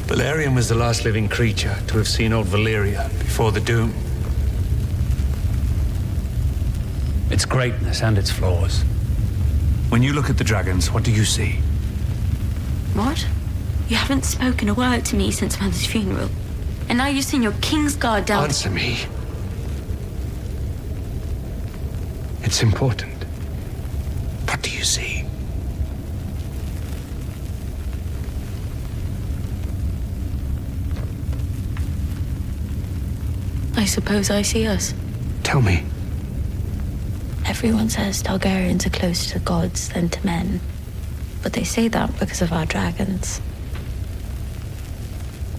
Valyrian was the last living creature to have seen old Valyria before the Doom. Its greatness and its flaws. When you look at the dragons, what do you see? What? You haven't spoken a word to me since Mother's funeral. And now you've seen your King's Guard down... Answer me. It's important. What do you see? I suppose I see us. Tell me. Everyone says Targaryens are closer to gods than to men. But they say that because of our dragons.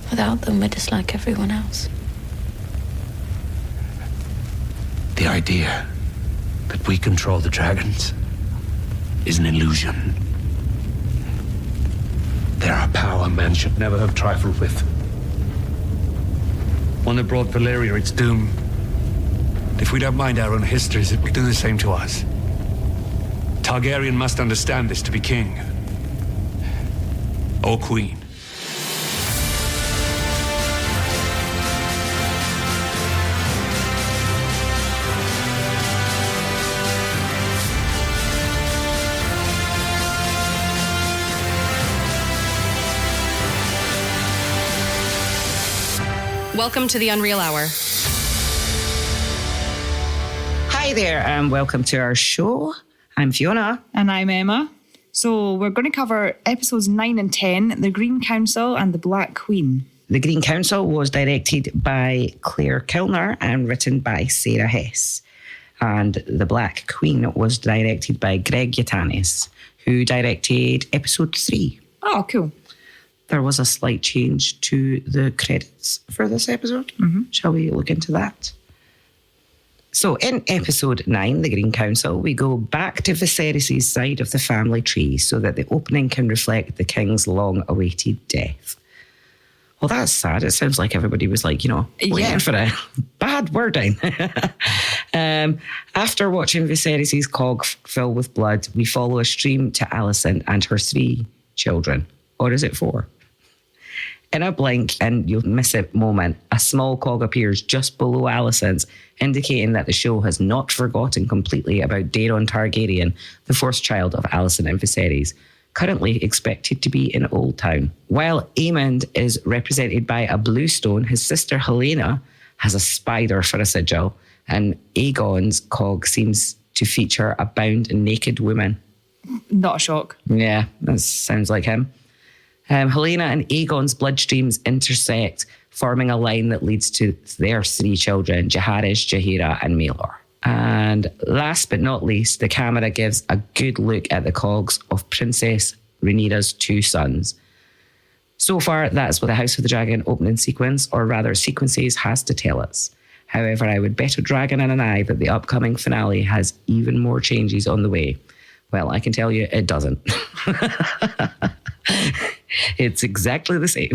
Without them, we're just like everyone else. The idea that we control the dragons is an illusion. They're a power man should never have trifled with. One that brought Valyria its doom. If we don't mind our own histories, it will do the same to us. Targaryen must understand this to be king. Or queen. Welcome to the Unreal Hour. Hi there, and welcome to our show. I'm Fiona. And I'm Emma. So we're going to cover episodes 9 and 10, The Green Council and The Black Queen. The Green Council was directed by Claire Kilner and written by Sarah Hess. And The Black Queen was directed by Greg Yaitanes, who directed episode 3. Oh, cool. There was a slight change to the credits for this episode. Shall we look into that? So in episode 9, The Green Council, we go back to Viserys' side of the family tree so that the opening can reflect the king's long-awaited death. Well, that's sad. It sounds like everybody was like, waiting for a bad wording. After watching Viserys' cog fill with blood, we follow a stream to Alicent and her 3 children. Or is it 4? In a blink and you'll miss it moment, a small cog appears just below Alicent's, indicating that the show has not forgotten completely about Daeron Targaryen, the 4th child of Alicent and Viserys, currently expected to be in Old Town. While Aemond is represented by a blue stone, his sister Helaena has a spider for a sigil, and Aegon's cog seems to feature a bound and naked woman. Not a shock. Yeah, that sounds like him. Helaena and Aegon's bloodstreams intersect, forming a line that leads to their 3 children, Jaehaerys, Jaehaera, and Maelor. And last but not least, the camera gives a good look at the cogs of Princess Rhaenyra's 2 sons. So far, that's what the House of the Dragon opening sequence, or rather sequences, has to tell us. However, I would bet a dragon and an eye that the upcoming finale has even more changes on the way. Well, I can tell you it doesn't. It's exactly the same.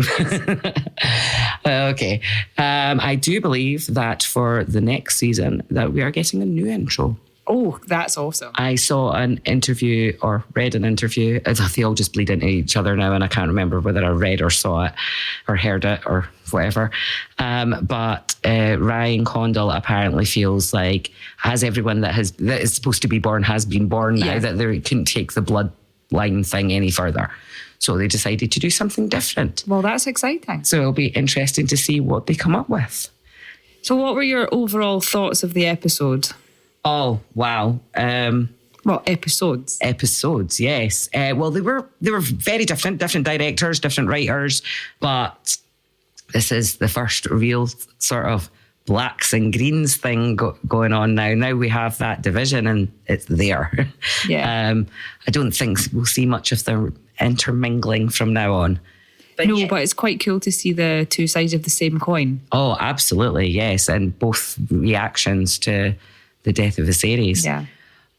Okay. I do believe that for the next season that we are getting a new intro. Oh, that's awesome. I saw an interview or read an interview. They all just bleed into each other now, and I can't remember whether I read or saw it or heard it or whatever. But Ryan Condal apparently feels like, as everyone that is supposed to be born has been born now, that they couldn't take the bloodline thing any further. So they decided to do something different. Well, that's exciting. So it'll be interesting to see what they come up with. So what were your overall thoughts of the episode? Oh, wow. Well, episodes. Episodes, yes. Well, they were very different directors, different writers, but this is the first real sort of blacks and greens thing going on now. Now we have that division and it's there. Yeah. I don't think we'll see much of the intermingling from now on. But it's quite cool to see the 2 sides of the same coin. Oh, absolutely, yes. And both reactions to the death of Viserys. Yeah.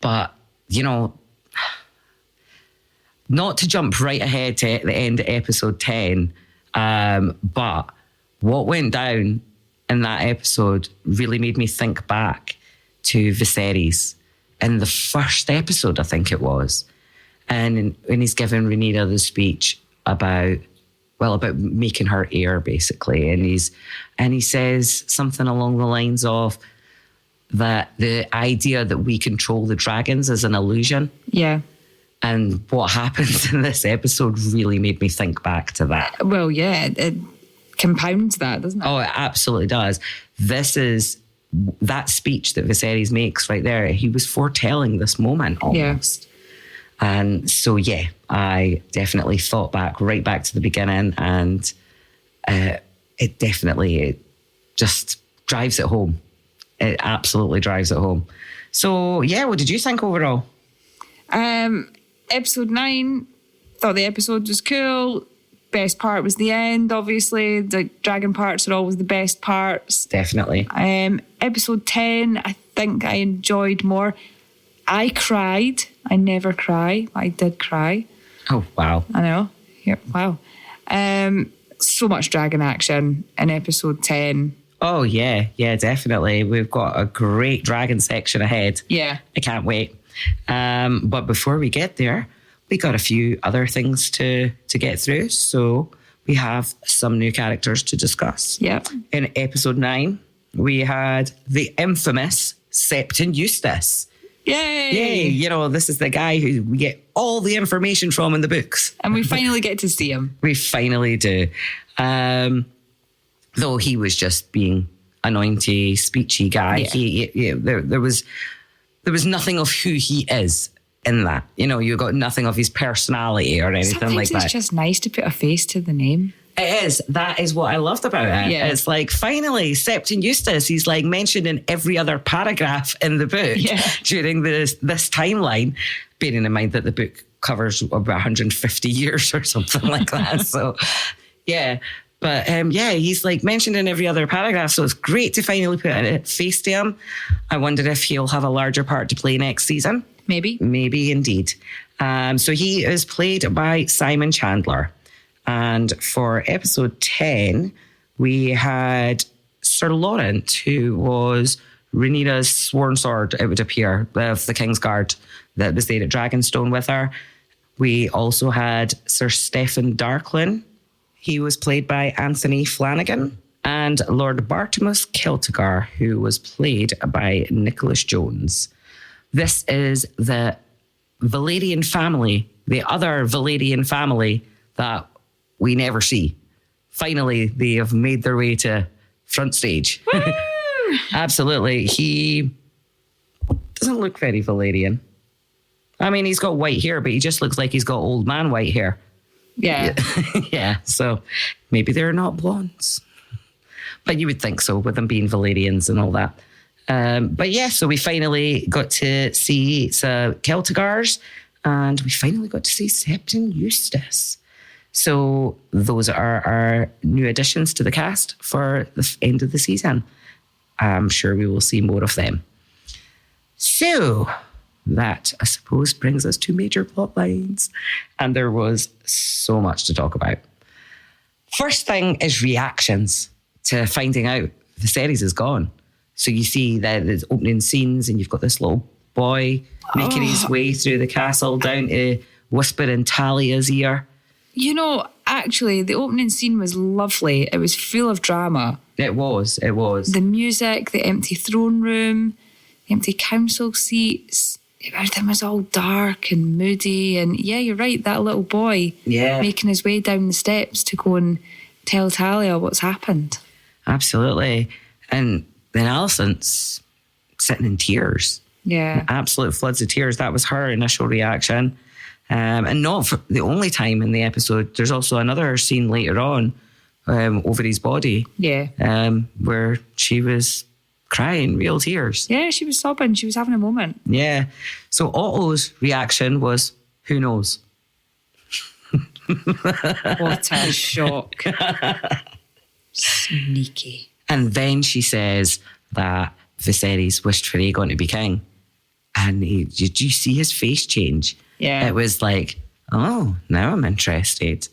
But, not to jump right ahead to the end of episode 10, but what went down in that episode really made me think back to Viserys in the first episode, I think it was. And when he's given Rhaenyra the speech about, about making her heir, basically. And he says something along the lines of that the idea that we control the dragons is an illusion. Yeah. And what happens in this episode really made me think back to that. Well, yeah, it compounds that, doesn't it? Oh, it absolutely does. This is that speech that Viserys makes right there. He was foretelling this moment almost. Yeah. And so, yeah, I definitely thought right back to the beginning, and it just drives it home. It absolutely drives it home. So, yeah, what did you think overall? Episode 9, thought the episode was cool. Best part was the end, obviously. The dragon parts are always the best parts. Definitely. Episode 10, I think I enjoyed more. I cried. I never cry. I did cry. Oh, wow. I know. Yeah, wow. So much dragon action in episode 10. Oh, yeah. Yeah, definitely. We've got a great dragon section ahead. Yeah. I can't wait. But before we get there, we got a few other things to get through. So we have some new characters to discuss. Yep. In episode 9, we had the infamous Septon Eustace. Yay! Yay! You know, this is the guy who we get all the information from in the books. And we finally get to see him. We finally do. Though he was just being anointy, speechy guy. Yeah. There was nothing of who he is in that. You know, you got nothing of his personality or anything Sometimes like that. It's just nice to put a face to the name. It is. That is what I loved about it. Yeah. It's like, finally, Septon Eustace, he's like mentioned in every other paragraph in the book during this timeline, bearing in mind that the book covers about 150 years or something like that. So, yeah. But he's like mentioned in every other paragraph. So it's great to finally put a face to him. I wonder if he'll have a larger part to play next season. Maybe. Maybe indeed. So he is played by Simon Chandler. And for episode 10, we had Sir Laurent, who was Rhaenyra's sworn sword, it would appear, of the King's Guard that was there at Dragonstone with her. We also had Sir Stephen Darklin. He was played by Anthony Flanagan. And Lord Bartimus Celtigar, who was played by Nicholas Jones. This is the Valyrian family, the other Valyrian family that we never see. Finally, they have made their way to front stage. Absolutely. He doesn't look very Valyrian. I mean, he's got white hair, but he just looks like he's got old man white hair. Yeah. Yeah, so maybe they're not blondes. But you would think so, with them being Valyrians and all that. But yeah, so we finally got to see Celtigars, and we finally got to see Septon Eustace. So those are our new additions to the cast for the end of the season. I'm sure we will see more of them. So that, I suppose, brings us to major plot lines. And there was so much to talk about. First thing is reactions to finding out Viserys is gone. So you see the opening scenes, and you've got this little boy making his way through the castle down to whisper in Talia's ear. You know, actually, the opening scene was lovely. It was full of drama. It was. The music, the empty throne room, the empty council seats. Everything was all dark and moody. And yeah, you're right, that little boy making his way down the steps to go and tell Talia what's happened. Absolutely. And then Alicent's sitting in tears. Yeah. Absolute floods of tears. That was her initial reaction. And not for the only time in the episode. There's also another scene later on over his body. Yeah. Where she was crying real tears. Yeah, she was sobbing. She was having a moment. Yeah. So Otto's reaction was, who knows? What a shock. Sneaky. And then she says that Viserys wished for Aegon to be king. And did you see his face change? Yeah. It was like, oh, now I'm interested.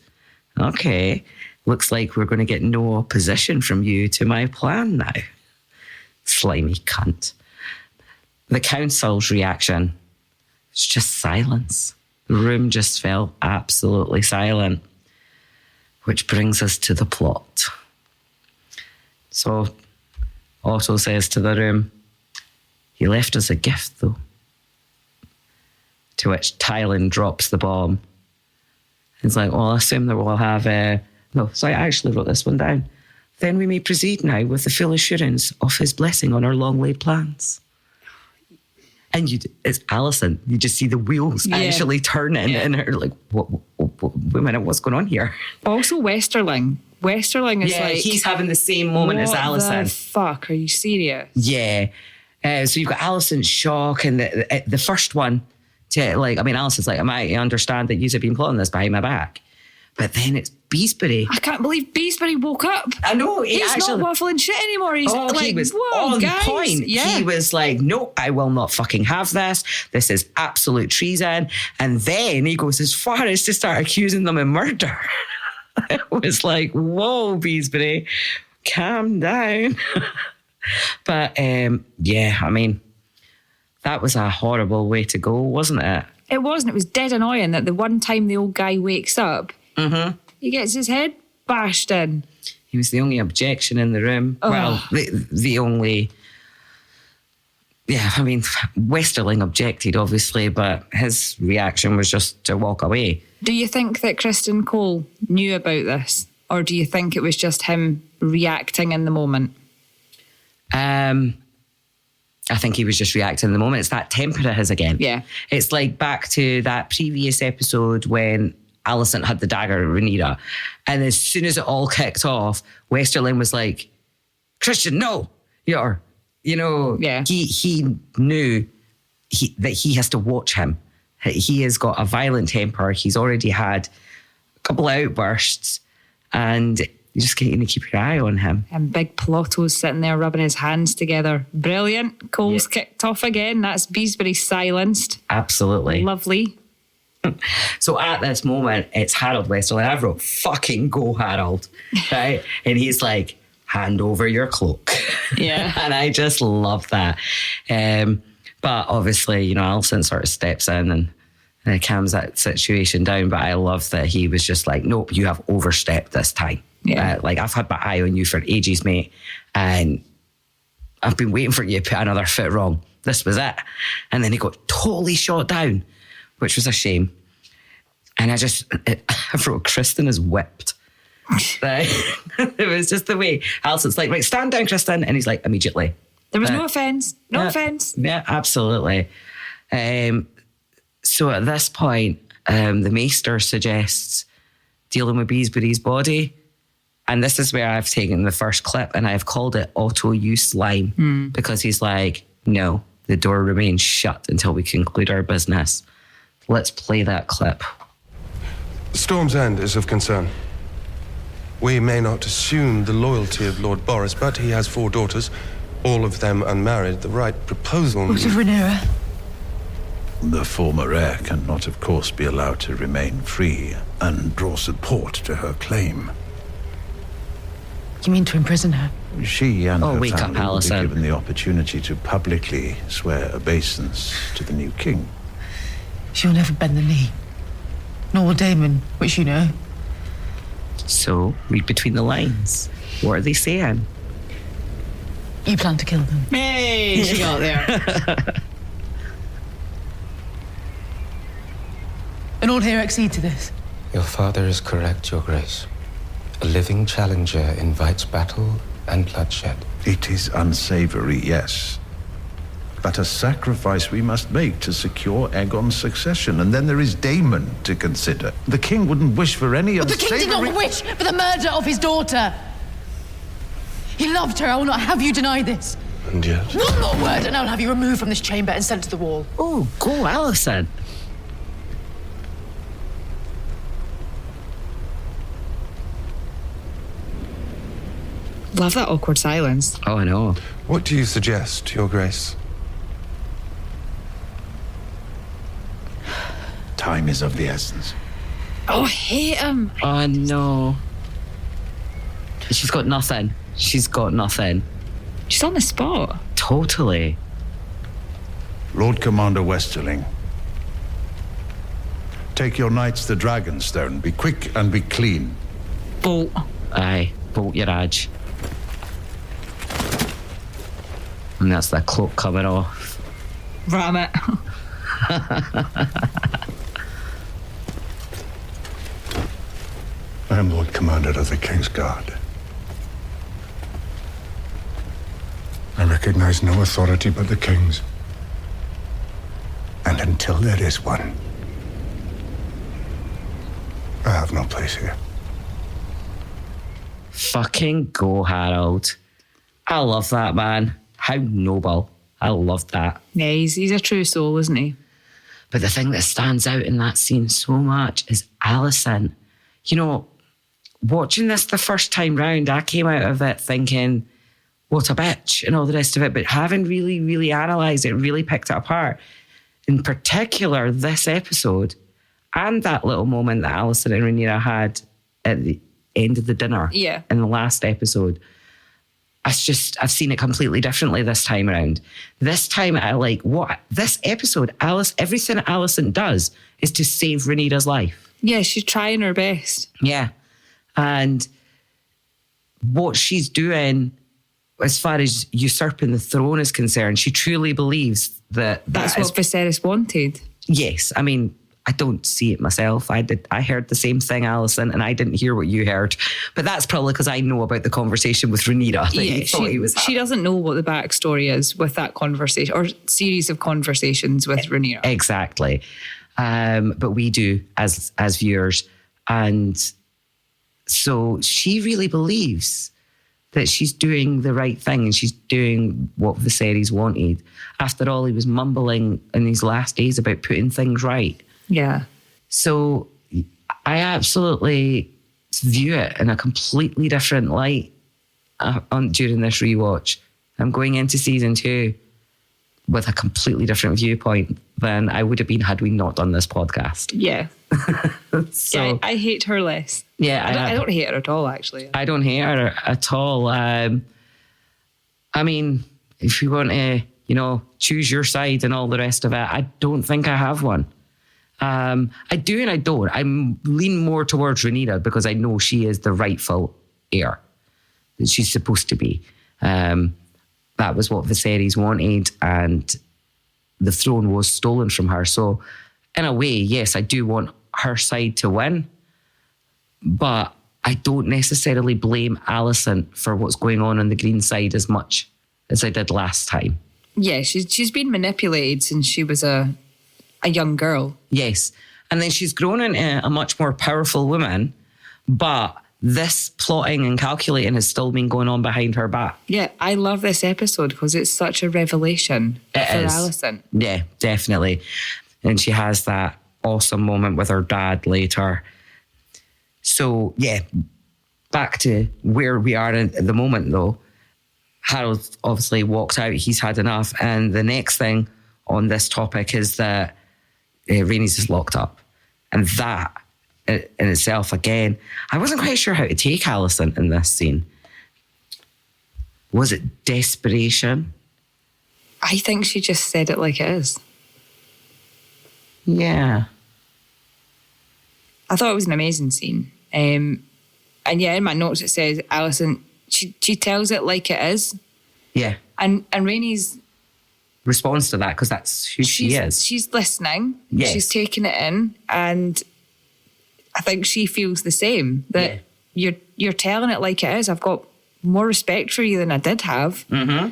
Okay. Looks like we're going to get no opposition from you to my plan now. Slimy cunt. The council's reaction is just silence. The room just felt absolutely silent. Which brings us to the plot. So Otto says to the room, he left us a gift, though. To which Tylan drops the bomb. He's like, well, I assume that we'll have... No, so I actually wrote this one down. Then we may proceed now with the full assurance of his blessing on our long-laid plans. And it's Alicent. You just see the wheels actually turning, and her like, wait a minute, what's going on here? Also, Westerling. Westerling is like... he's having the same moment as Alicent. What the fuck? Are you serious? Yeah. So you've got Alicent's shock, and the first one to, like, I mean, Alicent's like, I understand that you've been plotting this behind my back. But then it's Beesbury. I can't believe Beesbury woke up. I know. He's not waffling shit anymore. He's like, he was whoa, on guys. point. Yeah. He was like, no, I will not fucking have this. This is absolute treason. And then he goes as far as to start accusing them of murder. It was like, whoa, Beesbury, calm down. But yeah, I mean, that was a horrible way to go, wasn't it? It wasn't. It was dead annoying that the one time the old guy wakes up, he gets his head bashed in. He was the only objection in the room. Oh. Well, the only... Yeah, I mean, Westerling objected, obviously, but his reaction was just to walk away. Do you think that Kristen Cole knew about this? Or do you think it was just him reacting in the moment? I think he was just reacting in the moment. It's that temper of his again. Yeah. It's like back to that previous episode when Alicent had the dagger at Rhaenyra. And as soon as it all kicked off, Westerling was like, Christian, no. Yeah. He knew that he has to watch him. He has got a violent temper. He's already had a couple of outbursts. And you just going to keep your eye on him. And big Plotto's sitting there rubbing his hands together. Brilliant. Cole's kicked off again. That's Beesbury silenced. Absolutely. Lovely. So at this moment, it's Harold Westerling. I wrote, fucking go, Harold. Right? And he's like, hand over your cloak. Yeah. And I just love that. But obviously, Alicent sort of steps in and calms that situation down. But I love that he was just like, nope, you have overstepped this time. Yeah. I've had my eye on you for ages, mate. And I've been waiting for you to put another foot wrong. This was it. And then he got totally shot down, which was a shame. And I wrote, Kristen is whipped. Right? It was just the way Alicent's like, right, stand down, Kristen. And he's like, immediately. There was no offence. No offence. Yeah, absolutely. So at this point, the Maester suggests dealing with Beesbury's body. And this is where I've taken the first clip and I've called it Otto use line because he's like, no, the door remains shut until we conclude our business. Let's play that clip. Storm's End is of concern. We may not assume the loyalty of Lord Boris, but he has 4 daughters, all of them unmarried. The right proposal... What of Rhaenyra? The former heir cannot, of course, be allowed to remain free and draw support to her claim. You mean to imprison her? She and her wake up, family will be Alicent. given the opportunity to publicly swear obeisance to the new king. She'll never bend the knee. Nor will Daemon, which you know. So, read between the lines. What are they saying? You plan to kill them. Hey, she got there. And all here accede to this. Your father is correct, Your Grace. A living challenger invites battle and bloodshed. It is unsavory, yes. But a sacrifice we must make to secure Aegon's succession. And then there is Daemon to consider. The king wouldn't wish for any But the unsavory... king did not wish for the murder of his daughter. He loved her. I will not have you deny this. And yet... One more word and I'll have you removed from this chamber and sent to the wall. Oh, go, Alicent. Love that awkward silence. Oh, I know. What do you suggest, Your Grace? Time is of the essence. Oh, I hate him. Oh, no. She's got nothing. She's got nothing. She's on the spot. Totally. Lord Commander Westerling, take your knights to Dragonstone. Be quick and be clean. Bolt. Aye, bolt your Raj. And that's the cloak coming off. Ram it. I am Lord Commander of the King's Guard. I recognize no authority but the King's. And until there is one, I have no place here. Fucking go, Harold. I love that, man. How noble. I love that. Yeah, he's a true soul, isn't he? But the thing that stands out in that scene so much is Alicent. You know, watching this the first time round, I came out of it thinking, what a bitch, and all the rest of it. But having really, really analysed it, really picked it apart, in particular, this episode and that little moment that Alicent and Rhaenyra had at the end of the dinner in the last episode, I've seen it completely differently this time around. This time, this episode, everything Alicent does is to save Rhaenyra's life. Yeah, she's trying her best. Yeah. And what she's doing as far as usurping the throne is concerned, she truly believes that that's what Viserys wanted. Yes. I mean, I don't see it myself. I heard the same thing, Alicent, and I didn't hear what you heard. But that's probably because I know about the conversation with Rhaenyra. She doesn't know what the backstory is with that conversation or series of conversations with Rhaenyra. Exactly. But we do as viewers. And so she really believes that she's doing the right thing and she's doing what Viserys wanted. After all, he was mumbling in these last days about putting things right. Yeah. So I absolutely view it in a completely different light during this rewatch. I'm going into season 2 with a completely different viewpoint than I would have been had we not done this podcast. Yeah. So, yeah, I hate her less. Yeah, I don't hate her at all, actually. I don't hate her at all. I mean, if you want to, choose your side and all the rest of it, I don't think I have one. I do and I don't. I lean more towards Rhaenyra because I know she is the rightful heir that she's supposed to be. That was what Viserys wanted, and the throne was stolen from her. So, in a way, yes, I do want her side to win, but I don't necessarily blame Alicent for what's going on the green side as much as I did last time. Yeah, she's been manipulated since she was a young girl. Yes. And then she's grown into a much more powerful woman, but this plotting and calculating has still been going on behind her back. Yeah, I love this episode because it's such a revelation for Alicent. Yeah, definitely. And she has that awesome moment with her dad later. So, yeah, back to where we are at the moment, though. Harold obviously walked out. He's had enough. And the next thing on this topic is that Rhaenys is locked up. And that in itself, again, I wasn't quite sure how to take Alicent in this scene. Was it desperation? I think she just said it like it is. Yeah. I thought it was an amazing scene. And yeah, in my notes it says Alicent, she tells it like it is. Yeah. And Rhaenys responds to that because that's who she is. She's listening. Yes. She's taking it in, and I think she feels the same. That you're telling it like it is. I've got more respect for you than I did have. Mm-hmm.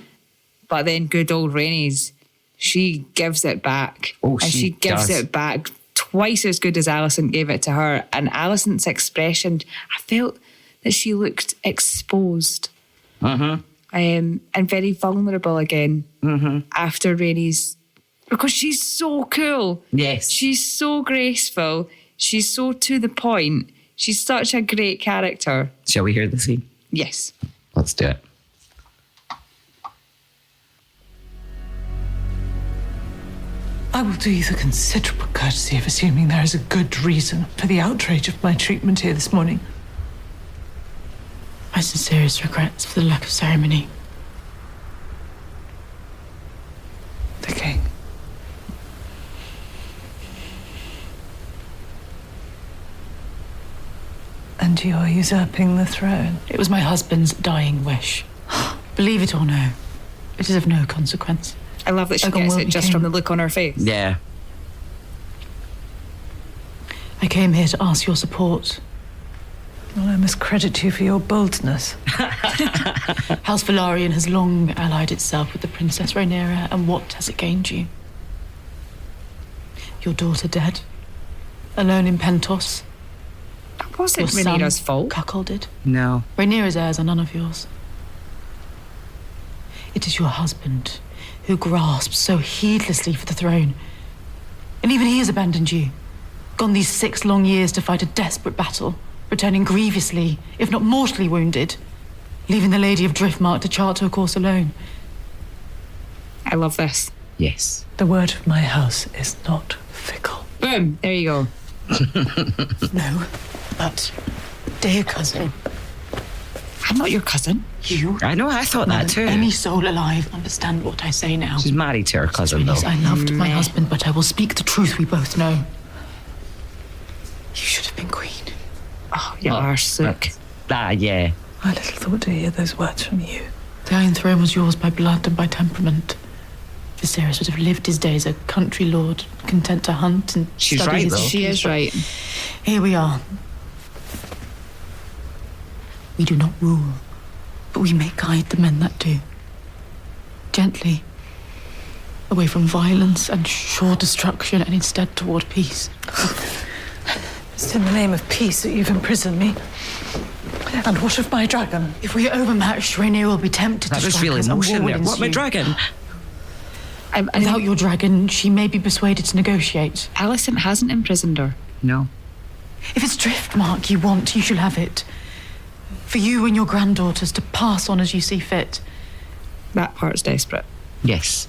But then good old Rhaenys, she gives it back. Oh, and she gives it back twice as good as Alicent gave it to her. And Alicent's expression, I felt that she looked exposed. Mm-hmm. And very vulnerable again after Rhaenys, because she's so cool. Yes. She's so graceful. She's so to the point. She's such a great character. Shall we hear the scene? Yes. Let's do it. I will do you the considerable courtesy of assuming there is a good reason for the outrage of my treatment here this morning. My sincerest regrets for the lack of ceremony. The king. And you're usurping the throne. It was my husband's dying wish. Believe it or no, it is of no consequence. I love that she Aegon gets will it be just king. from the look on her face. Yeah. I came here to ask your support. Well, I must credit you for your boldness. House Valyrian has long allied itself with the Princess Rhaenyra, and what has it gained you? Your daughter dead, alone in Pentos. That wasn't Your son Rhaenyra's fault. cuckolded. No. Rhaenyra's heirs are none of yours. It is your husband who grasps so heedlessly for the throne. And even he has abandoned you. Gone these 6 long years to fight a desperate battle, returning grievously, if not mortally wounded, leaving the Lady of Driftmark to chart her course alone. I love this. Yes. The word of my house is not fickle. Boom. There you go. No, but, dear cousin, I'm not your cousin. you, I know, I thought that too. any soul alive, understand what I say now. She's married to her cousin, though. Rhaenys, I loved my husband, but I will speak the truth we both know. You should have been queen. Oh, you are sick. Yeah. I little thought to hear those words from you. The Iron Throne was yours by blood and by temperament. Viserys would have lived his days a country lord, content to hunt and She's study right, his though. She is right. Here we are. We do not rule, but we may guide the men that do. Gently, away from violence and sure destruction, and instead toward peace. It's in the name of peace that you've imprisoned me. And what of my dragon? If we are overmatched, Rhaenyra will be tempted That to was strike really us, and war emotional will there. What, my ensue. dragon? Without your dragon, she may be persuaded to negotiate. Alicent hasn't imprisoned her. No. If it's Driftmark you want, you shall have it. For you and your granddaughters to pass on as you see fit. That part's desperate. Yes.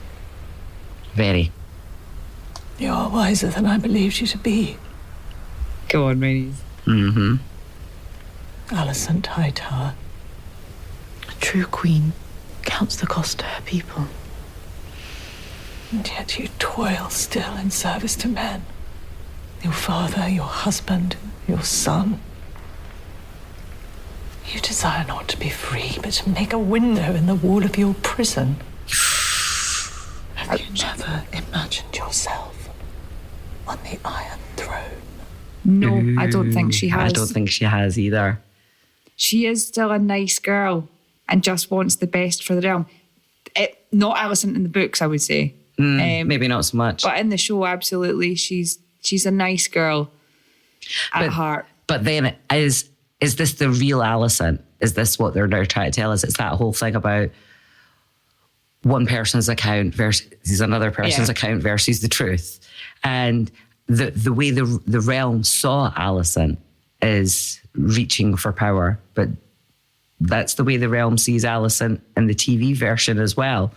Very. You're wiser than I believed you to be. Go on, Rhaenys. Mm-hmm. Alicent Hightower. A true queen counts the cost to her people. And yet you toil still in service to men. Your father, your husband, your son. You desire not to be free, but to make a window in the wall of your prison. Have you never imagined yourself on the Iron Throne? No, I don't think she has. I don't think she has either. She is still a nice girl and just wants the best for the realm. Not Alicent in the books, I would say. Maybe not so much. But in the show, absolutely, she's a nice girl at heart. But then, is this the real Alicent? Is this what they're now trying to tell us? It's that whole thing about one person's account versus another person's account versus the truth. And the way the realm saw Alicent is reaching for power, but that's the way the realm sees Alicent in the TV version as well.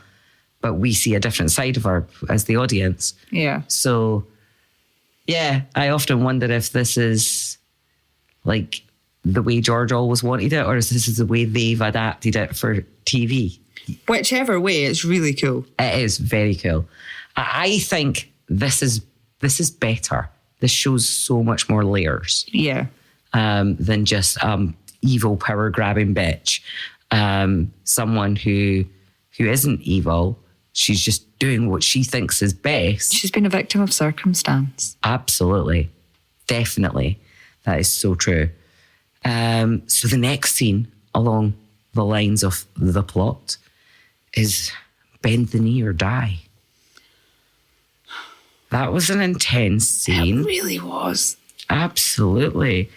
But we see a different side of her as the audience. Yeah. So, yeah, I often wonder if this is like the way George always wanted it, or if this is the way they've adapted it for TV. Whichever way, it's really cool. It is very cool. I think this is better. This shows so much more layers. Yeah. Than just evil power grabbing bitch. Someone who isn't evil. She's just doing what she thinks is best. She's been a victim of circumstance. Absolutely. Definitely. That is so true. So the next scene along the lines of the plot is bend the knee or die. That was an intense scene. It really was. Absolutely.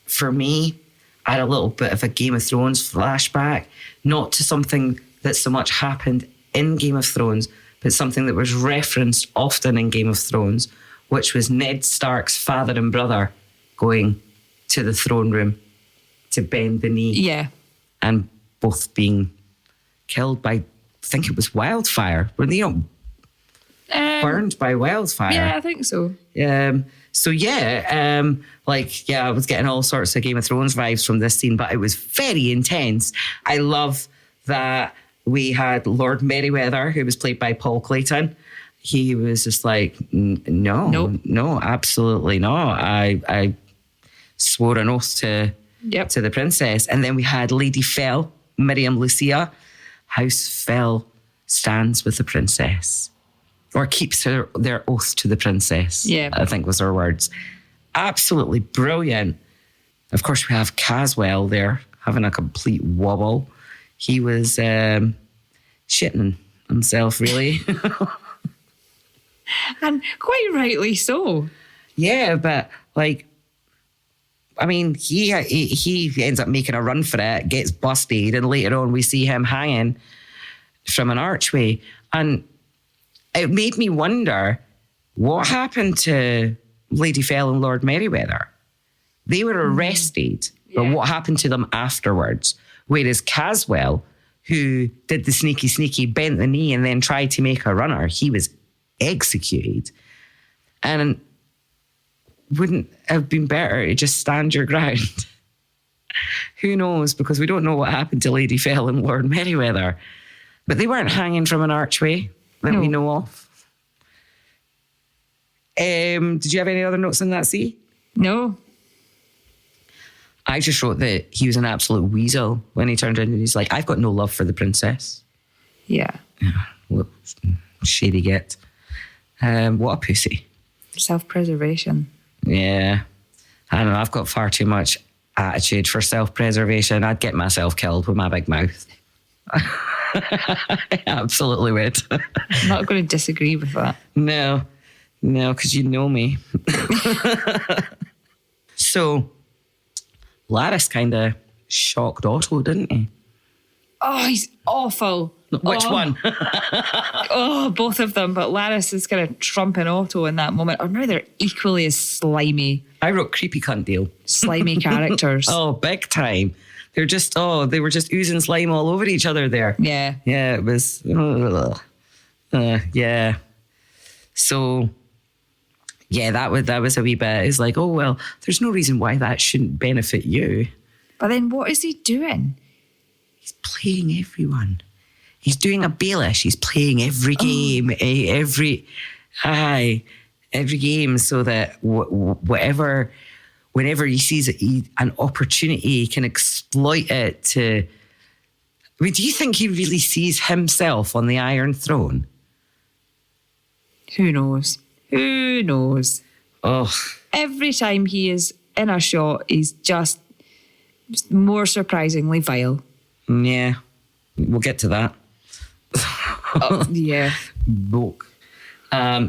For me, I had a little bit of a Game of Thrones flashback, not to something that so much happened in Game of Thrones, but something that was referenced often in Game of Thrones, which was Ned Stark's father and brother going to the throne room to bend the knee. Yeah. And both being killed by, I think it was wildfire. Were they not burned by wildfire? Yeah, I think so. I was getting all sorts of Game of Thrones vibes from this scene, but it was very intense. I love that we had Lord Merryweather, who was played by Paul Clayton. he was just like, no, absolutely not. I swore an oath to the princess. And then we had Lady Fell, Miriam Lucia. House Fell stands with the princess, or keeps their oath to the princess. Yeah, I think was her words. Absolutely brilliant. Of course, we have Caswell there having a complete wobble. He was shitting himself, really. And quite rightly so. Yeah, but like, I mean, he ends up making a run for it, gets busted, and later on we see him hanging from an archway. And it made me wonder, what happened to Lady Fell and Lord Merryweather? They were arrested, but what happened to them afterwards? Whereas Caswell, who did the sneaky, bent the knee and then tried to make a runner, he was executed. And wouldn't have been better to just stand your ground? Who knows? Because we don't know what happened to Lady Fell and Lord Merryweather. But they weren't hanging from an archway that we know of. Did you have any other notes on that, See? No. I just wrote that he was an absolute weasel when he turned around and he's like, I've got no love for the princess. Yeah. Look, shady git. What a pussy. Self-preservation. Yeah. I don't know, I've got far too much attitude for self-preservation. I'd get myself killed with my big mouth. I absolutely would. I'm not going to disagree with that. No, because you know me. So, Larys kind of shocked Otto, didn't he? Oh, he's awful. Which one? Both of them. But Larys is kind of trumping Otto in that moment. Or maybe they're equally as slimy. I wrote creepy cunt deal. Slimy characters. Oh, big time. They were just oozing slime all over each other there. Yeah. Yeah, it was. Yeah. So, yeah, that was a wee bit. It's like, oh, well, there's no reason why that shouldn't benefit you. But then what is he doing? He's playing everyone. He's doing a Baelish. He's playing every game, every game, so that whenever he sees an opportunity, he can exploit it to. I mean, do you think he really sees himself on the Iron Throne? Who knows? Who knows? Oh. Every time he is in a shot, he's just more surprisingly vile. Yeah. We'll get to that. Yeah. Book.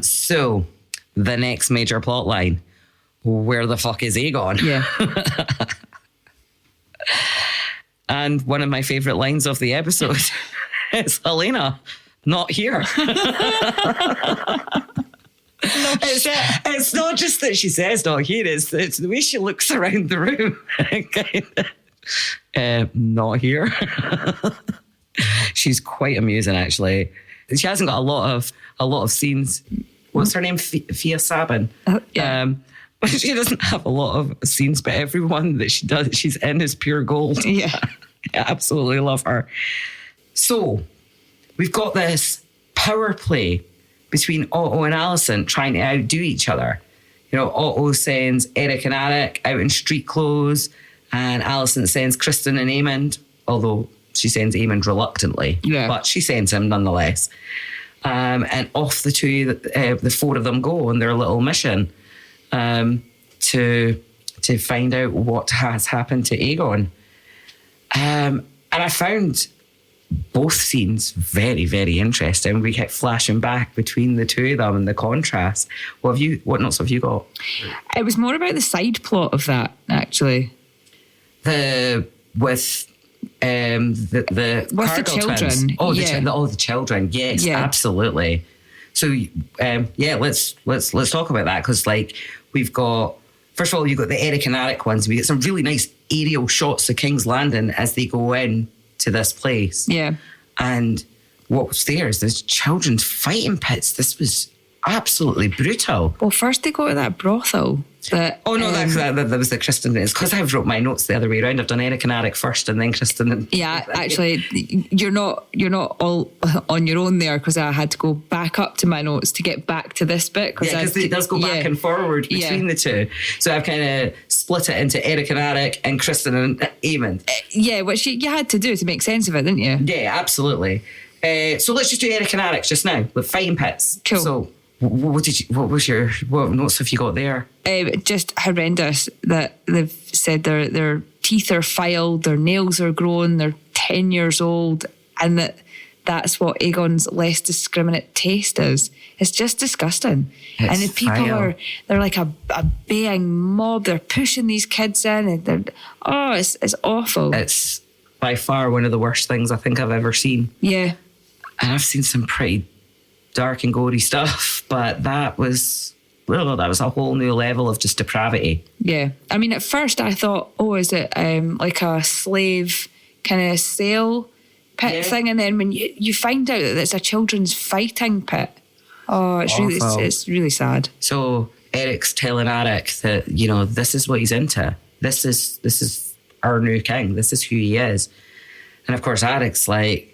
So, the next major plot line. Where the fuck is Aegon? Yeah. And one of my favourite lines of the episode is Helena, not here. It's not just that she says not here, it's the way she looks around the room. Not here. She's quite amusing, actually. She hasn't got a lot of scenes. What's her name? Fia Sabin. Yeah. She doesn't have a lot of scenes, but everyone that she does, she's in is pure gold. Yeah. I absolutely love her. So, we've got this power play between Otto and Alicent trying to outdo each other. You know, Otto sends Eric and Arik out in street clothes, and Alicent sends Kristen and Aemond, although she sends Aemond reluctantly, but she sends him nonetheless. And off the four of them go on their little mission to find out what has happened to Aegon. And I found both scenes very, very interesting. We kept flashing back between the two of them and the contrast. What notes have you got? It was more about the side plot of that, actually. The children. The children. Yes, absolutely. So let's talk about that, because like we've got, first of all, you've got the Eric and Arik ones. We get some really nice aerial shots of King's Landing as they go in to this place. Yeah. And what was there is there's children's fighting pits. This was absolutely brutal. Well, first they go to that brothel That, Oh no, that was the Kristen. It's because I've wrote my notes the other way around. I've done Eric and Eric first, and then Kristen. And yeah, actually, you're not all on your own there, because I had to go back up to my notes to get back to this bit. Because it does go back and forward between the two. So I've kind of split it into Eric and Eric and Kristen and Eamon. Yeah, which you had to do to make sense of it, didn't you? Yeah, absolutely. So let's just do Eric and Eric just now with fine pits. Cool. So what notes have you got there? Just horrendous that they've said their teeth are filed, their nails are grown, they're 10 years old, and that's what Aegon's less discriminate taste is. It's just disgusting. It's and the people they're like a baying mob. They're pushing these kids in, and it's awful. It's by far one of the worst things I think I've ever seen. Yeah. And I've seen some pretty dark and gory stuff, but that was a whole new level of just depravity. Yeah. I mean, at first I thought, is it like a slave kind of sale pit thing? And then when you find out that it's a children's fighting pit, it's really sad. So Eric's telling Eric that, this is what he's into. This is our new king. This is who he is. And of course, Eric's like,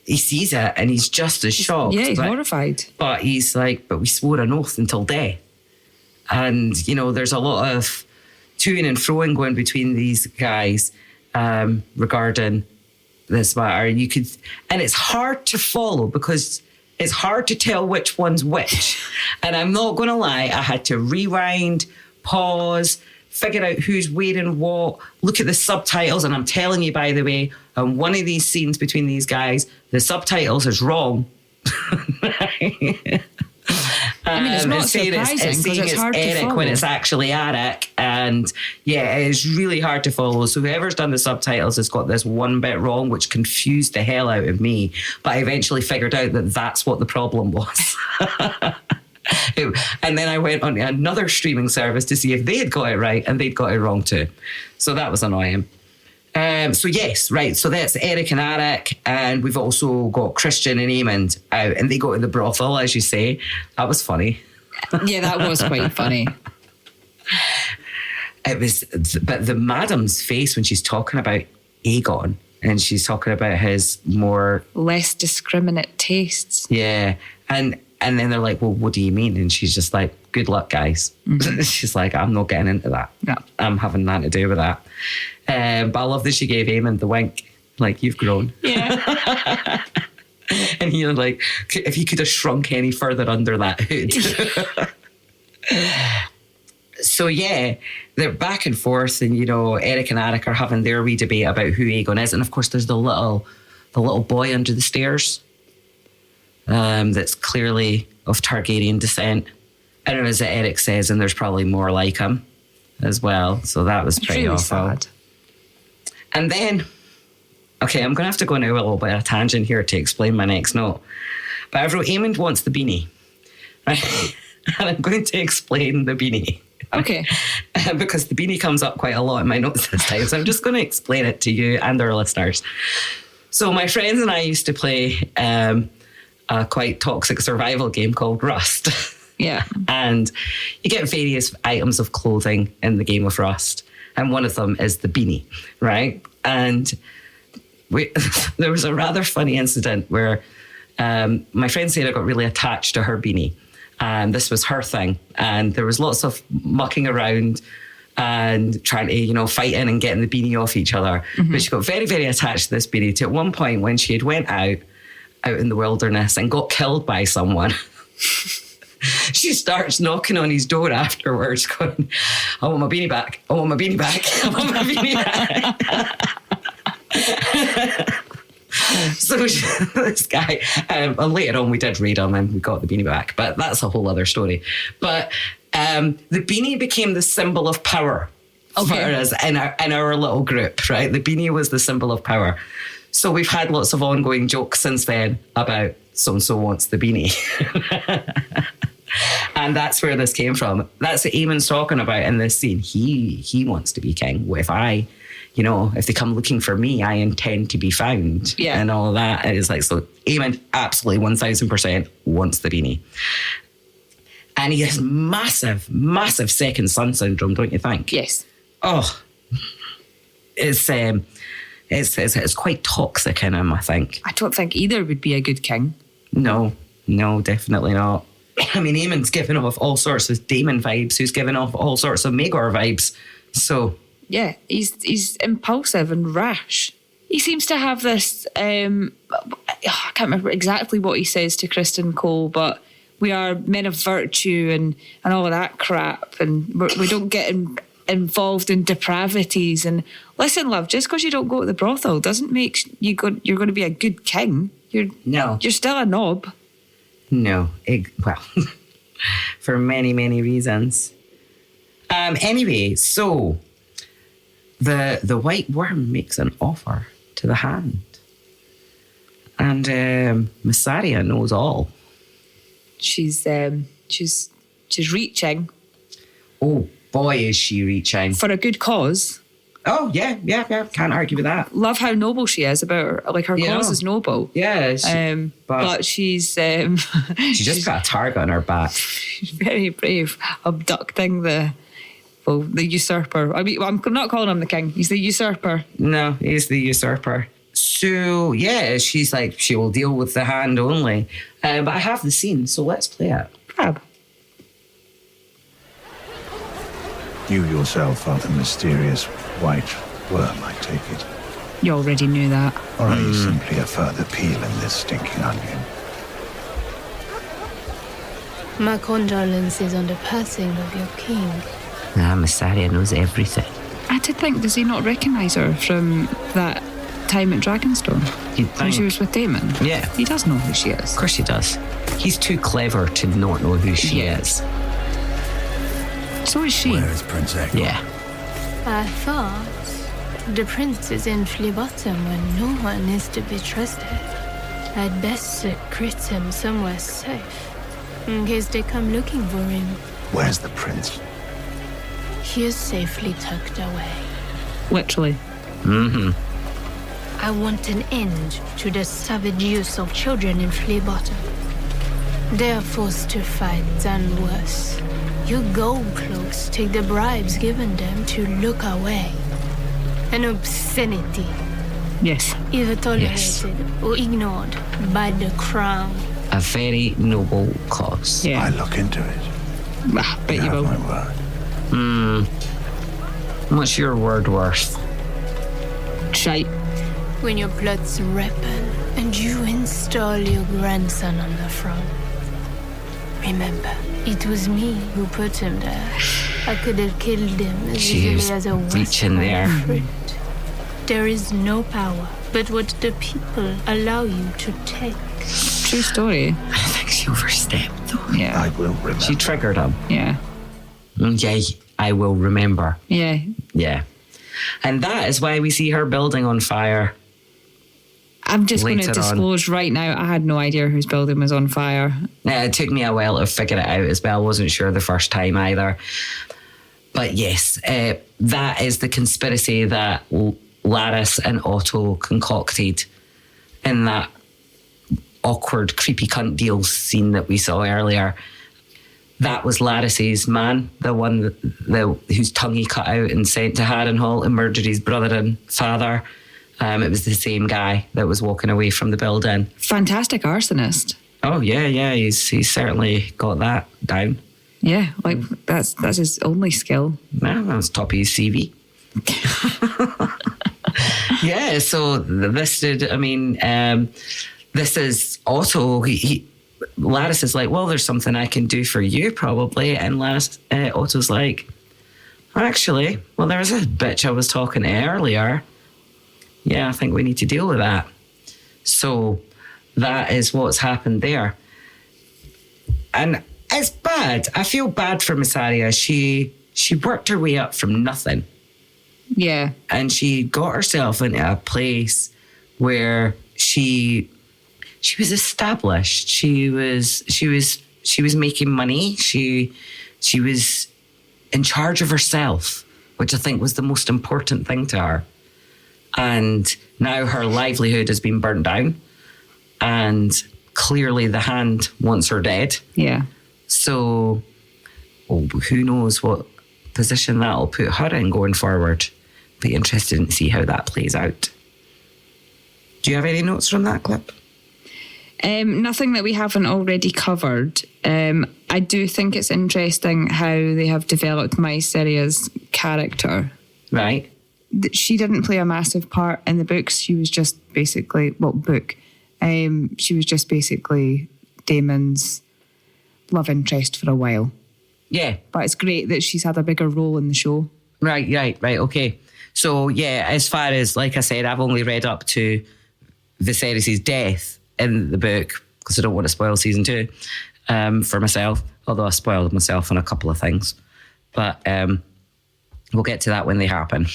he sees it and he's just as shocked. Yeah, he's horrified. But he's like, but we swore an oath until death. And, there's a lot of toing and froing going between these guys regarding this matter. And it's hard to follow because it's hard to tell which one's which. And I'm not going to lie, I had to rewind, pause, figure out who's wearing what, look at the subtitles. And I'm telling you, by the way, on one of these scenes between these guys, the subtitles is wrong. I mean, it's not surprising because it's hard Eric to follow. when it's actually Eric. And yeah, it's really hard to follow. So whoever's done the subtitles has got this one bit wrong, which confused the hell out of me. But I eventually figured out that that's what the problem was. And then I went on to another streaming service to see if they had got it right, and they'd got it wrong too. So that was annoying. So yes, right. So that's Eric and Eric, and we've also got Christian and Eamon out, and they go to the brothel, as you say. That was funny. Yeah, that was quite funny. It was, but the madam's face when she's talking about Aegon, and she's talking about his less discriminate tastes. Yeah, and then they're like, well, what do you mean? And she's just like, good luck, guys. Mm-hmm. She's like, I'm not getting into that. No. I'm having nothing to do with that. But I love that she gave Eamon the wink, like, you've grown. Yeah. And he was like, if he could have shrunk any further under that hood. So yeah, they're back and forth, and Eric and Eric are having their wee debate about who Aegon is. And of course there's the little boy under the stairs. That's clearly of Targaryen descent. And as Eric says, and there's probably more like him as well. So that was pretty really awful. Sad. And then, okay, I'm going to have to go into a little bit of a tangent here to explain my next note. But I wrote, Aemond wants the beanie. Right? And I'm going to explain the beanie. Okay. Because the beanie comes up quite a lot in my notes this time. So I'm just going to explain it to you and our listeners. So my friends and I used to play a quite toxic survival game called Rust. Yeah. And you get various items of clothing in the game of Rust. And one of them is the beanie, right? And there was a rather funny incident where my friend Sarah got really attached to her beanie. And this was her thing. And there was lots of mucking around and trying to, fighting and getting the beanie off each other. Mm-hmm. But she got very, very attached to this beanie to at one point when she had went out in the wilderness and got killed by someone. She starts knocking on his door afterwards going, I want my beanie back. I want my beanie back. I want my beanie back. So this guy, and later on we did raid him and we got the beanie back, but that's a whole other story. But the beanie became the symbol of power for us in our little group, right? The beanie was the symbol of power. So we've had lots of ongoing jokes since then about so-and-so wants the beanie. And that's where this came from. That's what Eamon's talking about in this scene. He wants to be king. If if they come looking for me, I intend to be found. Yeah. And all that. And it's like, so Aemon absolutely 1000% wants the beanie. And he has massive, massive second son syndrome, don't you think? Yes. Oh, it's quite toxic in him, I think. I don't think either would be a good king. No, definitely not. I mean, Aemon's giving off all sorts of Daemon vibes, who's giving off all sorts of Maegor vibes. So yeah, he's impulsive and rash. He seems to have this. I can't remember exactly what he says to Kristen Cole, but we are men of virtue and all of that crap, and we don't get involved in depravities. And listen, love, just because you don't go to the brothel doesn't make you're going to be a good king. You're still a knob. No, well, for many, many reasons. Anyway, so the white worm makes an offer to the hand, and Mysaria knows all. She's reaching. Oh boy, is she reaching for a good cause. Oh yeah, can't argue with that. Love how noble she is about her. Like her cause is noble. Yeah, but she's she just got a target on her back. She's very brave, abducting the usurper. I mean, I'm not calling him the king. He's the usurper. No, he's the usurper. So yeah, she's like, she will deal with the hand only. But I have the scene, so let's play it. Fab. You yourself are the mysterious white worm, I take it. You already knew that. Or are you simply a further peel in this stinking onion? My condolences on the passing of your king. Mysaria knows everything. I did think, does he not recognise her from that time at Dragonstone? When she was with Daemon? Yeah. He does know who she is. Of course he does. He's too clever to not know who she is. So is she. Where is Prince Aegon? Yeah. I thought the prince is in Flea Bottom when no one is to be trusted. I'd best secrete him somewhere safe, in case they come looking for him. Where's the prince? He is safely tucked away. Literally. Mm-hmm. I want an end to the savage use of children in Flea Bottom. They are forced to fight and worse. You gold cloaks take the bribes given them to look away. An obscenity. Yes. Either tolerated or ignored by the crown. A very noble cause. Yeah. I look into it. Bet you will. My word. What's your word worth? Shite. When your plots ripen and you install your grandson on the throne. Remember, it was me who put him there. I could have killed him as easily as a reaching there. fruit. There is no power but what the people allow you to take. True story. I think she overstepped, though. Yeah. I will remember. She triggered him. Yeah. Yeah, I will remember. Yeah. Yeah. And that is why we see her building on fire. I'm just going to Later disclose right now, I had no idea whose building was on fire. It took me a while to figure it out as well. I wasn't sure the first time either. But yes, that is the conspiracy that Larys and Otto concocted in that awkward, creepy cunt deal scene that we saw earlier. That was Larys's man, the one whose tongue he cut out and sent to Harrenhal and murdered his brother and father. It was the same guy that was walking away from the building. Fantastic arsonist. Oh yeah, he's certainly got that down. Yeah, like that's his only skill. Nah, that's top of his CV. Yeah, so this is Otto. Larys is like, well, there's something I can do for you probably, and Otto's like, actually, well, there was a bitch I was talking to earlier. Yeah, I think we need to deal with that. So that is what's happened there. And it's bad. I feel bad for Mysaria. She worked her way up from nothing. Yeah. And she got herself into a place where she was established. She was making money. She was in charge of herself, which I think was the most important thing to her. And now her livelihood has been burnt down, and clearly the hand wants her dead. Yeah. So who knows what position that'll put her in going forward. Be interested to see how that plays out. Do you have any notes from that clip? Nothing that we haven't already covered. I do think it's interesting how they have developed Myseria's character. Right. She didn't play a massive part in the books. She was just basically, she was just basically Daemon's love interest for a while. Yeah. But it's great that she's had a bigger role in the show. Right, okay. So, yeah, as far as, like I said, I've only read up to Viserys' death in the book because I don't want to spoil season 2 for myself, although I spoiled myself on a couple of things. But we'll get to that when they happen.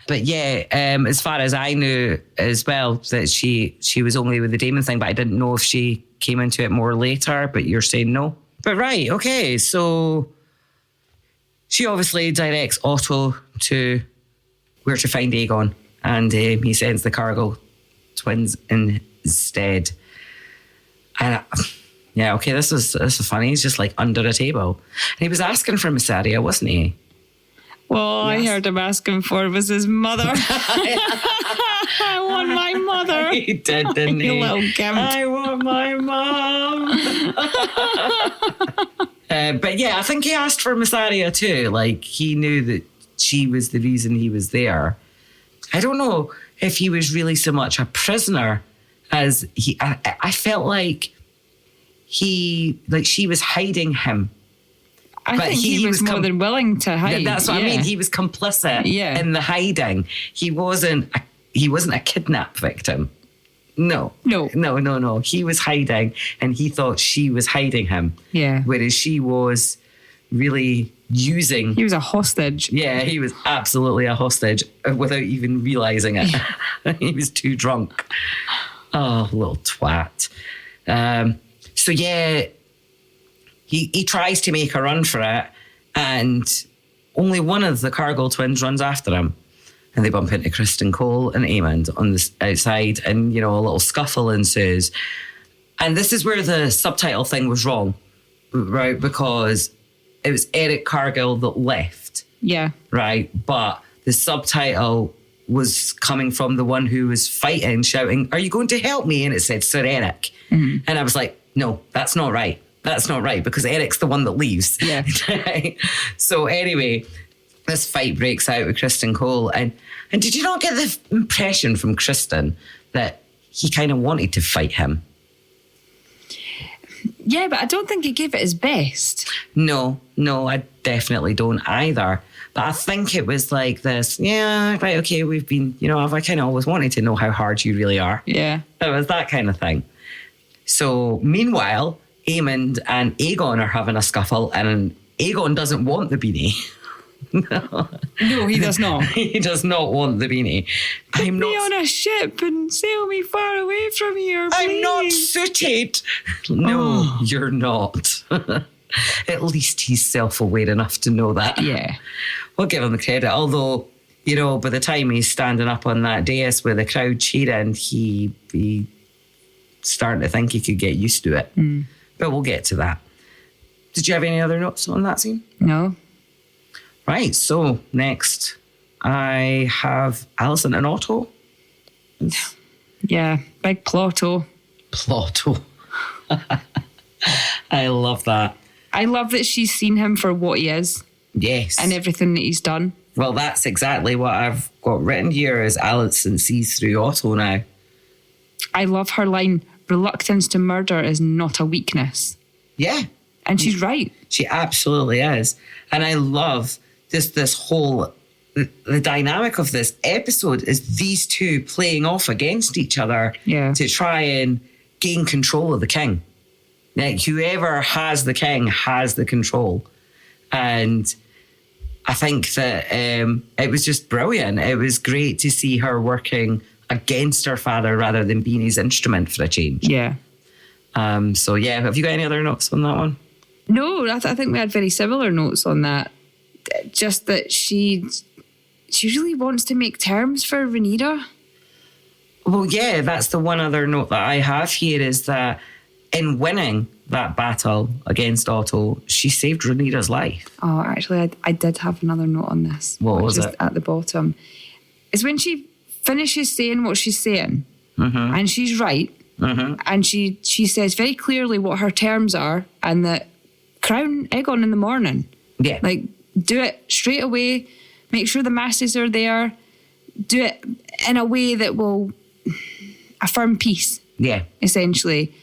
But yeah, as far as I knew as well, that she was only with the Daemon thing, but I didn't know if she came into it more later, but you're saying no. But right, okay, so she obviously directs Otto to where to find Aegon, and he sends the Cargill twins instead. And yeah, okay, this is funny. He's just like under a table, and he was asking for Mysaria, wasn't he? Well, yes. I heard him asking for was his mother. I want my mother. He did, didn't he? You little gimp. I want my mom. But yeah, I think he asked for Mysaria too. Like, he knew that she was the reason he was there. I don't know if he was really so much a prisoner as he. I felt like she was hiding him. I think he was more than willing to hide. That's what I mean. He was complicit in the hiding. He wasn't a kidnap victim. No. He was hiding, and he thought she was hiding him. Yeah. Whereas she was really using. He was a hostage. Yeah, he was absolutely a hostage without even realizing it. He was too drunk. Oh, little twat. So yeah. He tries to make a run for it, and only one of the Cargill twins runs after him. And they bump into Criston Cole and Aemond on the outside, and, a little scuffle ensues. And this is where the subtitle thing was wrong, right? Because it was Eric Cargill that left. Yeah. Right? But the subtitle was coming from the one who was fighting, shouting, "Are you going to help me?" And it said, "Sir Eric." Mm-hmm. And I was like, no, that's not right. That's not right, because Eric's the one that leaves. Yeah. So anyway, this fight breaks out with Criston Cole. And did you not get the impression from Criston that he kind of wanted to fight him? Yeah, but I don't think he gave it his best. No, I definitely don't either. But I think it was like this, yeah, right, okay, we've been, I kind of always wanted to know how hard you really are. Yeah. It was that kind of thing. So meanwhile, Aemond and Aegon are having a scuffle, and Aegon doesn't want the beanie. No, he does not. He does not want the beanie. Put me on a ship and sail me far away from here, please. I'm not suited. No, you're not. At least he's self-aware enough to know that. Yeah. We'll give him the credit. Although, by the time he's standing up on that dais with the crowd cheering, he starting to think he could get used to it. Mm. But we'll get to that. Did you have any other notes on that scene? No. Right, so next I have Alicent and Otto. Yeah, big Plotto. Plotto. I love that. I love that she's seen him for what he is. Yes. And everything that he's done. Well, that's exactly what I've got written here, is Alicent sees through Otto now. I love her line, reluctance to murder is not a weakness. Yeah. And she's right. She absolutely is. And I love this whole, the dynamic of this episode is these two playing off against each other to try and gain control of the king. Like, whoever has the king has the control. And I think that it was just brilliant. It was great to see her working against her father rather than being his instrument for a change. Yeah. So yeah, have you got any other notes on that one? No, I think we had very similar notes on that. Just that she really wants to make terms for Rhaenyra. Well, yeah, that's the one other note that I have here, is that in winning that battle against Otto, she saved Rhaenyra's life. Oh, actually, I did have another note on this. What was it? At the bottom. It's when she finishes saying what she's saying, and she's right, and she says very clearly what her terms are, and that crown Aegon in the morning. Yeah. Like, do it straight away, make sure the masses are there, do it in a way that will affirm peace. Yeah. Essentially.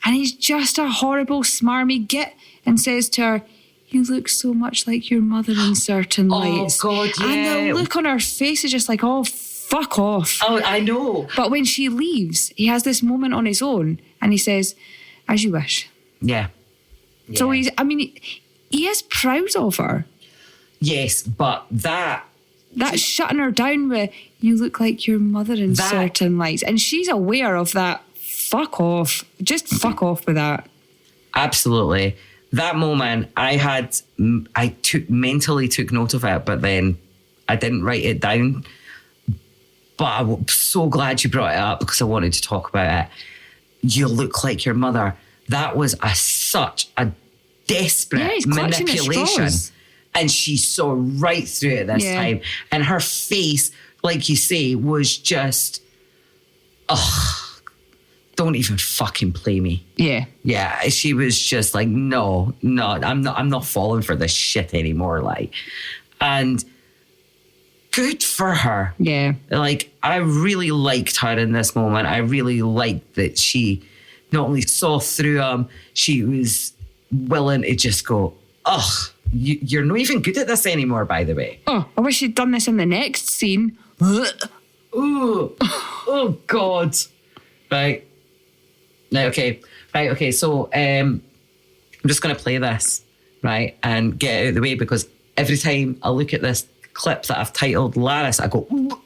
And he's just a horrible, smarmy git and says to her, "You look so much like your mother in certain lights." Oh, God, yeah. And the look on her face is just like, oh, fuck off. Oh, I know. But when she leaves, he has this moment on his own and he says, "As you wish." Yeah. So he is proud of her. Yes, but that shutting her down with, "You look like your mother in certain lights." And she's aware of that. Fuck off. Just fuck off with that. Absolutely. That moment, I mentally took note of it, but then I didn't write it down. But I'm so glad you brought it up because I wanted to talk about it. "You look like your mother." That was such a desperate manipulation. And she saw right through it this time. And her face, like you say, was just, don't even fucking play me. Yeah. Yeah. She was just like, no, I'm not falling for this shit anymore. Like, and good for her. Yeah. Like, I really liked her in this moment. I really liked that she not only saw through him, she was willing to just go, you're not even good at this anymore, by the way. Oh, I wish you'd done this in the next scene. Oh, God. Right. Okay. So I'm just going to play this, right, and get it out of the way because every time I look at this clip that I've titled Laris, I go, ooh.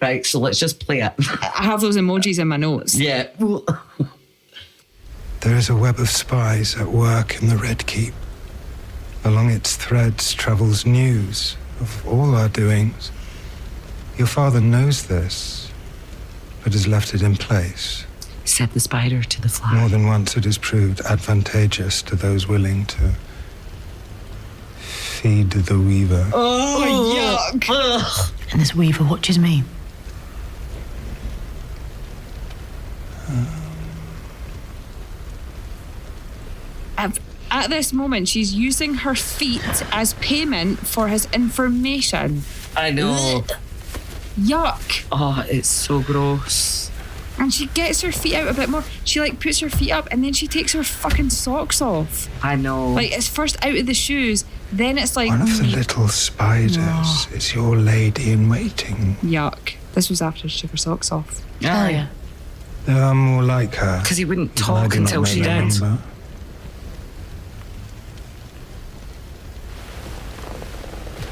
Right, so let's just play it. I have those emojis in my notes. Yeah. There is a web of spies at work in the Red Keep. Along its threads travels news of all our doings. Your father knows this, but has left it in place. Said the spider to the fly. More than once it has proved advantageous to those willing to feed the weaver. Oh, yuck. Ugh. And this weaver watches me. At this moment, she's using her feet as payment for his information. I know. Yuck. Oh, it's so gross. And she gets her feet out a bit more. She puts her feet up and then she takes her fucking socks off. I know. It's first out of the shoes, then it's like... One of the little spiders is your lady in waiting. Yuck. This was after she took her socks off. Yeah. There are more like her. Because he wouldn't talk until she did.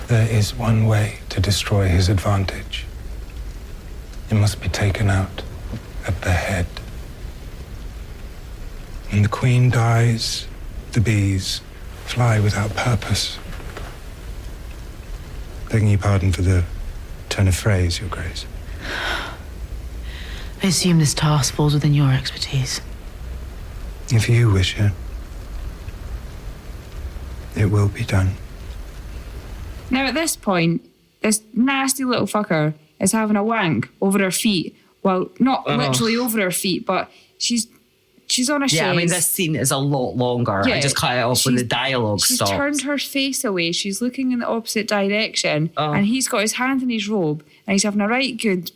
There is one way to destroy his advantage. It must be taken out at the head. When the queen dies, the bees fly without purpose. Begging your pardon for the turn of phrase, Your Grace. I assume this task falls within your expertise. If you wish it, it will be done. Now, at this point, this nasty little fucker is having a wank over her feet. Well, not literally over her feet, but she's on a chaise. Yeah, I mean, this scene is a lot longer. I just cut it off when the dialogue stopped. She's turned her face away. She's looking in the opposite direction. And he's got his hand in his robe and he's having a right good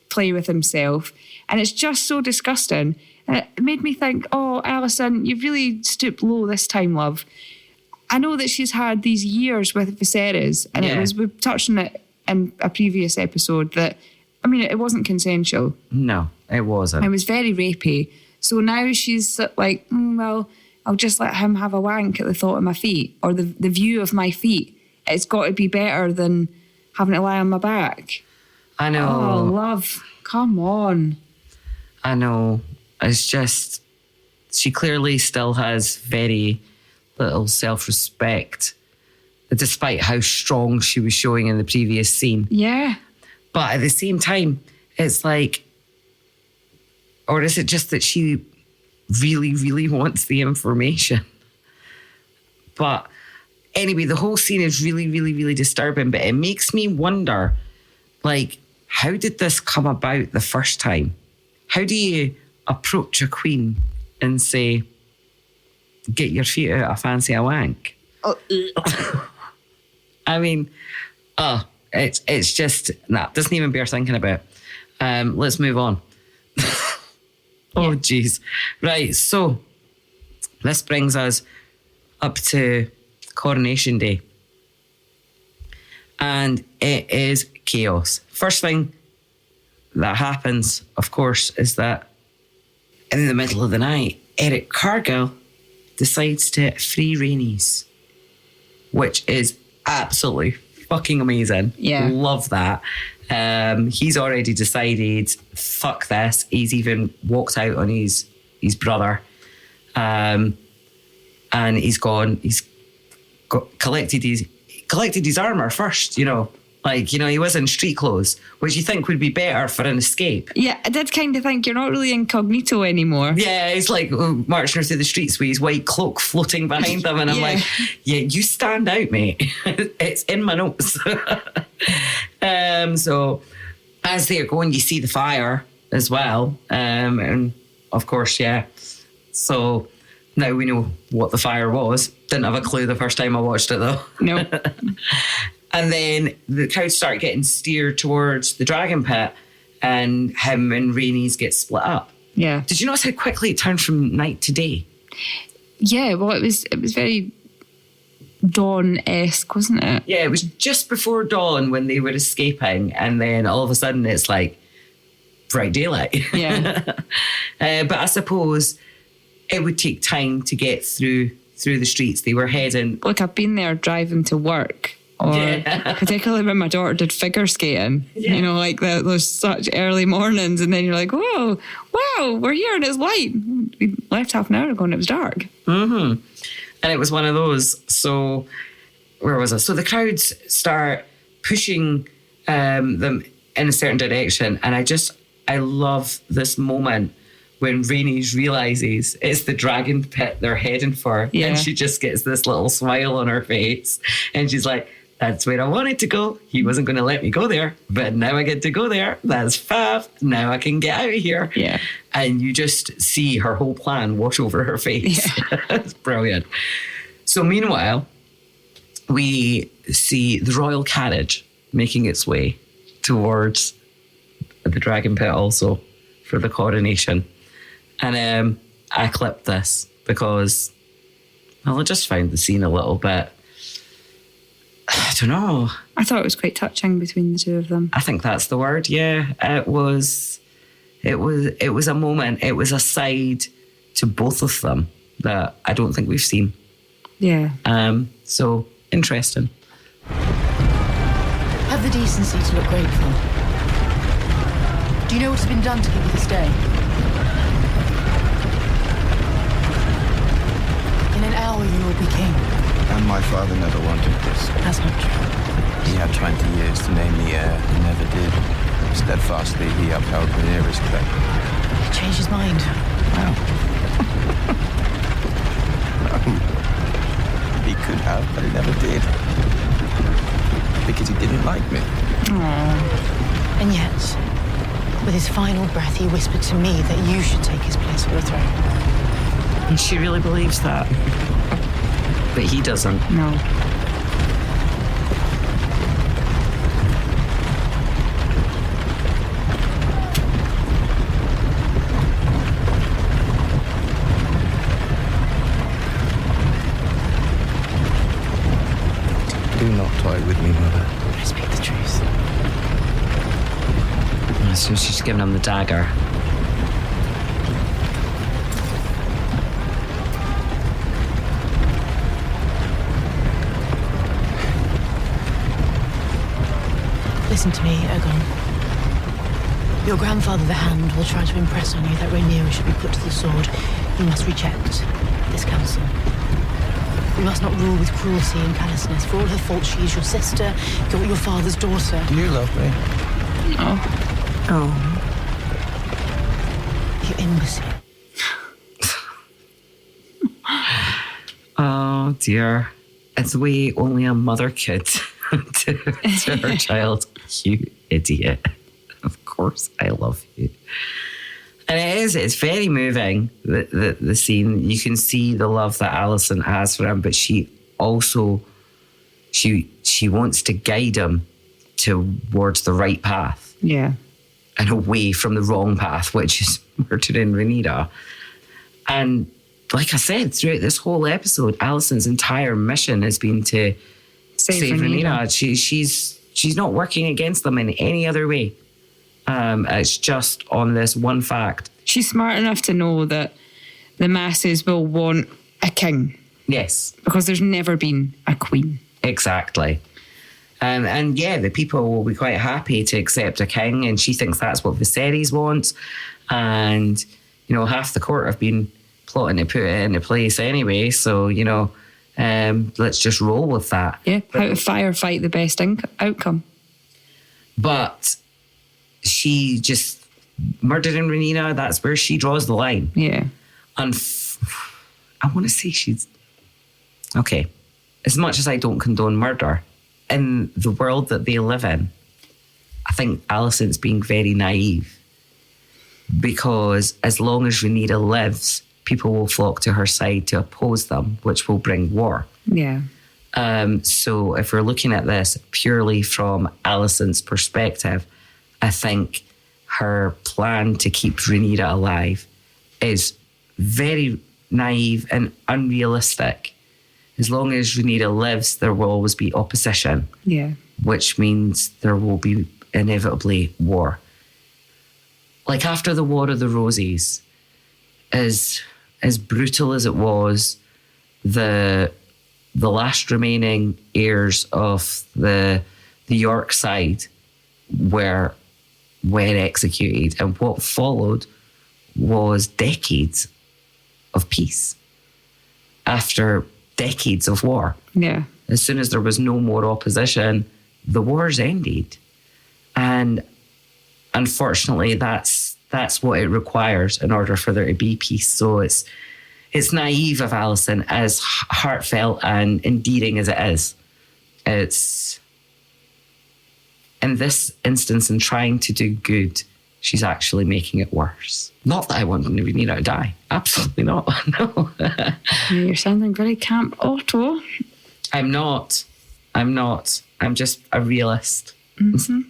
play with himself. And it's just so disgusting. And it made me think, oh, Alicent, you've really stooped low this time, love. I know that she's had these years with Viserys, and we touched on it in a previous episode that, I mean, it wasn't consensual. No, it wasn't. It was very rapey. So now she's like, well, I'll just let him have a wank at the thought of my feet or the view of my feet. It's got to be better than having to lie on my back. I know. Oh, love, come on. I know. It's just, she clearly still has very little self-respect, despite how strong she was showing in the previous scene. Yeah. But at the same time, it's like, or is it just that she really, really wants the information. But anyway, the whole scene is really, really, really disturbing, but it makes me wonder, like, how did this come about the first time? How do you approach a queen and say, get your feet out, I fancy a wank? I mean, it's just, doesn't even bear thinking about. Let's move on. Oh, geez. Right, so this brings us up to Coronation Day. And it is chaos. First thing that happens, of course, is that in the middle of the night, Eric Cargill decides to free Rhaenys, which is absolutely fucking amazing. Yeah. Love that. He's already decided, fuck this. He's even walked out on his brother. And he's collected his armour first, you know. Like, you know, he was in street clothes, which you think would be better for an escape. Yeah, I did kind of think you're not really incognito anymore. Yeah, he's like marching through the streets with his white cloak floating behind him. And I'm like, yeah, you stand out, mate. It's in my notes. So as they're going, you see the fire as well. And of course, yeah. So now we know what the fire was. Didn't have a clue the first time I watched it, though. No. And then the crowd start getting steered towards the dragon pit, and him and Rhaenys get split up. Yeah. Did you notice how quickly it turned from night to day? Yeah, well, it was very dawn-esque, wasn't it? Yeah, it was just before dawn when they were escaping, and then all of a sudden it's like bright daylight. Yeah. But I suppose it would take time to get through the streets. They were heading... Look, I've been there driving to work. Or particularly when my daughter did figure skating, you know, like those such early mornings, and then you're like, whoa, wow, we're here and it's light. We left half an hour ago and it was dark. Mm-hmm. And it was one of those. So where was I? So the crowds start pushing them in a certain direction, and I love this moment when Rhaenys realises it's the dragon pit they're heading for, and she just gets this little smile on her face, and she's like, that's where I wanted to go. He wasn't going to let me go there, but now I get to go there. That's fab. Now I can get out of here. Yeah. And you just see her whole plan wash over her face. Yeah. It's brilliant. So meanwhile, we see the royal carriage making its way towards the dragon pit also for the coronation. And I clipped this because, well, I just found the scene a little bit, I don't know. I thought it was quite touching between the two of them. I think that's the word, yeah. It was a moment, it was a side to both of them that I don't think we've seen. Yeah. So, interesting. Have the decency to look grateful. Do you know what has been done to give you this day? In an hour you will be king. And my father never wanted this. That's not true. He had 20 years to name the heir and never did. Steadfastly, he upheld Rhaenyra's claim. He changed his mind. Wow. He could have, but he never did. Because he didn't like me. Aww. And yet, with his final breath, he whispered to me that you should take his place for the throne. And she really believes that. But he doesn't. No. Do not toy with me, Mother. I speak the truth. So she's giving him the dagger. Listen to me, Aegon. Your grandfather, the Hand, will try to impress on you that Rhaenyra should be put to the sword. You must reject this counsel. You must not rule with cruelty and callousness. For all her faults, she is your sister, your father's daughter. Do you love me? No. Oh. You imbecile. Oh dear. It's the way only a mother could to her child. You idiot. Of course I love you. And it's very moving, the scene. You can see the love that Alicent has for him, but she also, she wants to guide him towards the right path. Yeah. And away from the wrong path, which is murdering Rhaenyra. And like I said, throughout this whole episode, Alicent's entire mission has been to save Rhaenyra. She's not working against them in any other way. It's just on this one fact. She's smart enough to know that the masses will want a king. Yes. Because there's never been a queen. Exactly. And yeah, the people will be quite happy to accept a king, and she thinks that's what Viserys wants. And, you know, half the court have been plotting to put it into place anyway, so, you know, let's just roll with that. Yeah, how to firefight the best outcome. But she just murdering Rhaenyra, that's where she draws the line. Yeah. And I want to say she's... Okay, as much as I don't condone murder, in the world that they live in, I think Alicent's being very naive. Because as long as Rhaenyra lives, people will flock to her side to oppose them, which will bring war. Yeah. So if we're looking at this purely from Alicent's perspective, I think her plan to keep Rhaenyra alive is very naive and unrealistic. As long as Rhaenyra lives, there will always be opposition. Yeah. Which means there will be inevitably war. Like after the War of the Roses, as brutal as it was, the last remaining heirs of the York side were executed, and what followed was decades of peace after decades of war. Yeah. As soon as there was no more opposition, the wars ended. And unfortunately, that's what it requires in order for there to be peace. So it's naive of Alicent, as heartfelt and endearing as it is. It's, in this instance, in trying to do good, she's actually making it worse. Not that I want Rhaenyra to die. Absolutely not. No. You're sounding very Camp Otto. I'm not. I'm just a realist. Mm-hmm.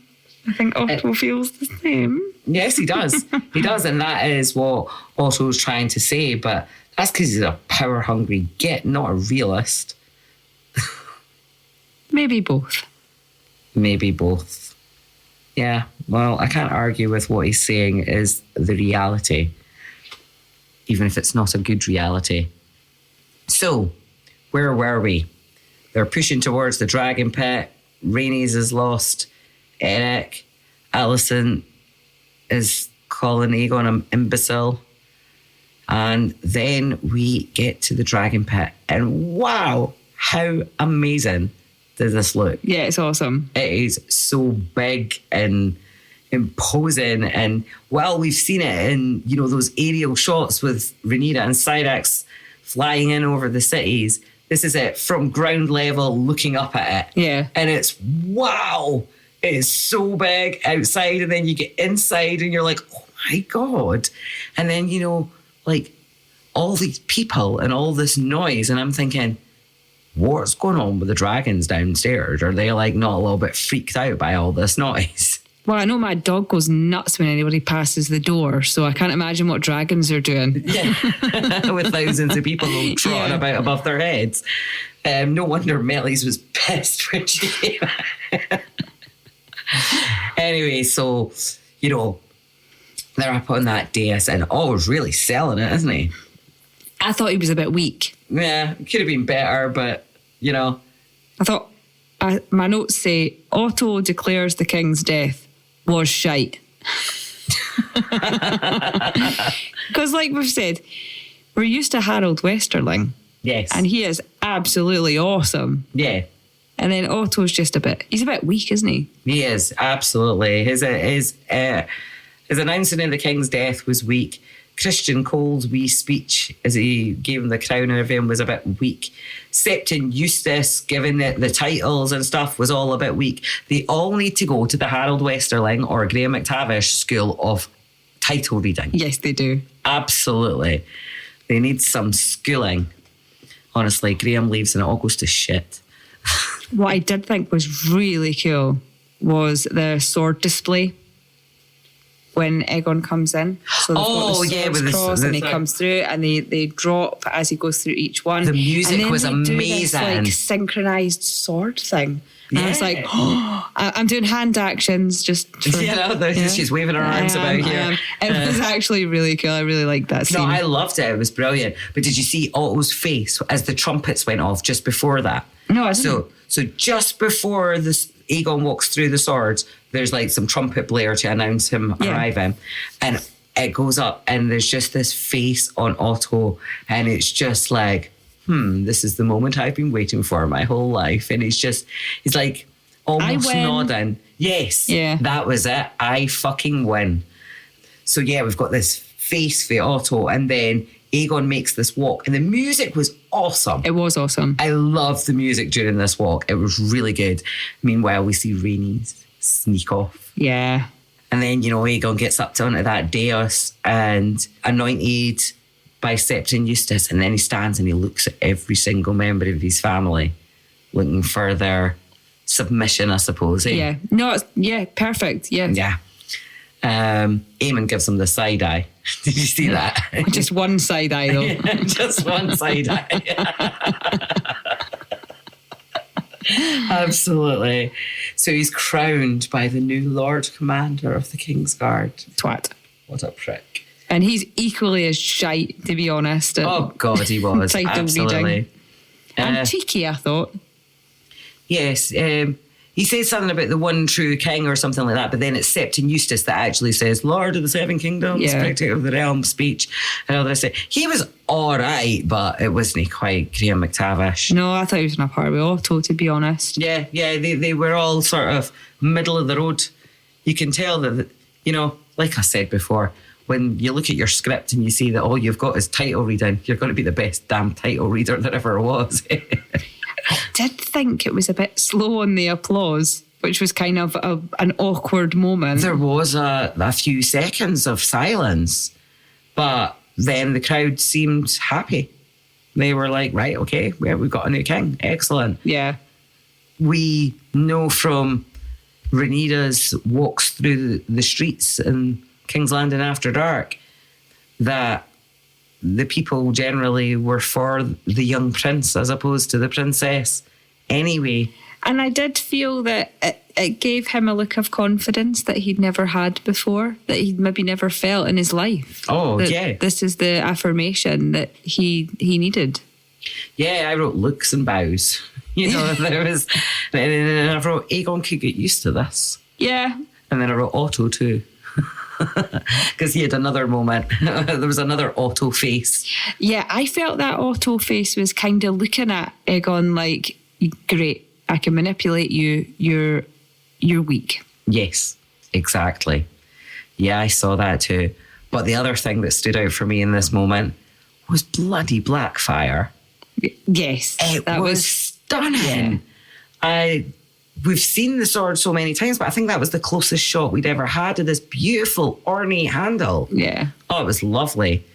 I think Otto feels the same. Yes, he does. He does, and that is what Otto's trying to say, but that's because he's a power-hungry git, not a realist. Maybe both. Maybe both. Yeah, well, I can't argue with what he's saying is the reality, even if it's not a good reality. So, where were we? They're pushing towards the dragon pit. Rhaenys is lost. Eric, Alicent is calling Aegon an imbecile. And then we get to the dragon pit. And wow, how amazing does this look? Yeah, it's awesome. It is so big and imposing. And while we've seen it in, you know, those aerial shots with Rhaenyra and Syrax flying in over the cities, this is it from ground level looking up at it. Yeah. And it's wow. It is so big outside, and then you get inside and you're like, oh my God. And then, you know, like all these people and all this noise, and I'm thinking, what's going on with the dragons downstairs? Are they like not a little bit freaked out by all this noise? Well, I know my dog goes nuts when anybody passes the door, so I can't imagine what dragons are doing. Yeah, with thousands of people trotting about above their heads. No wonder Mellie's was pissed when she came out. Anyway, so, you know, they're up on that dais, and Otto's really selling it, isn't he? I thought he was a bit weak. Yeah, it could have been better, but, you know. I thought, my notes say, Otto declares the king's death was shite. Because like we've said, we're used to Harold Westerling. Yes. And he is absolutely awesome. Yeah. And then Otto's just he's a bit weak, isn't he? He is, absolutely. His announcing of the king's death was weak. Christian Cole's wee speech as he gave him the crown and everything was a bit weak. Septon Eustace giving the titles and stuff was all a bit weak. They all need to go to the Harold Westerling or Graham McTavish school of title reading. Yes, they do. Absolutely. They need some schooling. Honestly, Graham leaves and it all goes to shit. What I did think was really cool was the sword display when Aegon comes in. So they've got the swords crossed and he comes through and they drop as he goes through each one. The music was amazing. Do this, like, synchronized sword thing. And I was like, oh, I'm doing hand actions just for, she's waving her arms about here. It was actually really cool. I really liked that scene. No, I loved it. It was brilliant. But did you see Otto's face as the trumpets went off just before that? No, I didn't. So just before this Aegon walks through the swords, there's like some trumpet blare to announce him arriving. And it goes up and there's just this face on Otto and it's just like, this is the moment I've been waiting for my whole life. And he's like almost nodding. Yes, that was it. I fucking win. So yeah, we've got this face for Otto and then Aegon makes this walk and the music was awesome. It was awesome. I loved the music during this walk. It was really good. Meanwhile, we see Rhaenys sneak off. Yeah. And then, Aegon gets up onto that dais and anointed by Septon Eustace, and then he stands and he looks at every single member of his family, looking for their submission, I suppose. Yeah. No, perfect. Yeah. Yeah. Aemon gives him the side eye. Did you see that? Just one side eye, though. Yeah, just one side eye. Absolutely. So he's crowned by the new Lord Commander of the King's Guard. Twat. What a prick. And he's equally as shite, to be honest. Oh, God, he was. Absolutely. And cheeky, I thought. Yes. He says something about the one true king or something like that, but then it's Septon Eustace that actually says, Lord of the Seven Kingdoms, Protector of the Realm speech. And all this. He was all right, but it wasn't quite Graham McTavish. No, I thought he was on a par with Otto, to be honest. Yeah, they were all sort of middle of the road. You can tell that, like I said before, when you look at your script and you see that all you've got is title reading, you're going to be the best damn title reader there ever was. I did think it was a bit slow on the applause, which was kind of an awkward moment. There was a few seconds of silence, but then the crowd seemed happy. They were like, right, okay, we've got a new king. Excellent. Yeah. We know from Rhaenyra's walks through the streets in King's Landing after dark that the people generally were for the young prince as opposed to the princess anyway. And I did feel that it gave him a look of confidence that he'd never had before, that he'd maybe never felt in his life. Oh, yeah. This is the affirmation that he needed. Yeah, I wrote looks and bows. There was... And I wrote, Aegon could get used to this. Yeah. And then I wrote Otto too. Because he had another moment. There was another Otto face. Yeah, I felt that Otto face was kind of looking at Aegon like, great, I can manipulate you. You're weak. Yes, exactly. Yeah, I saw that too. But the other thing that stood out for me in this moment was bloody Blackfire. Yes, it was stunning. Yeah. We've seen the sword so many times, but I think that was the closest shot we'd ever had of this beautiful, ornate handle. Yeah. Oh, it was lovely.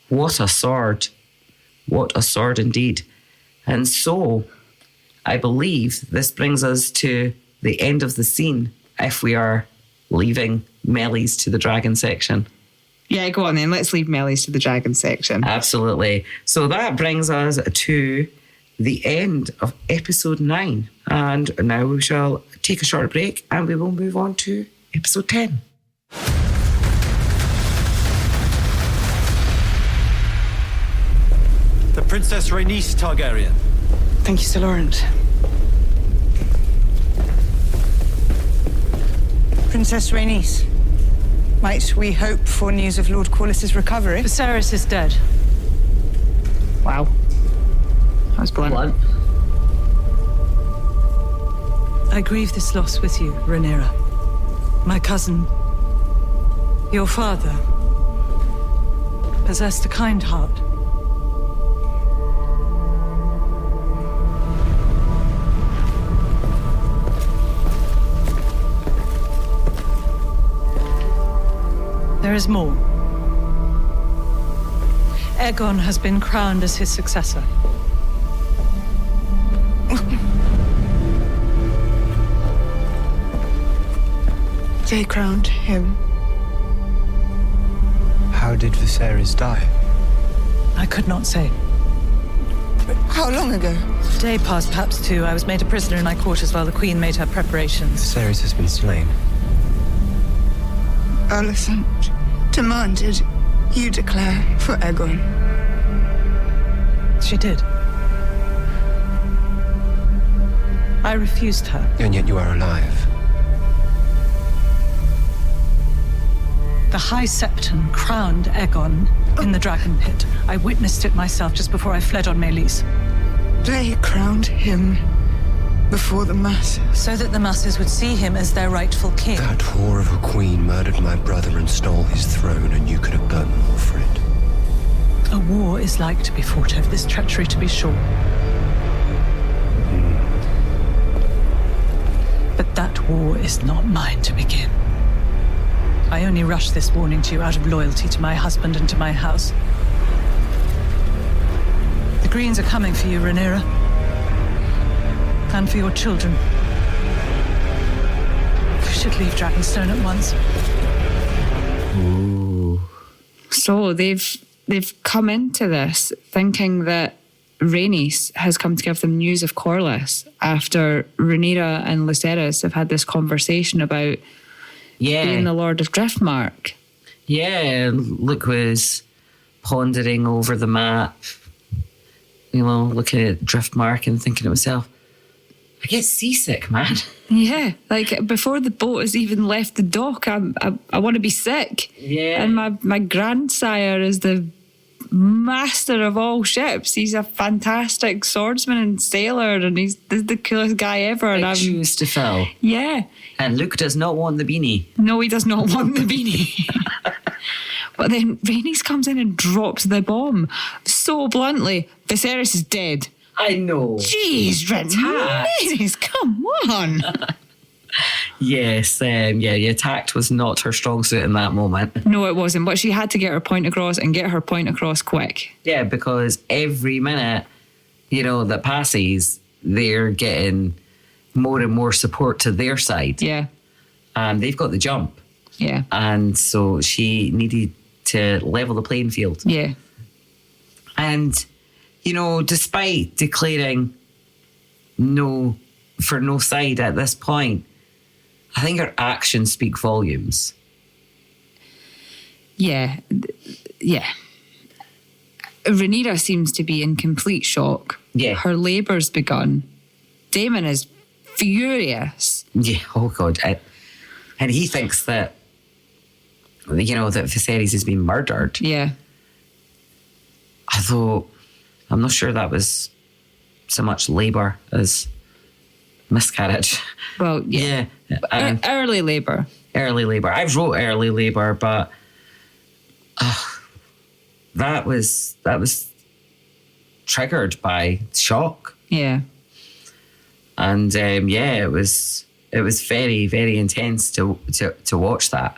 What a sword. What a sword indeed. And so, I believe this brings us to the end of the scene, if we are leaving Mellies to the dragon section. Yeah, go on then. Let's leave Mellies to the dragon section. Absolutely. So that brings us to the end of episode 9. And now we shall take a short break and we will move on to episode 10. The Princess Rhaenys Targaryen. Thank you, Sir Laurent. Princess Rhaenys, might we hope for news of Lord Corlys's recovery? Viserys is dead. Wow. That was blunt. I grieve this loss with you, Rhaenyra. My cousin, your father. possessed a kind heart. There is more. Aegon has been crowned as his successor. They crowned him. How did Viserys die? I could not say. How long ago? A day passed, perhaps two. I was made a prisoner in my quarters while the Queen made her preparations. Viserys has been slain. Alicent demanded you declare for Aegon. She did. I refused her. And yet you are alive. The High Septon crowned Aegon in the Dragon Pit. I witnessed it myself just before I fled on Meleys. They crowned him before the masses. So that the masses would see him as their rightful king. That whore of a queen murdered my brother and stole his throne, and you could have done more for it. A war is like to be fought over this treachery, to be sure. But that war is not mine to begin. I only rush this warning to you out of loyalty to my husband and to my house. The Greens are coming for you, Rhaenyra. And for your children. We should leave Dragonstone at once. Ooh. So they've come into this thinking that Rhaenys has come to give them news of Corlys after Rhaenyra and Viserys have had this conversation about being the Lord of Driftmark. Yeah, Luke was pondering over the map, looking at Driftmark and thinking to himself, I get seasick, man. Yeah, like before the boat has even left the dock, I want to be sick. Yeah. And my grandsire is the master of all ships. He's a fantastic swordsman and sailor, and he's the coolest guy ever. And I I'm choose to fill. Yeah. And Luke does not want the beanie. No, he does not want the beanie. But then Rhaenys comes in and drops the bomb so bluntly. Viserys is dead. I know. Jeez, Rhaenys, come on. Yes, your tact was not her strong suit in that moment. No, it wasn't. But she had to get her point across and get her point across quick. Yeah, because every minute, that passes, they're getting more and more support to their side. Yeah. And they've got the jump. Yeah. And so she needed to level the playing field. Yeah. And, despite declaring no side at this point, I think her actions speak volumes. Yeah. Yeah. Rhaenyra seems to be in complete shock. Yeah. Her labour's begun. Daemon is furious. Yeah, oh God. And he thinks that, that Viserys has been murdered. Yeah. Although, I'm not sure that was so much labour as miscarriage. Well, yeah. Early labour. Early labour. I wrote early labour, but that was triggered by shock. Yeah. And it was very, very intense to watch that.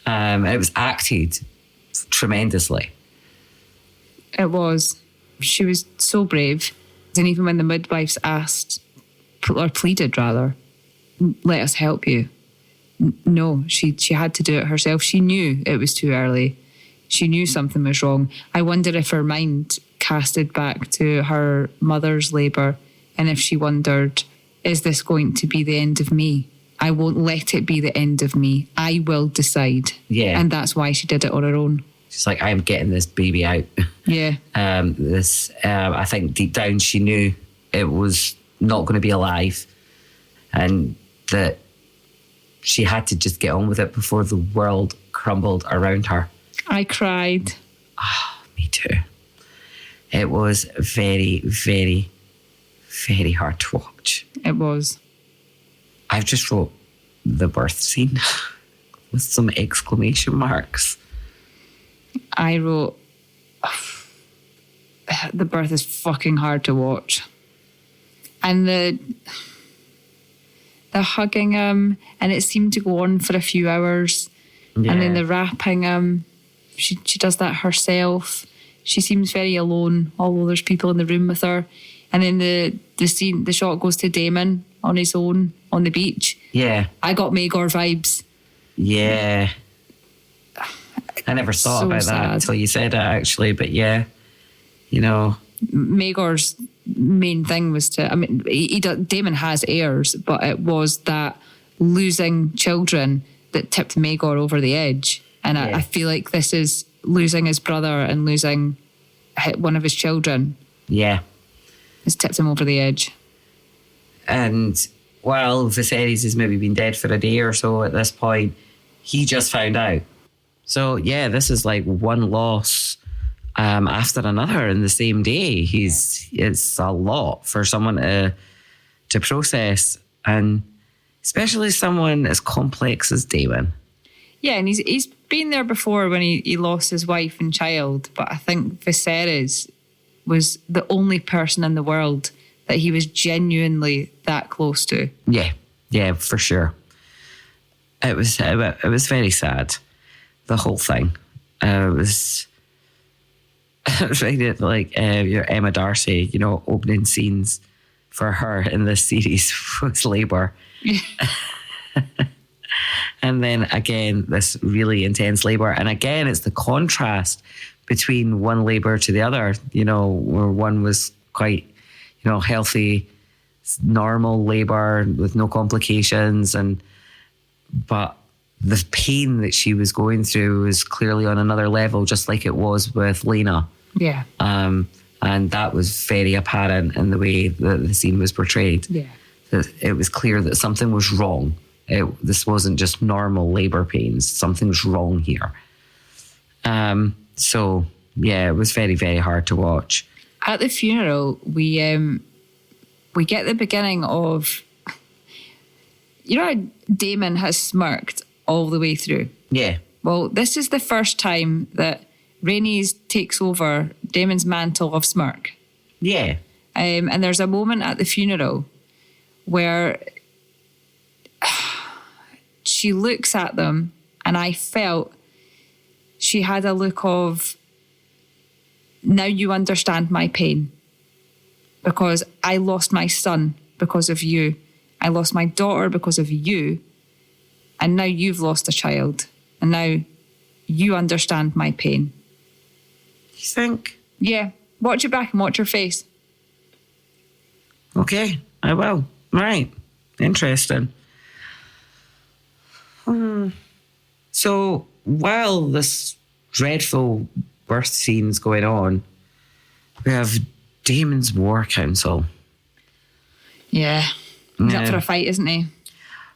It was acted tremendously. It was. She was so brave. And even when the midwives asked, or pleaded rather, let us help you. No, she had to do it herself. She knew it was too early. She knew something was wrong. I wonder if her mind casted back to her mother's labour, and if she wondered, is this going to be the end of me? I won't let it be the end of me. I will decide. Yeah. And that's why she did it on her own. She's like, I'm getting this baby out. Yeah. I think deep down she knew it was not going to be alive, and that she had to just get on with it before the world crumbled around her. I cried. Oh, me too. It was very, very, very hard to watch. It was. I've just wrote the birth scene with some exclamation marks. I wrote the birth is fucking hard to watch. And the hugging him, and it seemed to go on for a few hours. Yeah. And then the wrapping him, she does that herself. She seems very alone, although there's people in the room with her. And then the shot goes to Daemon on his own on the beach. Yeah. I got Maegor vibes. Yeah. I never thought about that until you said it, actually. But yeah, you know. Maegor's main thing was to, I mean, Daemon has heirs, but it was that losing children that tipped Maegor over the edge. And yeah. I feel like this is losing his brother and losing one of his children. Yeah. Has tipped him over the edge. And while Viserys has maybe been dead for a day or so at this point, he just found out. So yeah, this is like one loss after another in the same day. It's a lot for someone to process, and especially someone as complex as Daemon. Yeah, and he's been there before when he lost his wife and child, but I think Viserys was the only person in the world that he was genuinely that close to. Yeah, for sure. It was very sad, the whole thing. It was reading like your Emma Darcy, opening scenes for her in this series was labour. Yeah. And then again, this really intense labour. And again, it's the contrast between one labour to the other, where one was quite, healthy, normal labour with no complications. But the pain that she was going through was clearly on another level, just like it was with Lena. Yeah. And that was very apparent in the way that the scene was portrayed. Yeah. It was clear that something was wrong. This wasn't just normal labour pains. Something was wrong here. So, yeah, it was very, very hard to watch. At the funeral, we get the beginning of... how Daemon has smirked all the way through? Yeah. Well, this is the first time that Rhaenys takes over Daemon's mantle of smirk. Yeah. And there's a moment at the funeral where she looks at them, and I felt she had a look of, now you understand my pain, because I lost my son because of you. I lost my daughter because of you, and now you've lost a child, and now you understand my pain. You think? Yeah. Watch it back and watch her face. Okay, I will. Right. Interesting. So while this dreadful birth scene's going on, we have Daemon's War Council. Yeah. He's up for a fight, isn't he?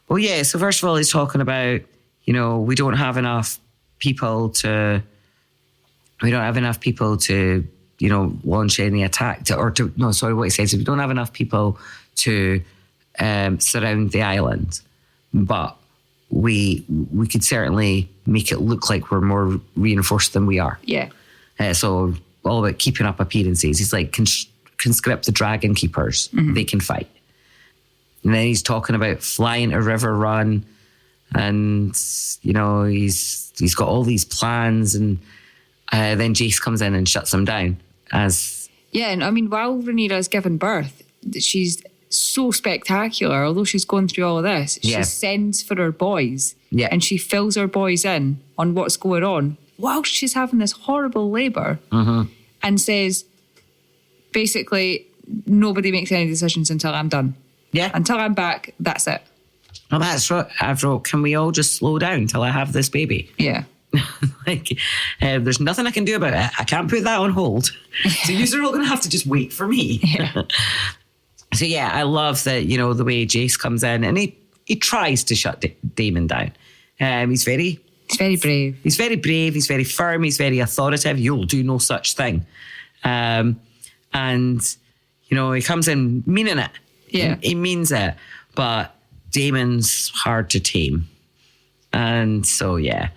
Well, yeah. So first of all, he's talking about, we don't have enough people to launch any attack what he says is we don't have enough people to surround the island, but we could certainly make it look like we're more reinforced than we are. Yeah. So all about keeping up appearances. He's like, conscript the dragon keepers. Mm-hmm. They can fight. And then he's talking about flying a river run, and he's got all these plans, and then Jace comes in and shuts him down. And I mean, while Rhaenyra's given birth, she's so spectacular. Although she's going through all of this, she sends for her boys, and she fills her boys in on what's going on whilst she's having this horrible labour, and says, basically, nobody makes any decisions until I'm done. Yeah. Until I'm back, that's it. Well, that's right. Avro, can we all just slow down till I have this baby? Yeah. There's nothing I can do about it. I can't put that on hold. So you're all going to have to just wait for me. Yeah. So yeah, I love that, the way Jace comes in and he tries to shut Daemon down. He's very brave. He's very brave. He's very firm. He's very authoritative. You'll do no such thing. And, he comes in meaning it. Yeah. He means it. But Daemon's hard to tame. And so, yeah.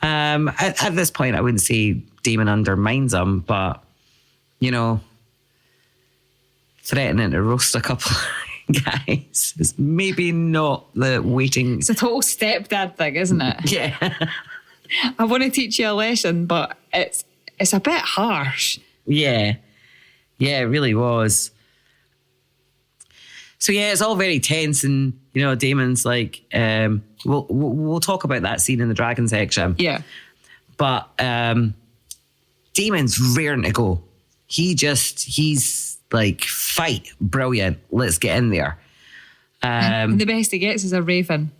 At this point, I wouldn't say Daemon undermines him, but, you know, threatening to roast a couple of guys is maybe not the waiting. It's a total stepdad thing, isn't it? Yeah. I want to teach you a lesson, but it's a bit harsh. Yeah. Yeah, it really was. So yeah, it's all very tense, and you know, Daemon's like, we'll talk about that scene in the dragon section. Yeah, but Daemon's raring to go. He's like, fight, brilliant. Let's get in there. The best he gets is a raven.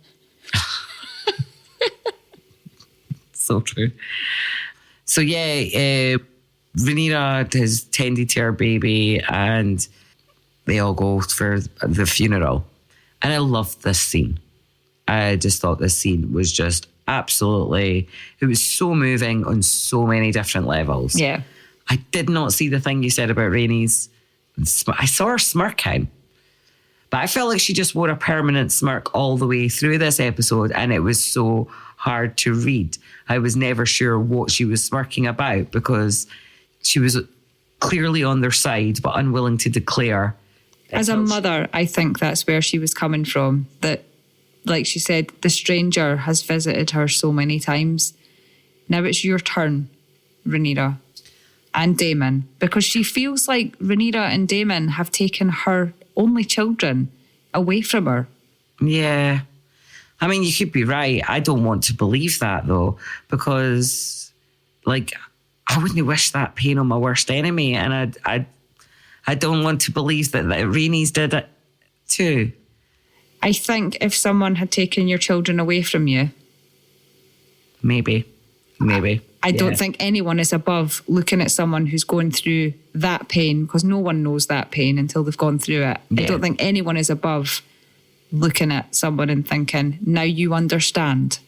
So true. So yeah, Rhaenyra has tended to her baby, and they all go for the funeral. And I loved this scene. I just thought this scene was just absolutely, it was so moving on so many different levels. Yeah. I did not see the thing you said about Rhaenys. I saw her smirking, but I felt like she just wore a permanent smirk all the way through this episode, and it was so hard to read. I was never sure what she was smirking about, because she was clearly on their side but unwilling to declare. As a mother, I think that's where she was coming from. That, like she said, the stranger has visited her so many times. Now it's your turn, Rhaenyra and Daemon, because she feels like Rhaenyra and Daemon have taken her only children away from her. Yeah. I mean, you could be right. I don't want to believe that, though, because, like, I wouldn't wish that pain on my worst enemy, and I don't want to believe that Rhaenys did it too. I think if someone had taken your children away from you, maybe. I don't think anyone is above looking at someone who's going through that pain, because no one knows that pain until they've gone through it. Yeah. I don't think anyone is above looking at someone and thinking, now you understand.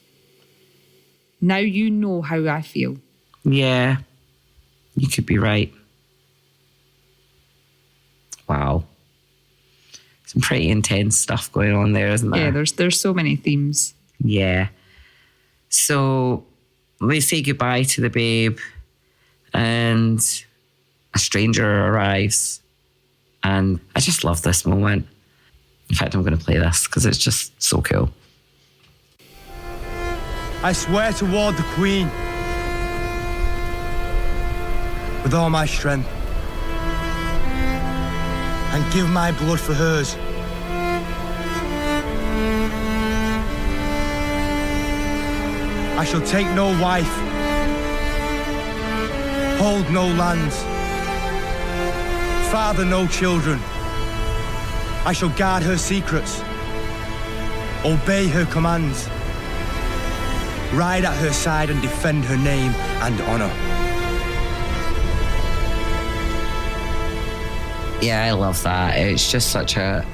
Now you know how I feel. Yeah, you could be right. Wow. Some pretty intense stuff going on there, isn't there? Yeah, there's so many themes. Yeah. So they say goodbye to the babe, and a stranger arrives. And I just love this moment. In fact, I'm going to play this because it's just so cool. I swear to ward the Queen with all my strength, and give my blood for hers. I shall take no wife, hold no lands, father no children. I shall guard her secrets, obey her commands, ride at her side and defend her name and honor. Yeah, I love that. It's just such a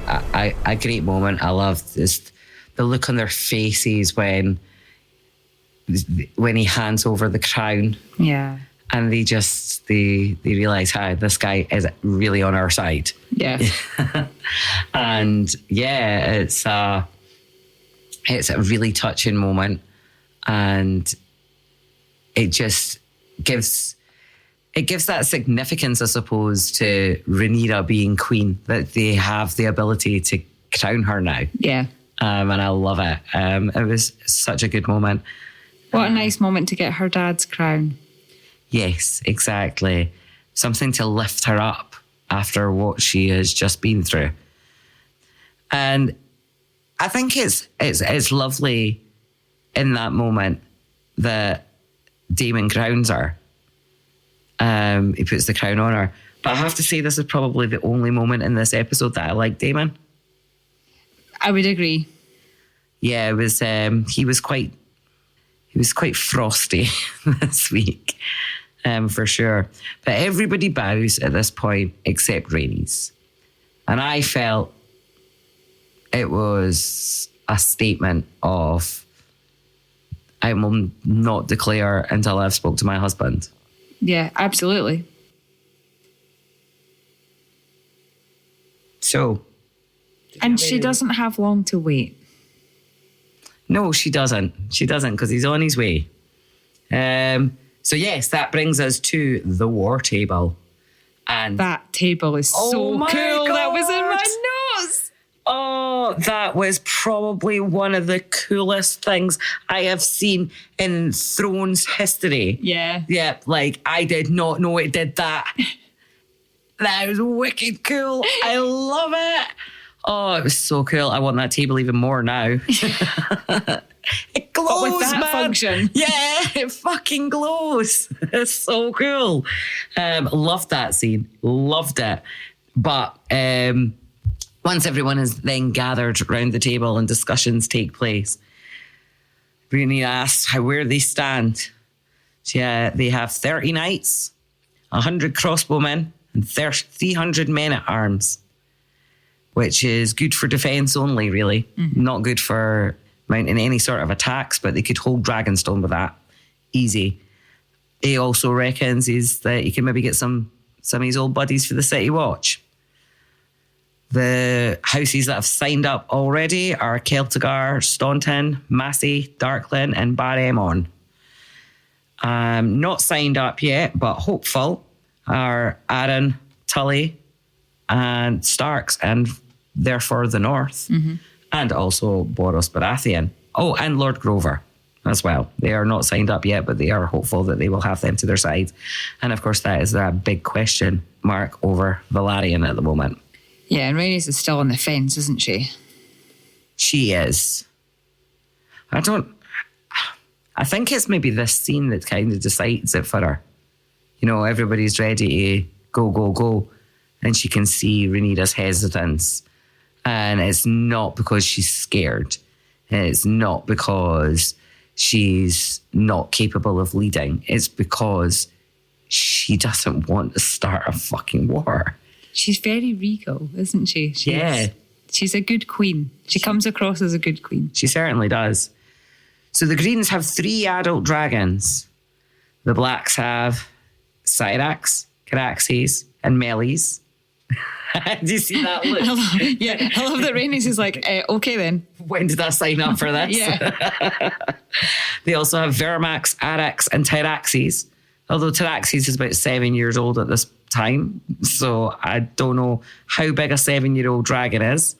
great moment. I love this, the look on their faces when he hands over the crown. Yeah. And they realise how this guy is really on our side. Yeah. And yeah, it's a really touching moment, and it just gives that significance, I suppose, to Rhaenyra being queen, that they have the ability to crown her now. Yeah. And I love it. It was such a good moment. What a nice moment to get her dad's crown. Yes, exactly. Something to lift her up after what she has just been through. And I think it's lovely in that moment that Daemon crowns her. He puts the crown on her. But I have to say, this is probably the only moment in this episode that I like Daemon. I would agree. Yeah, it was. He was quite frosty this week, for sure. But everybody bows at this point except Rhaenys, and I felt it was a statement of, I will not declare until I've spoke to my husband. Yeah, absolutely. So, and she doesn't have long to wait. No, she doesn't. She doesn't, because he's on his way. So yes, that brings us to the war table. And that table is so cool. God. That was in my notes. Oh, that was probably one of the coolest things I have seen in Thrones history. Yeah. Yeah, like I did not know it did that. That was wicked cool. I love it. Oh, it was so cool. I want that table even more now. It glows, but with that function. Yeah, it fucking glows. It's so cool. Loved that scene. Loved it. But once everyone is then gathered around the table and discussions take place, Rhaenyra asks where they stand. Yeah, they have 30 knights, 100 crossbowmen, and 300 men at arms, which is good for defence only, really. Mm-hmm. Not good for mounting any sort of attacks, but they could hold Dragonstone with that. Easy. He also reckons is that you can maybe get some of his old buddies for the City Watch. The houses that have signed up already are Celtigar, Staunton, Massey, Darkland, and Bar-Aemon. Not signed up yet, but hopeful are Arryn, Tully, and Starks, and therefore the North. Mm-hmm. And also Boros Baratheon. Oh, and Lord Grover as well. They are not signed up yet, but they are hopeful that they will have them to their side. And of course, that is a big question mark over Valyrian at the moment. Yeah, and Rhaenys is still on the fence, isn't she? She is. I think it's maybe this scene that kind of decides it for her. You know, everybody's ready to go. And she can see Rhaenyra's hesitance. And it's not because she's scared. It's not because she's not capable of leading. It's because she doesn't want to start a fucking war. She's very regal, isn't she? She's a good queen. She comes across as a good queen. She certainly does. So the Greens have 3 adult dragons. The Blacks have Syrax, Caraxes, and Melis. Do you see that look? I love that Rhaenys is like, okay then. When did I sign up for this? Yeah. They also have Vermax, Arax, and Tyraxes. Although Tyraxes is about 7 years old at this time. So I don't know how big a 7-year-old dragon is.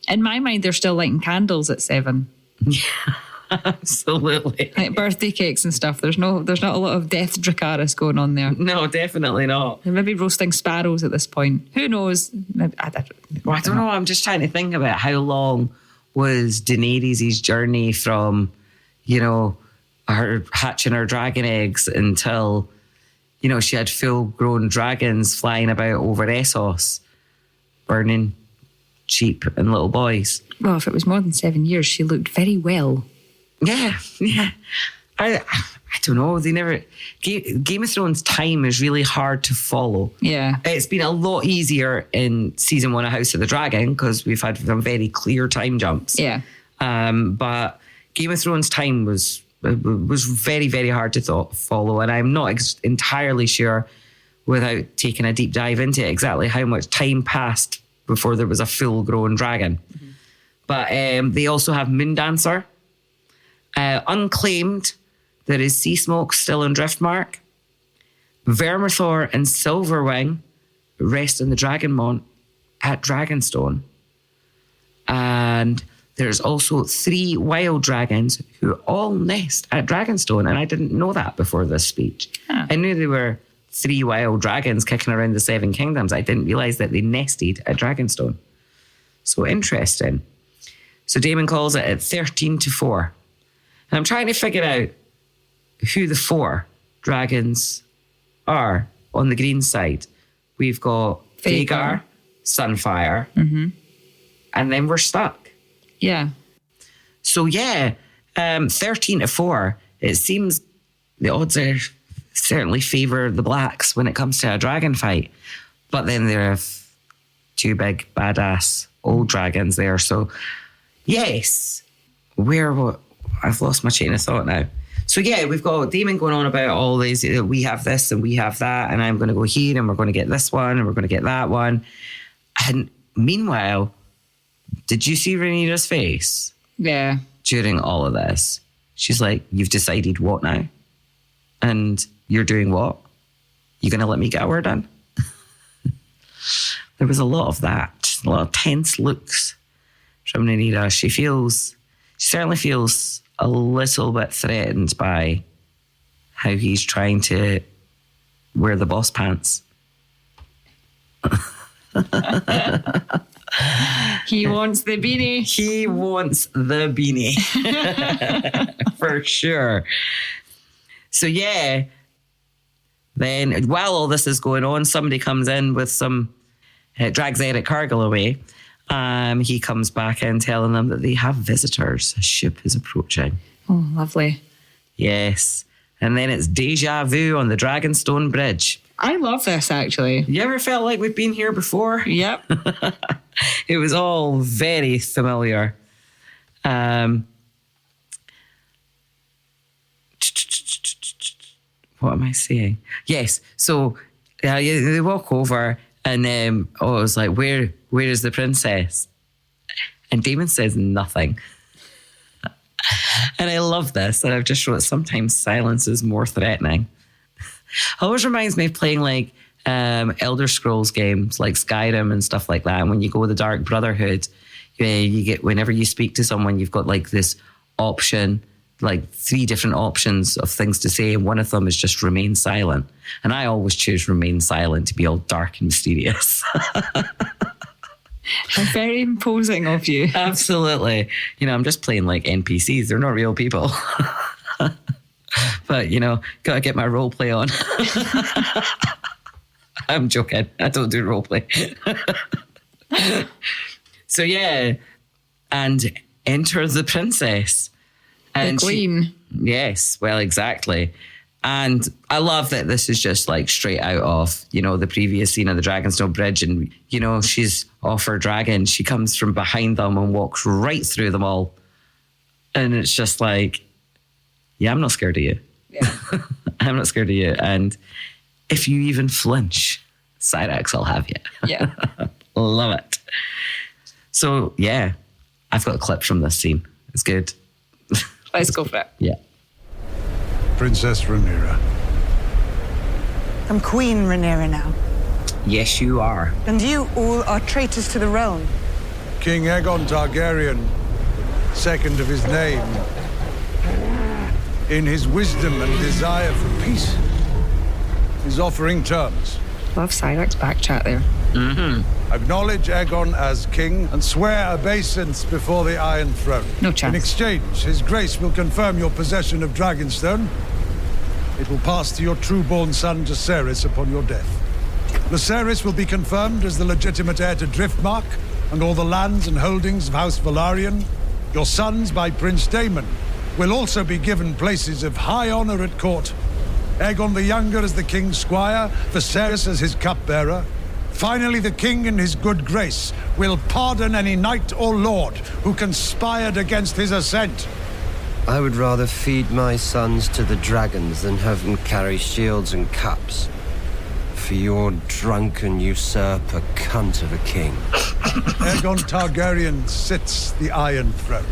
In my mind, they're still lighting candles at 7. Yeah. Absolutely. Like birthday cakes and stuff. There's not a lot of death Dracarys going on there. No, definitely not. They're maybe roasting sparrows at this point. Who knows? I don't know. I'm just trying to think about how long was Daenerys' journey from, you know, her hatching her dragon eggs until, you know, she had full-grown dragons flying about over Essos, burning sheep and little boys. Well, if it was more than 7 years, she looked very well. Yeah. I don't know. They never... Game of Thrones time is really hard to follow. Yeah. It's been a lot easier in season 1 of House of the Dragon because we've had some very clear time jumps. Yeah. But Game of Thrones time was very, very hard to follow, and I'm not entirely sure, without taking a deep dive into it, exactly how much time passed before there was a full-grown dragon. Mm-hmm. But they also have Moondancer. Unclaimed, there is Sea Smoke still in Driftmark. Vermithor and Silverwing rest in the Dragonmont at Dragonstone. And there's also 3 wild dragons who all nest at Dragonstone. And I didn't know that before this speech. Huh. I knew there were 3 wild dragons kicking around the 7 kingdoms. I didn't realise that they nested at Dragonstone. So interesting. So Daemon calls it at 13-4. And I'm trying to figure out who the 4 dragons are on the green side. We've got Vhagar, Sunfire, and then we're stuck. Yeah. So 13-4. It seems the odds are certainly favour the Blacks when it comes to a dragon fight. But then there are 2 big badass old dragons there. So yes, I've lost my chain of thought now. So we've got Daemon going on about all these, we have this and we have that, and I'm going to go here and we're going to get this one and we're going to get that one. And meanwhile, did you see Rhaenyra's face? Yeah. During all of this? She's like, you've decided what now? And you're doing what? You going to let me get a word in? There was a lot of that, a lot of tense looks from Rhaenyra. She certainly feels a little bit threatened by how he's trying to wear the boss pants. He wants the beanie. He wants the beanie. For sure. So yeah, then while all this is going on, somebody comes in with drags Eric Cargill away. He comes back in telling them that they have visitors. A ship is approaching. Oh, lovely. Yes. And then it's deja vu on the Dragonstone Bridge. I love this, actually. You ever felt like we've been here before? Yep. It was all very familiar. What am I saying? Yes. So they walk over and I was like, where is the princess? And Damon says nothing. And I love this. And I've just wrote, sometimes silence is more threatening. Always reminds me of playing like Elder Scrolls games like Skyrim and stuff like that. And when you go with the Dark Brotherhood, you get, whenever you speak to someone, you've got like this option, like 3 different options of things to say. And one of them is just remain silent. And I always choose remain silent to be all dark and mysterious. How very imposing of you. Absolutely. I'm just playing like NPCs. They're not real people. But, got to get my role play on. I'm joking. I don't do role play. So, yeah. And enter the princess. And the queen. Yes, well, exactly. And I love that this is just like straight out of, the previous scene of the Dragonstone Bridge. And, she's off her dragon. She comes from behind them and walks right through them all. And it's just like, yeah, I'm not scared of you. Yeah. I'm not scared of you. And if you even flinch, Cyrax will have you. Yeah. Love it. So, yeah, I've got a clip from this scene. It's good. Let's go for it. Yeah. Princess Rhaenyra. I'm Queen Rhaenyra now. Yes, you are. And you all are traitors to the realm. King Aegon Targaryen, second of his name, in his wisdom and desire for peace, is offering terms. Love Cyrax backchat there. Mm-hmm. Acknowledge Aegon as king and swear obeisance before the Iron Throne. No chance. In exchange, His Grace will confirm your possession of Dragonstone. It will pass to your true-born son, Viserys, upon your death. Viserys will be confirmed as the legitimate heir to Driftmark and all the lands and holdings of House Valyrian. Your sons, by Prince Daemon, will also be given places of high honor at court. Aegon the Younger as the king's squire, Viserys as his cupbearer. Finally, the king in his good grace will pardon any knight or lord who conspired against his ascent. I would rather feed my sons to the dragons than have them carry shields and caps. For your drunken usurper cunt of a king. Aegon Targaryen sits the Iron Throne.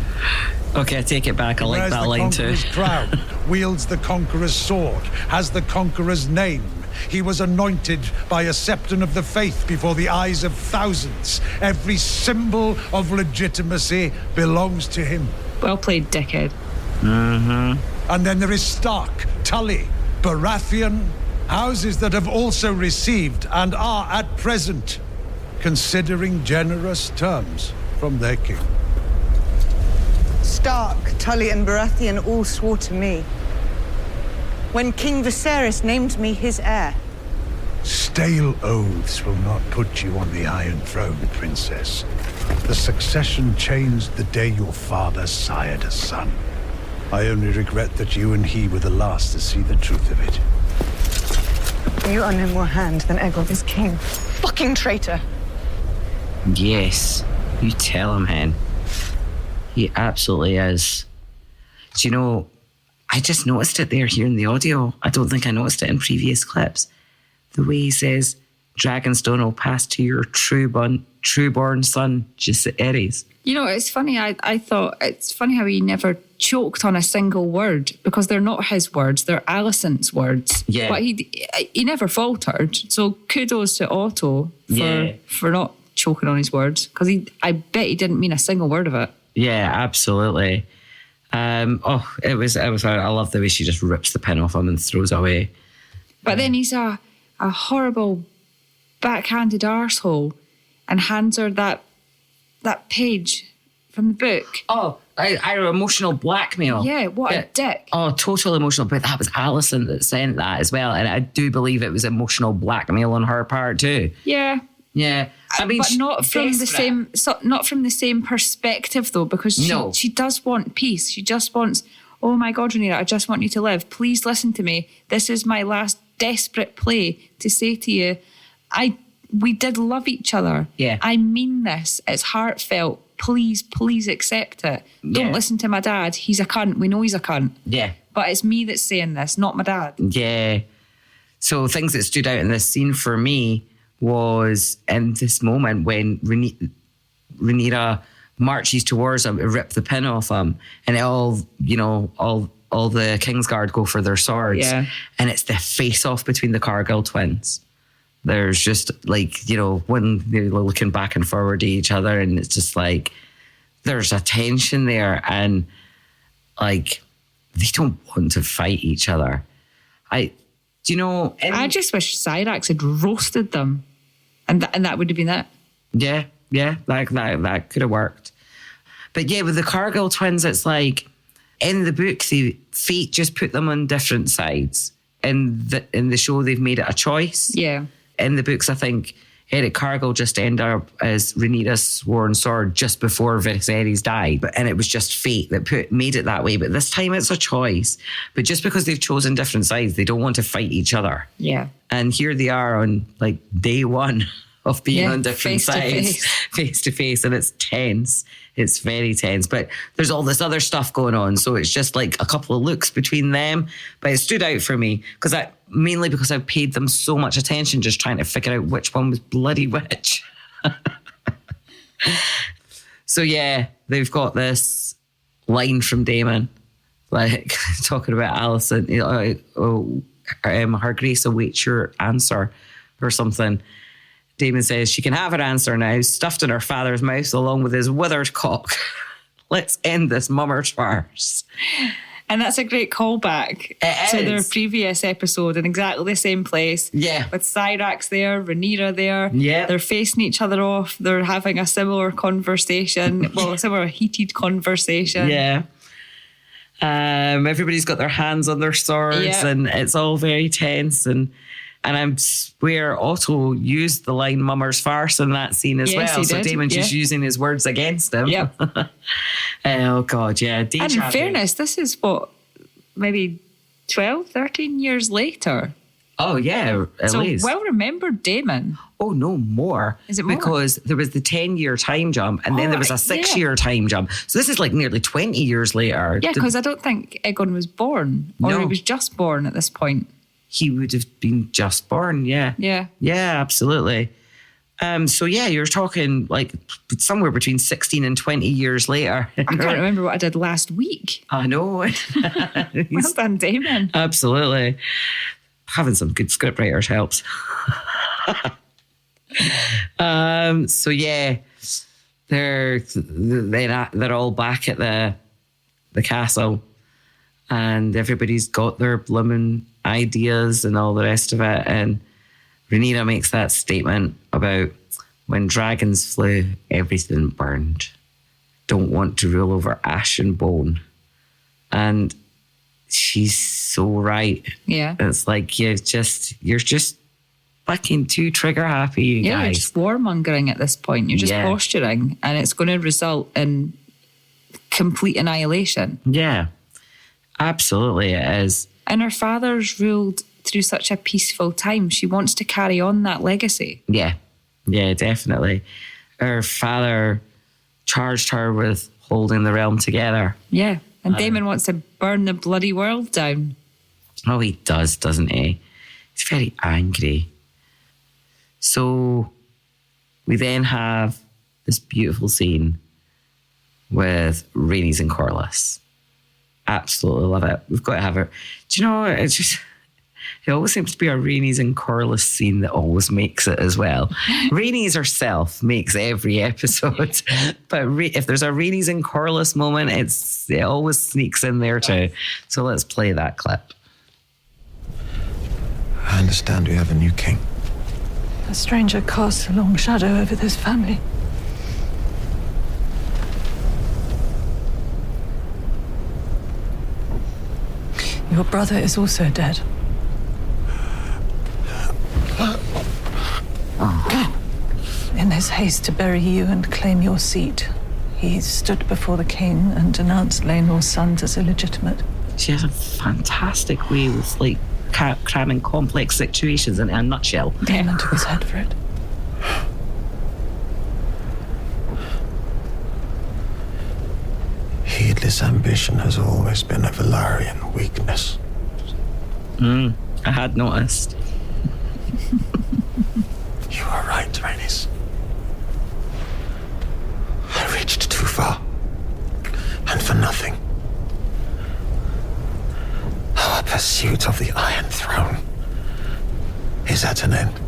Okay, I take it back. I like that line too. Wears the conqueror's crown, wields the conqueror's sword, has the conqueror's name. He was anointed by a septon of the faith before the eyes of thousands. Every symbol of legitimacy belongs to him. Well played, dickhead. Mm-hmm. And then there is Stark, Tully, Baratheon, houses that have also received and are at present considering generous terms from their king. Stark, Tully, and Baratheon all swore to me when King Viserys named me his heir. Stale oaths will not put you on the Iron Throne, Princess. The succession changed the day your father sired a son. I only regret that you and he were the last to see the truth of it. You are no more hand than Aegon is king. Fucking traitor. Yes, you tell him, hen. He absolutely is. Do you know, I just noticed it there here in the audio. I don't think I noticed it in previous clips. The way he says, Dragonstone will pass to your trueborn son, Viserys. You know, it's funny. I thought it's funny how he never choked on a single word, because they're not his words, they're Alicent's words. Yeah. But he never faltered. So kudos to Otto for not choking on his words, because I bet he didn't mean a single word of it. Yeah, absolutely. I love the way she just rips the pin off him and throws it away. But then he's a horrible backhanded arsehole and hands her that page from the book. Oh, I emotional blackmail. Yeah, what a dick. Oh, total emotional. But that was Alicent that sent that as well. And I do believe it was emotional blackmail on her part too. Yeah. Yeah. I mean, but not from the same perspective though, because she does want peace. She just wants, oh my God, Rhaenyra, I just want you to live. Please listen to me. This is my last desperate play to say to you, we did love each other. Yeah. I mean this. It's heartfelt. Please accept it. Don't listen to my dad. He's a cunt. We know he's a cunt. Yeah. But it's me that's saying this, not my dad. Yeah. So things that stood out in this scene for me was in this moment when Rhaenyra marches towards him to rip the pin off him, and all the Kingsguard go for their swords. Yeah. And it's the face-off between the Cargill twins. There's just when they're looking back and forward to each other, and it's just like there's a tension there, and like they don't want to fight each other. I just wish Cyrax had roasted them, and that would have been it. Yeah, that could have worked. But yeah, with the Cargill twins, it's like in the book, fate just put them on different sides. In the show, they've made it a choice. Yeah. In the books, I think Eric Cargill just ended up as Rhaenyra's sworn sword just before Viserys died. And it was just fate that made it that way. But this time it's a choice. But just because they've chosen different sides, they don't want to fight each other. Yeah. And here they are on like day one of being on different sides, face to face. And it's tense. It's very tense. But there's all this other stuff going on. So it's just like a couple of looks between them. But it stood out for me mainly because I paid them so much attention just trying to figure out which one was bloody which. So yeah, they've got this line from Daemon, like talking about Alicent, her grace awaits your answer or something. Daemon says she can have her answer now, stuffed in her father's mouth along with his withered cock. Let's end this mummer's farce. And that's a great callback to their previous episode in exactly the same place. Yeah. With Cyrax there, Rhaenyra there. Yeah. They're facing each other off. They're having a similar conversation. Well, a similar heated conversation. Yeah. Everybody's got their hands on their swords and it's all very tense. And I swear Otto used the line mummer's farce in that scene as well. So Daemon's just using his words against him. Yep. Oh, God, yeah. And in fairness, this is maybe 12, 13 years later. Oh, yeah, at least. So well remembered Daemon. Oh, no, more. Is it more? Because there was the 10-year time jump and then there was a 6-year time jump. So this is like nearly 20 years later. Yeah, because I don't think Aegon was born. Or he was just born at this point. He would have been just born, yeah. Yeah. Yeah, absolutely. So yeah, you're talking like somewhere between 16 and 20 years later. I can't remember what I did last week. I know. Well done, Daemon. Absolutely. Having some good scriptwriters helps. So yeah, they're all back at the castle, and everybody's got their blooming ideas and all the rest of it. And Rhaenyra makes that statement about when dragons flew, everything burned. Don't want to rule over ash and bone. And she's so right. Yeah. It's like you're just fucking too trigger happy, you guys. You're just warmongering at this point. You're just posturing, and it's going to result in complete annihilation. Yeah. Absolutely it is. And her father's ruled through such a peaceful time. She wants to carry on that legacy. Yeah. Yeah, definitely. Her father charged her with holding the realm together. Yeah. And Daemon wants to burn the bloody world down. Oh, he does, doesn't he? He's very angry. So we then have this beautiful scene with Rhaenys and Corlys. Absolutely love it. We've got to have her. Do you know, it's just, it always seems to be a Rhaenys and Corlys scene that always makes it as well. Rhaenys herself makes every episode, but if there's a Rhaenys and Corlys moment, it always sneaks in there too. So let's play that clip. I understand we have a new king. A stranger casts a long shadow over this family. Your brother is also dead. In his haste to bury you and claim your seat, he stood before the king and denounced Laenor's sons as illegitimate. She has a fantastic way with like cramming complex situations in a nutshell. Daemon took his head for it. Heedless ambition has always been a Valyrian weakness. I had noticed. You are right, Rhaenys. I reached too far. And for nothing. Our pursuit of the Iron Throne is at an end.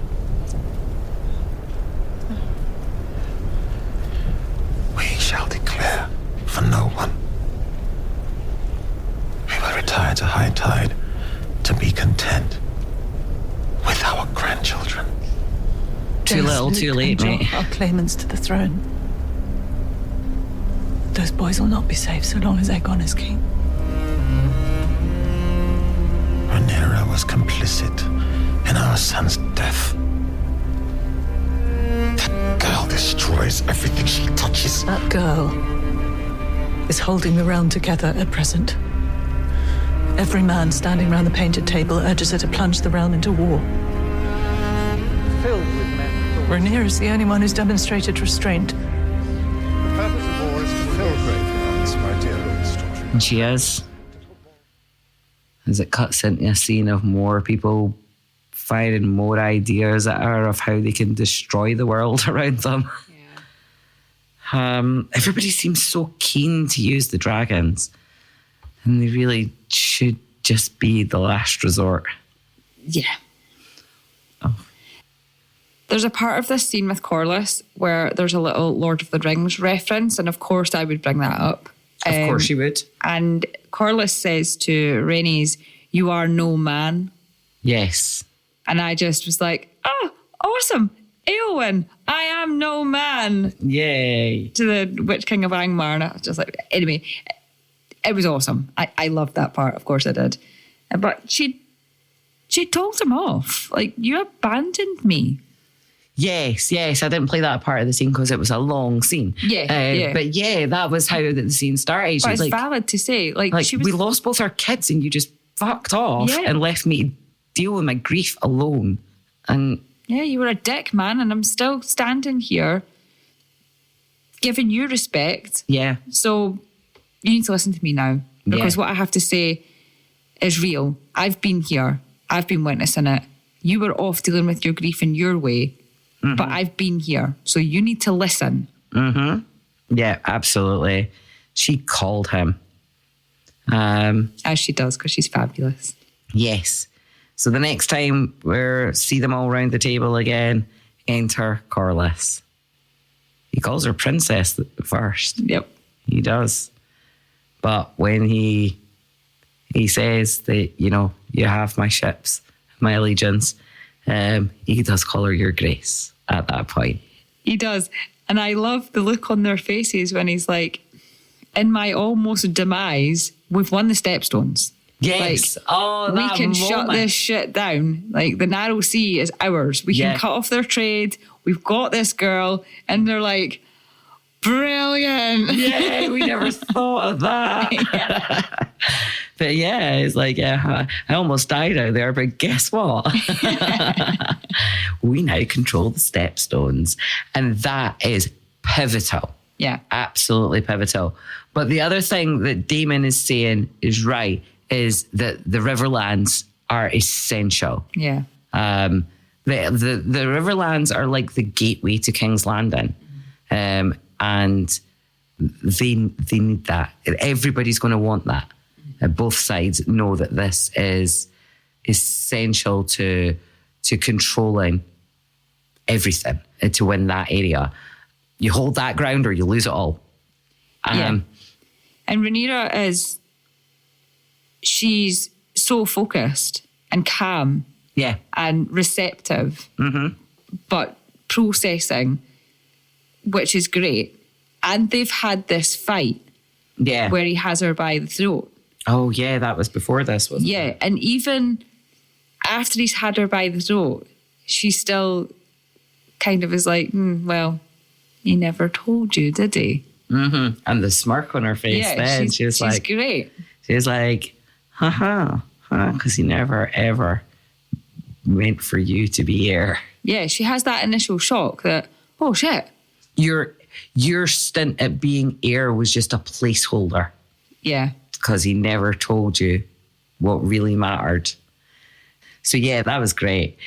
We shall declare for no one. We will retire to high tide to be content with our grandchildren. Too little, too late, mate. Our claimants to the throne. Those boys will not be safe so long as Aegon is king. Rhaenyra was complicit in our son's death. That girl destroys everything she touches. That girl is holding the realm together at present. Every man standing round the painted table urges her to plunge the realm into war. Filled with men. Rhaenyra is the only one who's demonstrated restraint. The purpose of war is to fill graveyards, my dear Lord Story. And she is. As it cuts into a scene of more people finding more ideas at her of how they can destroy the world around them. Everybody seems so keen to use the dragons, and they really should just be the last resort. Yeah. There's a part of this scene with Corlys where there's a little Lord of the Rings reference, and of course I would bring that up. Of course you would. And Corlys says to Rhaenys, "You are no man." Yes. And I just was like, oh, awesome. Eowyn, I am no man. Yay. To the Witch King of Angmar. And I was just like, anyway, it was awesome. I loved that part. Of course I did. But she told him off. Like, you abandoned me. Yes. I didn't play that part of the scene because it was a long scene. Yeah. But yeah, that was how the scene started. But it's valid to say. Like she was, we lost both our kids and you just fucked off and left me to deal with my grief alone. And yeah, you were a dick, man, and I'm still standing here giving you respect. Yeah. So you need to listen to me now, because what I have to say is real. I've been here. I've been witnessing it. You were off dealing with your grief in your way, but I've been here. So you need to listen. Yeah, absolutely. She called him. As she does, because she's fabulous. Yes. So the next time we see them all round the table again, enter Corlys. He calls her princess first. Yep. He does. But when he says that, you have my ships, my allegiance, he does call her your grace at that point. He does. And I love the look on their faces when he's like, in my almost demise, we've won the Stepstones. Yes. Like, we can shut this shit down. Like, the narrow sea is ours. We can cut off their trade. We've got this girl. And they're like, brilliant. Yeah, we never thought of that. But yeah, it's like, I almost died out there, but guess what? We now control the Stepstones. And that is pivotal. Yeah. Absolutely pivotal. But the other thing that Daemon is saying is right, is that the Riverlands are essential. Yeah. The Riverlands are like the gateway to King's Landing. And they need that. Everybody's going to want that. Both sides know that this is essential to controlling everything, to win that area. You hold that ground or you lose it all. And Rhaenyra she's so focused and calm, and receptive, but processing, which is great. And they've had this fight, where he has her by the throat. Oh yeah, that was before this, wasn't it? Yeah, and even after he's had her by the throat, she still kind of is like, well, he never told you, did he? Mm-hmm. And the smirk on her face then. She's like, great. She's like, because he never, ever meant for you to be here. Yeah, she has that initial shock that, oh, shit. Your stint at being heir was just a placeholder. Yeah. Because he never told you what really mattered. So yeah, that was great.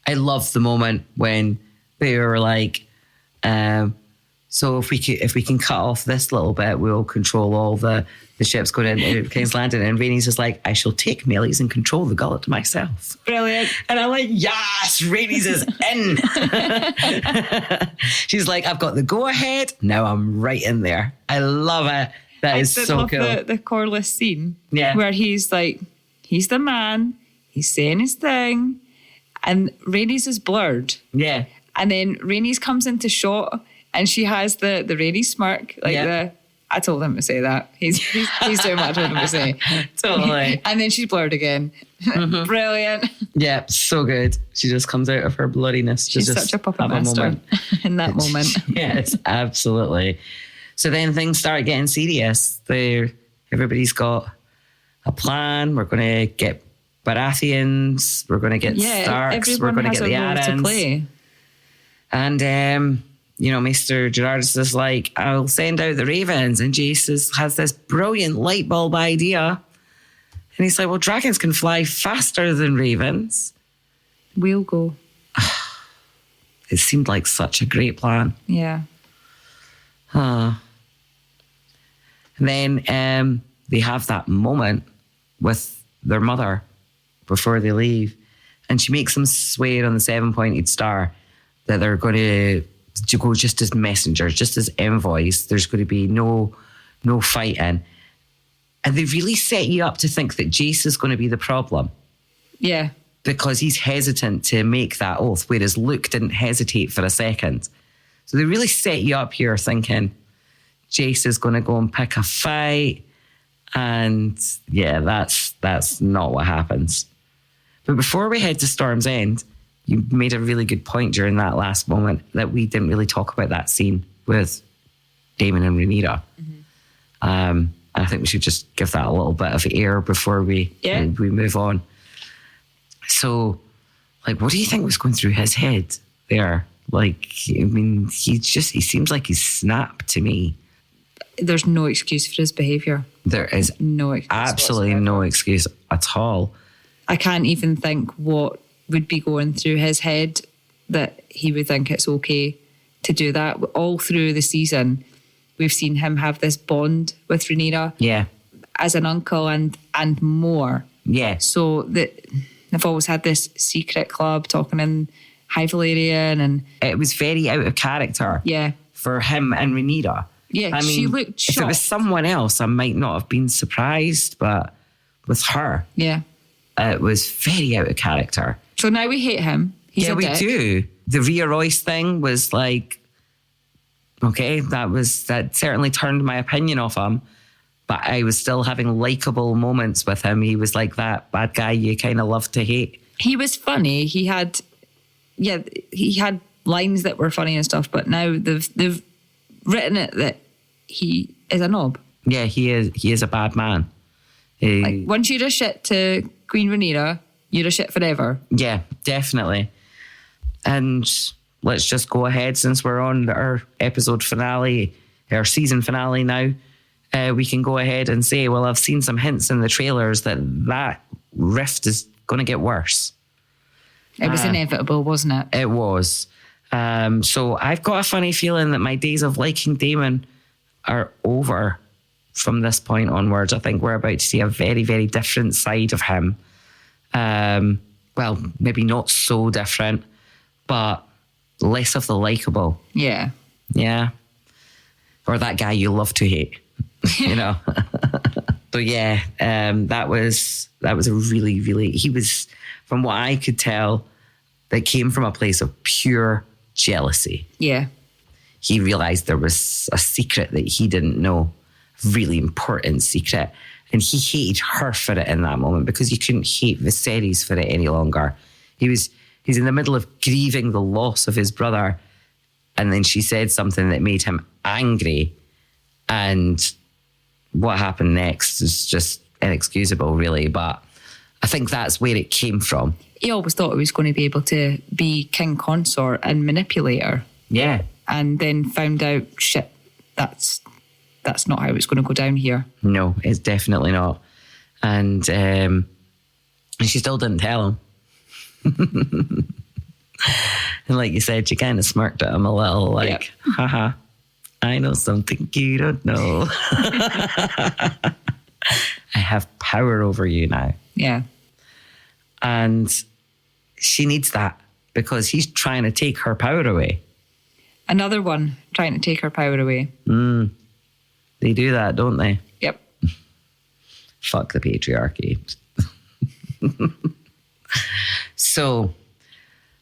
I loved the moment when they were like, so if we can cut off this little bit, we'll control all the ships going into King's Landing. And Rhaenys is like, I shall take Melis and control the gullet myself. Brilliant. And I'm like, yes, Rhaenys is in. She's like, I've got the go ahead. Now I'm right in there. I love it. That is so cool. The Corlys scene, yeah, where he's like, he's the man, he's saying his thing, and Rhaenys is blurred. Yeah. And then Rhaenys comes into shot, and she has the Rhaenys smirk, like I told him to say that. He's doing what I told him to say. Totally. And then she's blurred again. Mm-hmm. Brilliant. Yeah, so good. She just comes out of her bloodiness. She's such a puppet master in that moment. Yes, absolutely. So then things start getting serious. Everybody's got a plan. We're going to get Baratheons. We're going to get Starks. We're going to get the Arryns. Play. And, Mr. Gerardus is like, I'll send out the Ravens. And Jace has this brilliant light bulb idea. And he's like, well, dragons can fly faster than ravens. We'll go. It seemed like such a great plan. Yeah. And then they have that moment with their mother before they leave. And she makes them swear on the 7-pointed star that they're going to go just as messengers, just as envoys. There's going to be no fighting. And they really set you up to think that Jace is going to be the problem. Yeah. Because he's hesitant to make that oath, whereas Luke didn't hesitate for a second. So they really set you up here thinking Jace is going to go and pick a fight. And yeah, that's not what happens. But before we head to Storm's End, you made a really good point during that last moment that we didn't really talk about that scene with Daemon and Rhaenyra. Mm-hmm. I think we should just give that a little bit of air before we move on. So, like, what do you think was going through his head there? Like, I mean, he seems like he's snapped to me. There's no excuse for his behaviour. There is absolutely no excuse at all. I can't even think what would be going through his head that he would think it's okay to do that. All through the season, we've seen him have this bond with Rhaenyra. Yeah. As an uncle and more. Yeah. So they've always had this secret club talking in High Valyrian, and it was very out of character. Yeah. For him and Rhaenyra. Yeah, I mean, she looked shocked. If it was someone else, I might not have been surprised, but with her, it was very out of character. So now we hate him. He's a dick. We do. The Rhea Royce thing was like, okay, that certainly turned my opinion off him, but I was still having likable moments with him. He was like that bad guy you kind of love to hate. He was funny. He had lines that were funny and stuff, but now they've written it that he is a knob. Yeah, he is a bad man. Like, once you're a shit to Queen Rhaenyra, you're a shit forever. Yeah, definitely. And let's just go ahead, since we're on our episode finale, our season finale now, we can go ahead and say, well, I've seen some hints in the trailers that rift is going to get worse. It was inevitable, wasn't it? It was. So I've got a funny feeling that my days of liking Daemon are over from this point onwards. I think we're about to see a very, very different side of him. Well, maybe not so different, but less of the likable. Yeah. Yeah. Or that guy you love to hate, you know. So yeah, that was a really, really, he was, from what I could tell, that came from a place of pure jealousy. Yeah. He realised there was a secret that he didn't know, really important secret. And he hated her for it in that moment, because you couldn't hate Viserys for it any longer. He's in the middle of grieving the loss of his brother, and then she said something that made him angry. And what happened next is just inexcusable, really. But I think that's where it came from. He always thought he was going to be able to be king consort and manipulator. Yeah. And then found out, shit, that's not how it's going to go down here. No, it's definitely not. And she still didn't tell him. And like you said, she kind of smirked at him a little, like, haha, I know something you don't know. I have power over you now. Yeah. And she needs that, because he's trying to take her power away. Another one trying to take her power away. They do that, don't they? Yep. Fuck the patriarchy. So,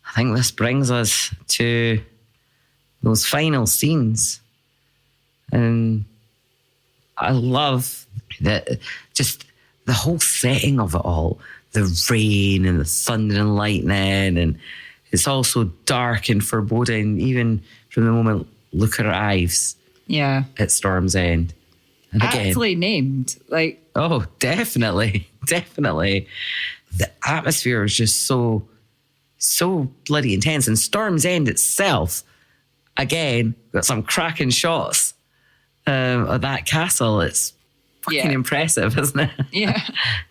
I think this brings us to those final scenes. And I love that, just the whole setting of it all. The rain and the thunder and lightning, and it's all so dark and foreboding, even from the moment Luke arrives. Yeah. At Storm's End. And again, actually named, like. Oh, definitely. Definitely. The atmosphere is just so bloody intense. And Storm's End itself, again, got some cracking shots of that castle. It's fucking impressive, isn't it? Yeah.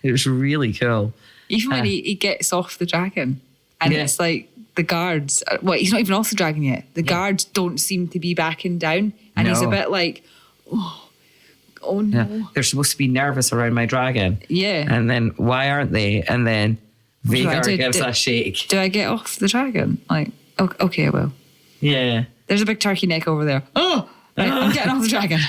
It was really cool. Even when he gets off the dragon, and it's like the guards, well, he's not even off the dragon yet. The guards don't seem to be backing down. And he's a bit like, oh no. Yeah. They're supposed to be nervous around my dragon. Yeah. And then why aren't they? And then Vhagar gives a shake. Do I get off the dragon? Like, okay, I will. Yeah. There's a big turkey neck over there. Oh, right, I'm getting off the dragon.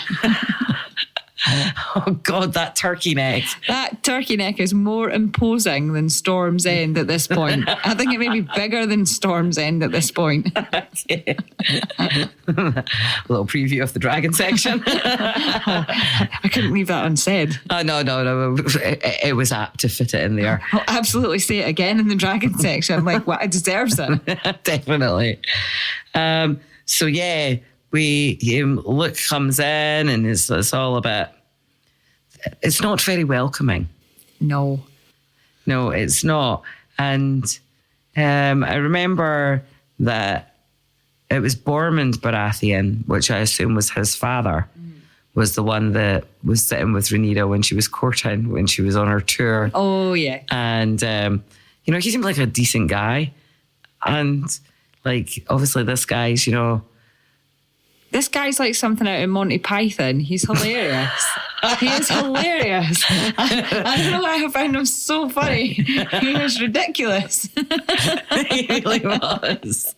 Oh God, that turkey neck. That turkey neck is more imposing than Storm's End at this point. I think it may be bigger than Storm's End at this point. A little preview of the dragon section. I couldn't leave that unsaid. Oh, no. It was apt to fit it in there. I'll absolutely say it again in the dragon section. Like, what, it deserves it. Definitely. So yeah, Luke comes in, and it's all about. It's not very welcoming. No, it's not. And I remember that it was Bormund Baratheon, which I assume was his father, was the one that was sitting with Rhaenyra when she was courting, when she was on her tour. Oh yeah. And he seemed like a decent guy, and like obviously this guy's This guy's like something out of Monty Python. He's hilarious. He is hilarious. I don't know why I found him so funny. He was ridiculous. He really was.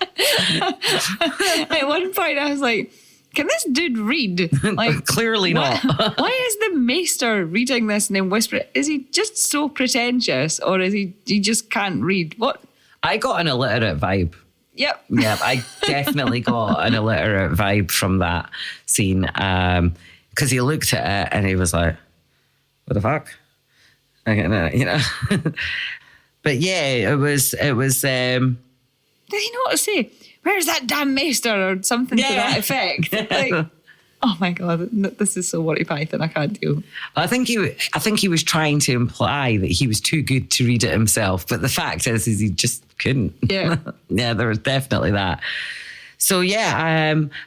At one point I was like, can this dude read? Like, clearly not. Why is the maester reading this and then whispering? Is he just so pretentious, or is he just can't read? What? I got an illiterate vibe. Yep. Yeah, I definitely got an illiterate vibe from that scene, because he looked at it and he was like, what the fuck? But yeah, it was. Did he know what to say? Where's that damn maester, or something to that effect? Like, oh my God, this is so Monty Python. I can't do. I think he was trying to imply that he was too good to read it himself, but the fact is he just couldn't. Yeah. Yeah, there was definitely that. So yeah,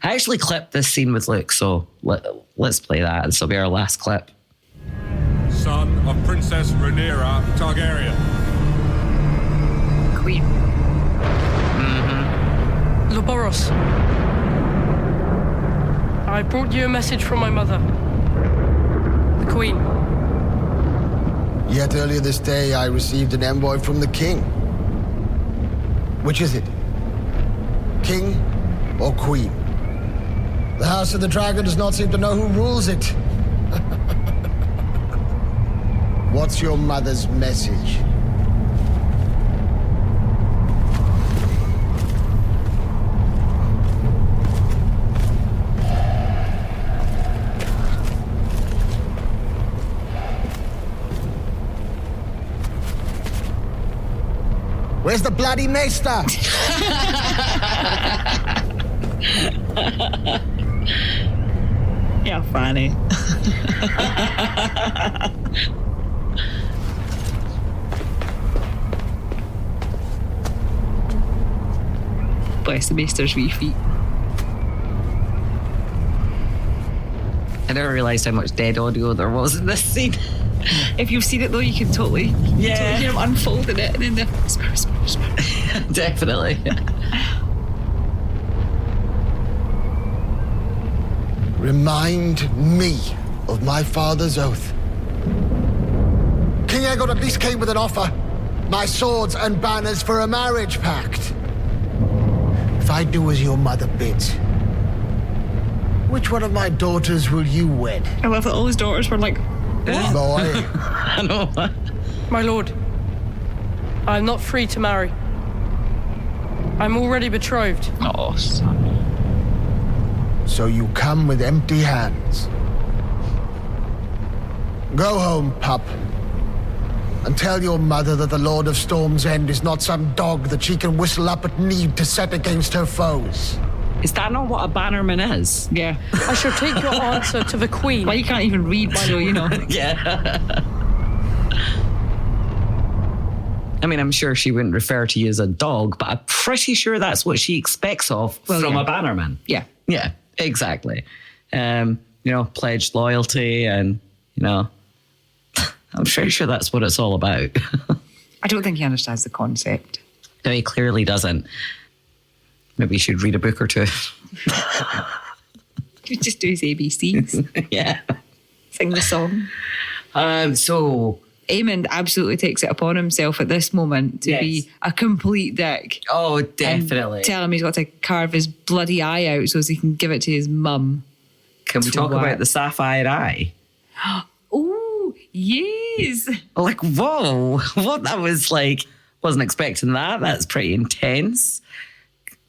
I actually clipped this scene with Luke, so let's play that. This will be our last clip. Son of Princess Rhaenyra Targaryen. Queen. Loboros. I brought you a message from my mother, the Queen. Yet earlier this day, I received an envoy from the King. Which is it? King or Queen? The House of the Dragon does not seem to know who rules it. What's your mother's message? Where's the bloody maester? You're funny. Bless the maester's wee feet. I never realised how much dead audio there was in this scene. If you've seen it though, you can totally hear him unfolding it and then the whisper. Definitely. Remind me of my father's oath. King Aegon at least came with an offer. My swords and banners for a marriage pact. If I do as your mother bids, which one of my daughters will you wed? I love that all his daughters were like, what? Boy. I know. My lord, I'm not free to marry. I'm already betrothed. Oh, son. So you come with empty hands. Go home, pup, and tell your mother that the Lord of Storm's End is not some dog that she can whistle up at need to set against her foes. Is that not what a bannerman is? yeah. I shall take your answer to the Queen. Well, you can't even read, so you know. Yeah. I mean, I'm sure she wouldn't refer to you as a dog, but I'm pretty sure that's what she expects from a bannerman. Yeah. Yeah, exactly. Pledged loyalty and, I'm pretty sure that's what it's all about. I don't think he understands the concept. No, he clearly doesn't. Maybe you should read a book or two. You just do his ABCs. Yeah. Sing the song. So Aemond absolutely takes it upon himself at this moment to be a complete dick. Oh, definitely. And tell him he's got to carve his bloody eye out so he can give it to his mum. Can we talk about the sapphire eye? Oh, yes. Like, whoa. What that was like, wasn't expecting that. That's pretty intense.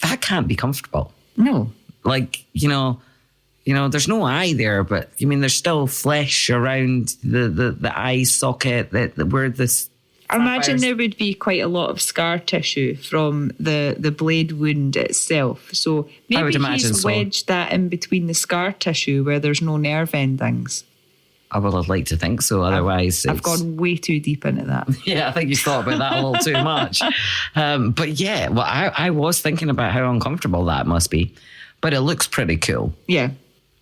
That can't be comfortable. No. Like, there's no eye there, but I mean, there's still flesh around the eye socket where this. I imagine there would be quite a lot of scar tissue from the blade wound itself. So maybe he's wedged that in between the scar tissue where there's no nerve endings. I would have liked to think so. Otherwise, I've gone way too deep into that. Yeah, I think you thought about that a little too much. But yeah, well, I was thinking about how uncomfortable that must be. But it looks pretty cool. Yeah.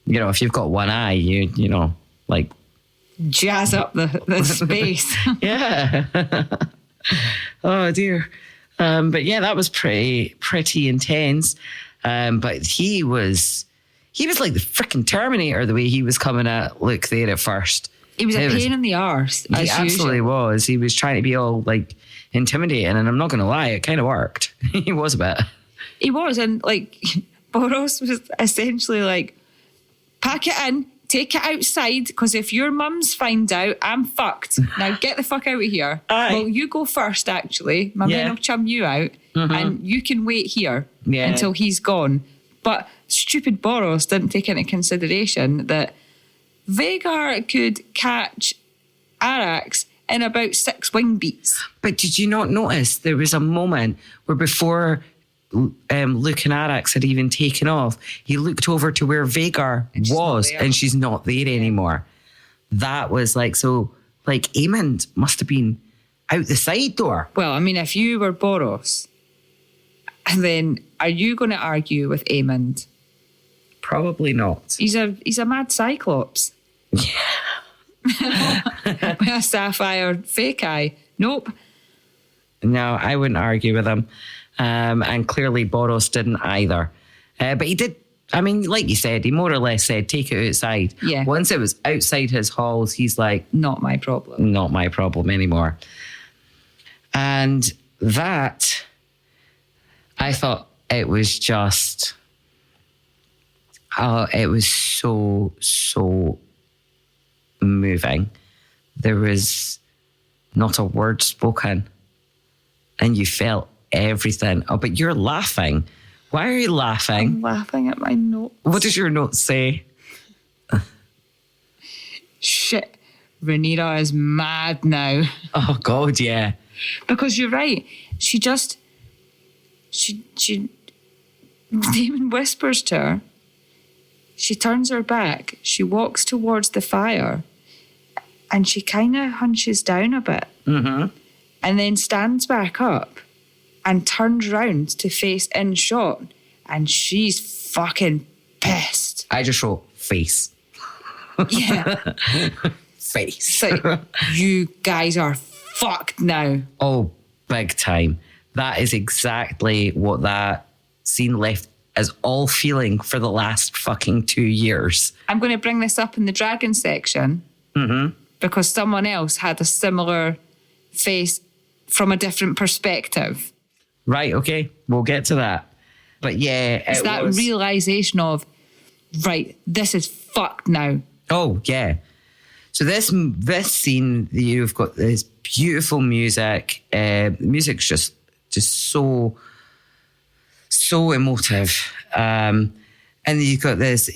If you've got one eye, you like jazz up the space. Yeah. Oh dear. But yeah, that was pretty intense. But he was like the freaking Terminator the way he was coming at Luke there at first. He was a pain in the arse. He absolutely was. He was trying to be all like intimidating, and I'm not going to lie, it kind of worked. He was a bit. He was, and like Boros was essentially like, pack it in, take it outside, because if your mums find out, I'm fucked. Now get the fuck out of here. Aye. Well, you go first, actually. My men will chum you out, and you can wait here until he's gone. But stupid Boros didn't take into consideration that Vhagar could catch Arrax in about 6 wing beats. But did you not notice there was a moment where before Luke and Arrax had even taken off, he looked over to where Vhagar was, and she's not there anymore. That was like, so like Aemond must have been out the side door. Well, I mean, if you were Boros, then are you going to argue with Aemond? Probably not. He's a mad cyclops. Yeah. With a sapphire fake eye. Nope. No, I wouldn't argue with him. And clearly Boros didn't either. But he did I mean, like you said, he more or less said, take it outside. Yeah. Once it was outside his halls, he's like, not my problem. Not my problem anymore. And that, I thought it was just, it was so moving. There was not a word spoken, and you felt everything. Oh, but you're laughing. Why are you laughing? I'm laughing at my notes. What does your note say? Shit, Rhaenyra is mad now. Oh God, yeah. Because you're right. She Daemon whispers to her. She turns her back. She walks towards the fire, and she kind of hunches down a bit, and then stands back up and turns round to face in shot, and she's fucking pissed. I just wrote face. Yeah. Face. It's like, you guys are fucked now. Oh, big time. That is exactly what that scene left as all feeling for the last fucking 2 years. I'm going to bring this up in the dragon section because someone else had a similar face from a different perspective. Right, okay. We'll get to that. But yeah, it's that realisation of, right, this is fucked now. Oh, yeah. So this scene, you've got this beautiful music. Music's just so emotive. And you've got this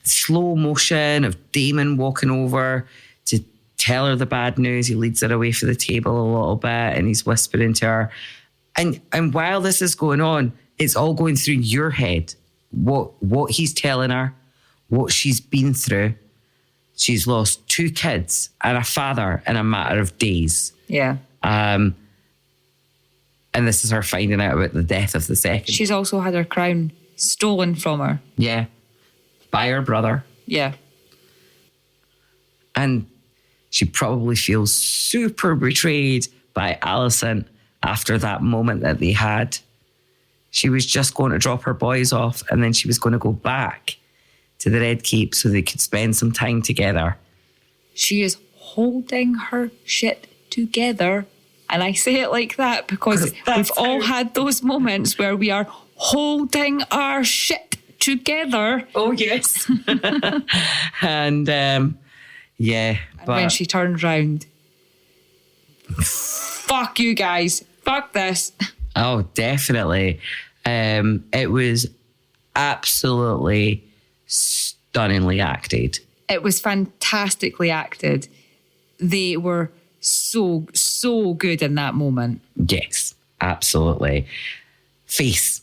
slow motion of Daemon walking over to tell her the bad news. He leads her away from the table a little bit and he's whispering to her. And while this is going on, it's all going through your head. What he's telling her, what she's been through. She's lost 2 kids and a father in a matter of days. Yeah. And this is her finding out about the death of the second. She's also had her crown stolen from her. Yeah. By her brother. Yeah. And she probably feels super betrayed by Alicent after that moment that they had. She was just going to drop her boys off and then she was going to go back to the Red Keep so they could spend some time together. She is holding her shit together. And I say it like that because we've all had those moments where we are holding our shit together. Oh, yes. And, yeah. And when she turns round, fuck you guys. Fuck this. Oh, definitely. It was absolutely stunningly acted. It was fantastically acted. They were so good in that moment. Yes, absolutely. Face.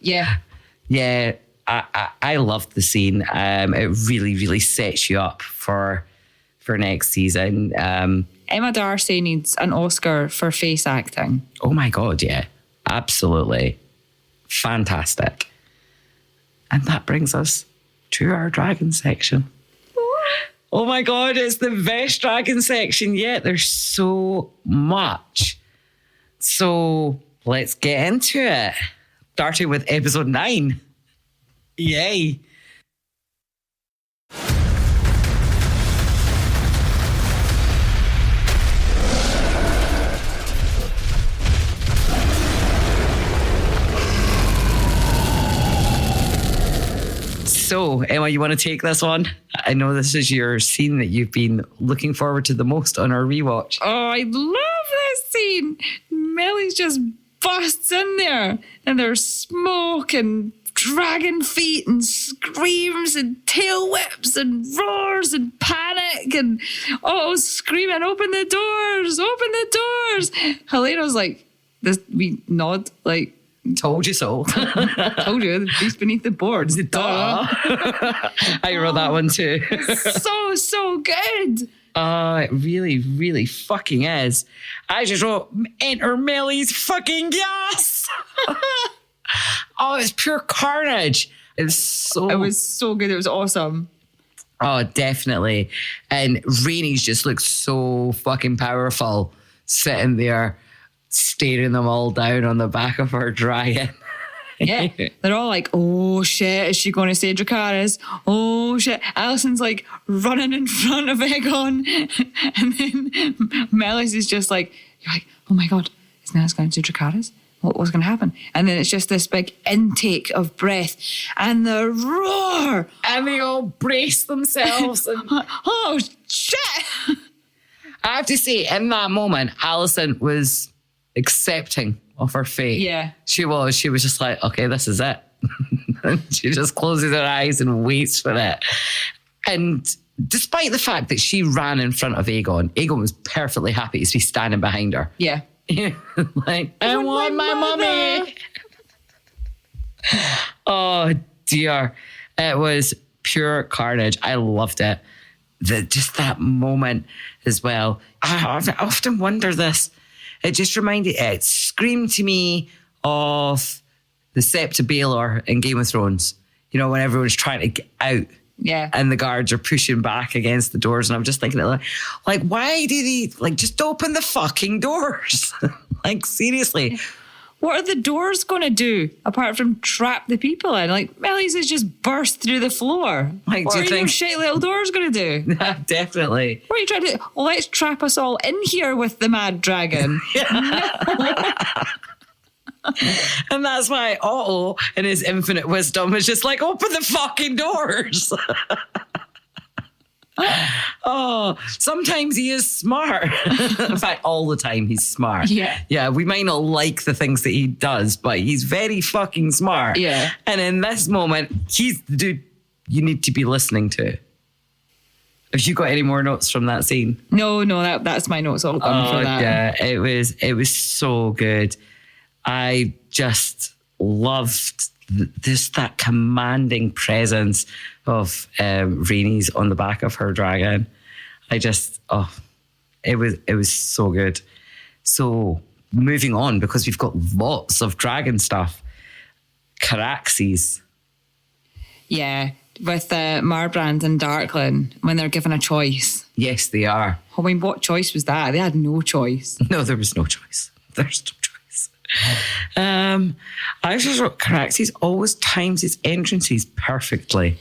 Yeah. Yeah, I loved the scene. It really sets you up for next season. Emma Darcy needs an Oscar for face acting. Oh my God, yeah. Absolutely. Fantastic. And that brings us to our dragon section. Oh my God, it's the best dragon section yet. There's so much. So let's get into it. Starting with episode 9. Yay. So, Emma, you want to take this one? I know this is your scene that you've been looking forward to the most on our rewatch. Oh, I love this scene. Melly's just busts in there and there's smoke and dragon feet and screams and tail whips and roars and panic and screaming, open the doors. Helena's like, we nod like, told you so. Told you, the beast beneath the boards. Duh. I wrote that one too. so good. It really fucking is. I just wrote, enter Melly's fucking gas. It's pure carnage. It was so good. It was awesome. Oh, definitely. And Rhaenys just looks so fucking powerful, sitting there, staring them all down on the back of her dragon. Yeah. They're all like, oh shit, is she going to say Dracarys? Oh shit. Alicent's like running in front of Aegon. And then Melis is just like, you're like, oh my God, is Melis going to say Dracarys? What's going to happen? And then it's just this big intake of breath and the roar. And they all brace themselves. And oh shit. I have to say, in that moment, Alicent was accepting of her fate. Yeah. She was just like, okay, this is it. And she just closes her eyes and waits for it. And despite the fact that she ran in front of Aegon, Aegon was perfectly happy to be standing behind her. Yeah. Like, I want my mummy. Oh dear. It was pure carnage. I loved it. Just that moment as well. I often wonder this. It screamed to me of the Sept of Baelor in Game of Thrones. You know, when everyone's trying to get out. Yeah. And the guards are pushing back against the doors. And I'm just thinking, like, why do they, like, just open the fucking doors? Like, seriously. What are the doors going to do apart from trap the people in? Like, Melis has just burst through the floor. Like, what do you are think your shit little doors going to do? Definitely. What are you trying to do? Let's trap us all in here with the mad dragon. And that's why Otto, in his infinite wisdom, is just like, open the fucking doors. Oh, sometimes he is smart. In fact, all the time he's smart. Yeah. Yeah, we might not like the things that he does, but he's very fucking smart. Yeah. And in this moment, he's the dude you need to be listening to. Have you got any more notes from that scene? No, that's my notes all done for that. Yeah, it was so good. I just loved that commanding presence of Rhaenys on the back of her dragon. It was so good. So moving on, because we've got lots of dragon stuff. Caraxes. Yeah, with Marbrand and Darklyn, when they're given a choice. Yes, they are. I mean, what choice was that? They had no choice. No, there was no choice. There's no choice. I just wrote Caraxes always times his entrances perfectly.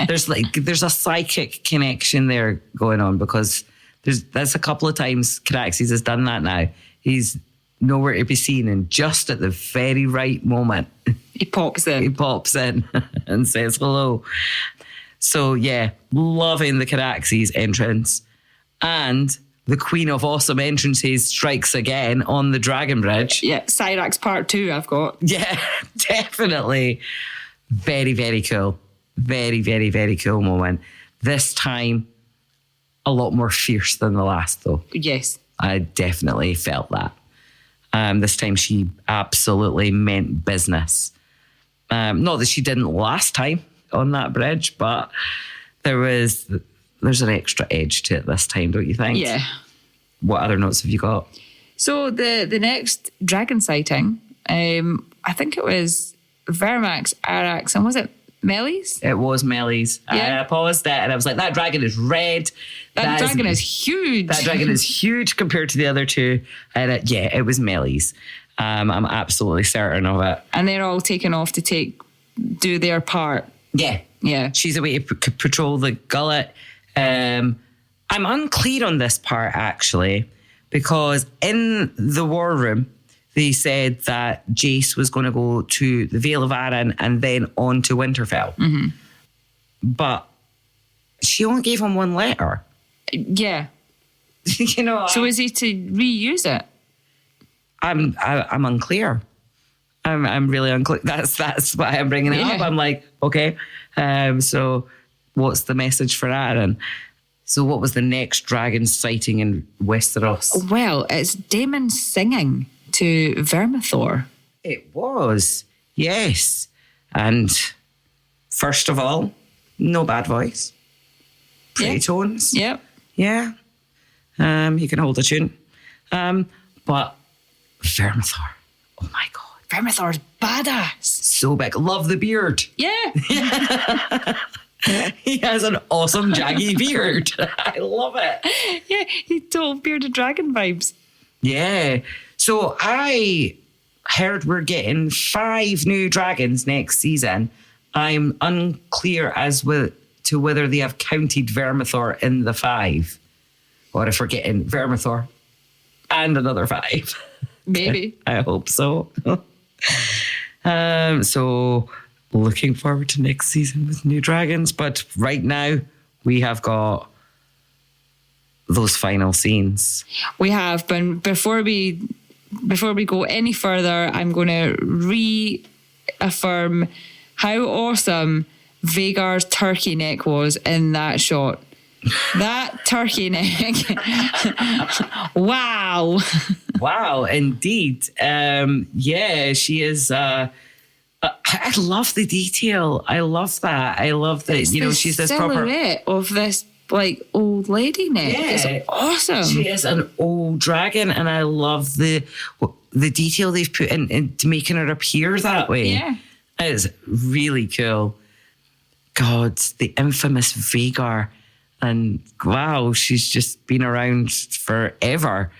There's a psychic connection there going on, because there's a couple of times Caraxes has done that now. He's nowhere to be seen, and just at the very right moment he pops in and says hello. So yeah, loving the Caraxes entrance. And the Queen of Awesome Entrances strikes again on the Dragon Bridge. Yeah, Cyrax Part 2 I've got. Yeah, definitely. Very, very cool. Very, very, very cool moment. This time, a lot more fierce than the last, though. Yes. I definitely felt that. This time she absolutely meant business. Not that she didn't last time on that bridge, but there's an extra edge to it this time, don't you think? Yeah. What other notes have you got? So the next dragon sighting, I think it was Vermax, Arax, and was it Melis? It was Melis. Yeah. I paused that and I was like, that dragon is red. That dragon is huge. That dragon is huge compared to the other two. And it was Melis. I'm absolutely certain of it. And they're all taken off to do their part. Yeah. Yeah. She's away to patrol the gullet. I'm unclear on this part, actually, because in the war room, they said that Jace was going to go to the Vale of Arryn and then on to Winterfell. Mm-hmm. But she only gave him one letter. Yeah. You know. So is he to reuse it? I'm unclear. I'm really unclear. That's why I'm bringing it up. I'm like, okay. So what's the message for Arryn? So what was the next dragon sighting in Westeros? Well, it's Daemon singing to Vermithor. It was, yes. And first of all, no bad voice. Pretty tones. Yep. Yeah. He can hold a tune. But Vermithor, oh my God. Vermithor's badass. So big. Love the beard. Yeah. He has an awesome jaggy beard. I love it. Yeah, he told bearded dragon vibes. Yeah. So I heard we're getting 5 new dragons next season. I'm unclear to whether they have counted Vermithor in the 5, or if we're getting Vermithor and another 5. Maybe. I hope so. So looking forward to next season with new dragons. But right now we have got those final scenes. We have, but before we go any further, I'm going to reaffirm how awesome Vhagar's turkey neck was in that shot. That turkey neck. Wow. Wow, indeed. Yeah, she is. I love the detail. I love that. I love that. It's she's this silhouette of this like old lady neck. Yeah. It's awesome. She is an old dragon, and I love the detail they've put into making her appear that way. Yeah, it's really cool. God, the infamous Vhagar. And wow, she's just been around forever.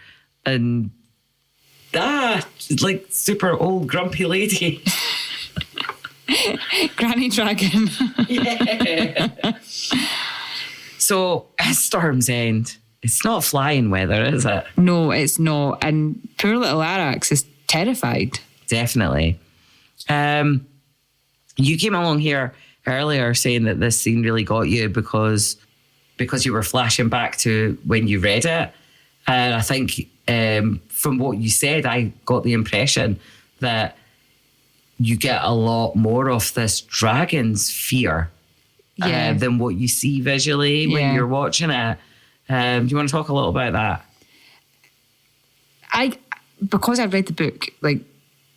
And she's like super old grumpy lady. Granny dragon. Yeah. So at Storm's End, it's not flying weather, is it? No, it's not. And poor little Arax is terrified. Definitely. You came along here earlier saying that this scene really got you because you were flashing back to when you read it. And I think from what you said, I got the impression that you get a lot more of this dragon's fear than what you see visually when you're watching it. Do you want to talk a little about that? Because I read the book like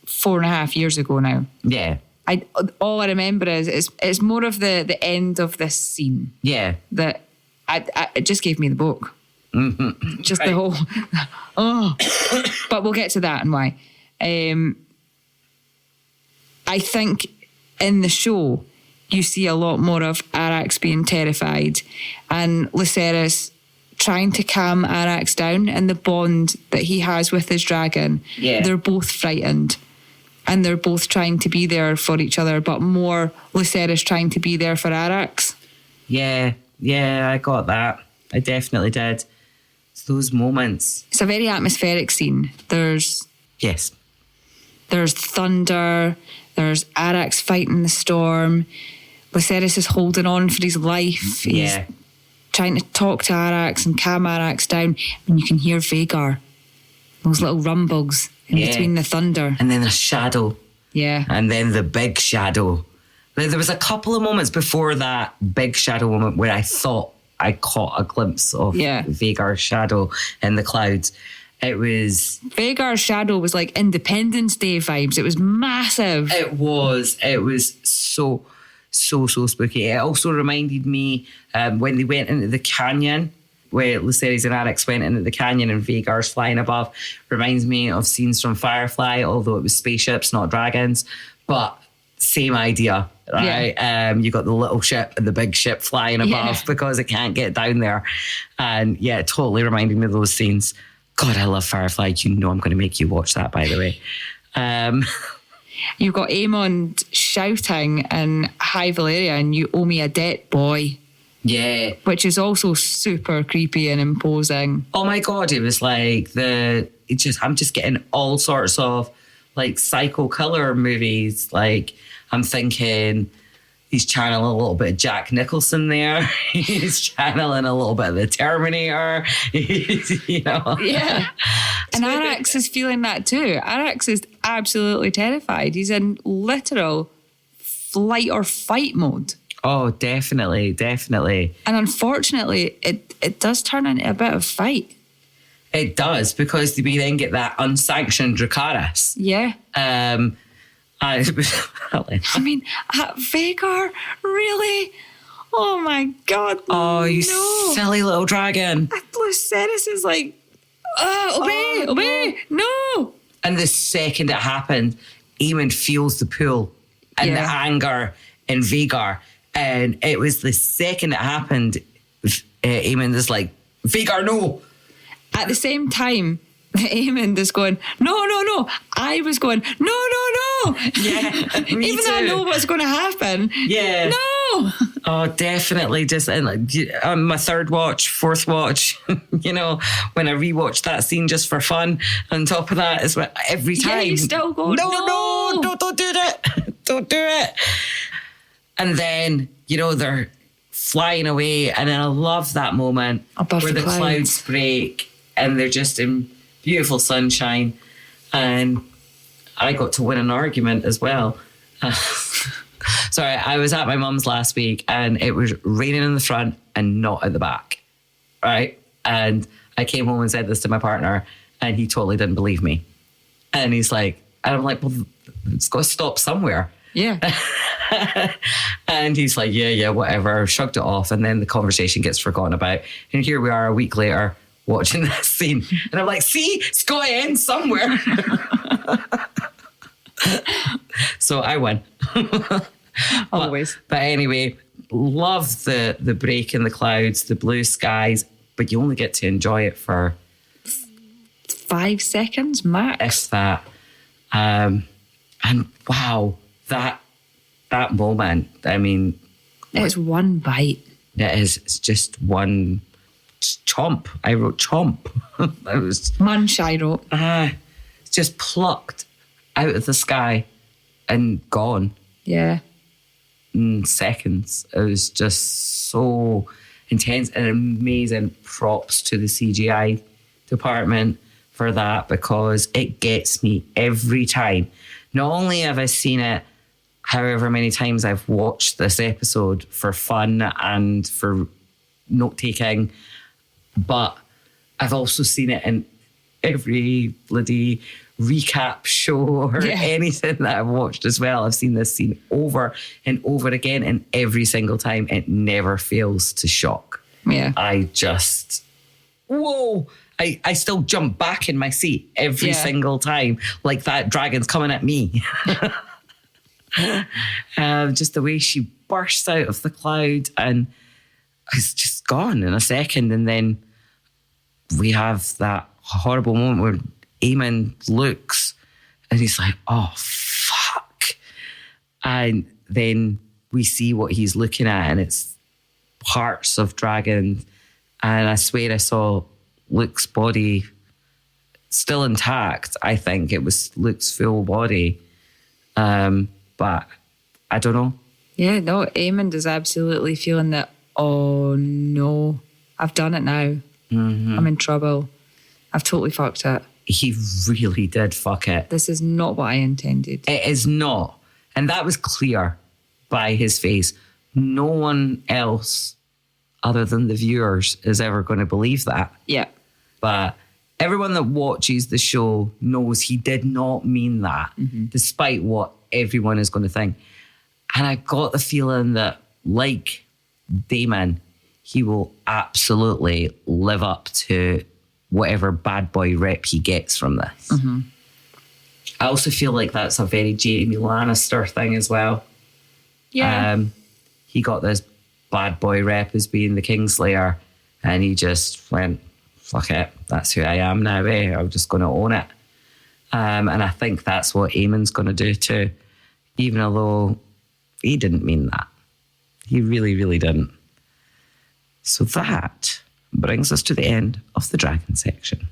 4.5 years ago now. Yeah. All I remember is it's more of the end of this scene. Yeah. That it just gave me the book. Mm-hmm. Just the whole, but we'll get to that and why. I think in the show, you see a lot more of Arax being terrified and Lucerys trying to calm Arax down, and the bond that he has with his dragon. Yeah. They're both frightened and they're both trying to be there for each other, but more Lucerys trying to be there for Arax. Yeah, I got that. I definitely did. It's those moments. It's a very atmospheric scene. There's thunder. There's Arax fighting the storm. Lucerys is holding on for his life. He's trying to talk to Arax and calm Arax down. And you can hear Vhagar. Those little rumbles in between the thunder. And then a shadow. Yeah. And then the big shadow. There was a couple of moments before that big shadow moment where I thought I caught a glimpse of Vhagar's shadow in the clouds. It was... Vhagar's shadow was like Independence Day vibes. It was massive. It was so spooky. It also reminded me when they went into the canyon, where Lucerys and Arax went into the canyon and Vhagar's flying above. Reminds me of scenes from Firefly, although it was spaceships, not dragons. But same idea, right? Yeah. You got the little ship and the big ship flying above because it can't get down there. And yeah, it totally reminded me of those scenes. God, I love Firefly. You know I'm going to make you watch that, by the way. You've got Aemond shouting in High Valyrian, "You owe me a debt, boy." Yeah. Which is also super creepy and imposing. Oh my God, it was like I'm just getting all sorts of like psycho killer movies. Like I'm thinking he's channeling a little bit of Jack Nicholson there. He's channeling a little bit of the Terminator. Yeah. And Arax is feeling that too. Arax is absolutely terrified. He's in literal flight or fight mode. Oh, definitely. And unfortunately, it does turn into a bit of fight. It does, because we then get that unsanctioned Dracarys. Yeah. I mean, Vhagar, really? Oh my God. Oh, you silly little dragon. Lucerys is like, obey, no. And the second it happened, Aemond feels the pull and the anger in Vhagar. And it was the second it happened, Aemond is like, Vhagar, no. At the same time, Aemond is going, no. I was going, no. Yeah, me Even though I too. know what's going to happen. Yeah. No. Oh, definitely. Just on my third watch, fourth watch, when I rewatched that scene just for fun. On top of that, is every time. Yeah, you still go, no. Don't do that. Don't do it. And then, they're flying away. And then I love that moment Above where the the clouds break and they're just in beautiful sunshine. And I got to win an argument as well. Sorry, I was at my mum's last week and it was raining in the front and not at the back, right? And I came home and said this to my partner and he totally didn't believe me. And he's like, and I'm like, well, it's got to stop somewhere. Yeah. And he's like, yeah, whatever, shrugged it off. And then the conversation gets forgotten about. And here we are a week later watching this scene. And I'm like, see, it's got to end somewhere. So I win. Always. But anyway, love the break in the clouds, the blue skies, but you only get to enjoy it for 5 seconds max. If that. And wow, that moment, I mean, it's one bite. It is. It's just one chomp. I wrote chomp. It was munch. I wrote. It's just plucked out of the sky and gone. Yeah. In seconds. It was just so intense and amazing. Props to the CGI department for that, because it gets me every time. Not only have I seen it however many times I've watched this episode for fun and for note-taking, but I've also seen it in every bloody recap show or anything that I've watched as well. I've seen this scene over and over again, and every single time it never fails to shock. Yeah. I just, whoa! I still jump back in my seat every single time, like that dragon's coming at me. Just the way she bursts out of the cloud and it's just gone in a second. And then we have that horrible moment where Aemon looks and he's like, oh, fuck. And then we see what he's looking at and it's parts of dragons. And I swear I saw Luke's body still intact. I think it was Luke's full body. But I don't know. Yeah, no, Aemond is absolutely feeling that, oh no, I've done it now. Mm-hmm. I'm in trouble. I've totally fucked it. He really did fuck it. This is not what I intended. It is not. And that was clear by his face. No one else other than the viewers is ever going to believe that. Yeah. But everyone that watches the show knows he did not mean that, despite what everyone is going to think. And I got the feeling that, like Daemon, he will absolutely live up to whatever bad boy rep he gets from this. Mm-hmm. I also feel like that's a very Jaime Lannister thing as well. Yeah. He got this bad boy rep as being the Kingslayer, and he just went, fuck it, that's who I am now, I'm just going to own it. And I think that's what Aemon's going to do too, even although he didn't mean that. He really, really didn't. So that brings us to the end of the dragon section.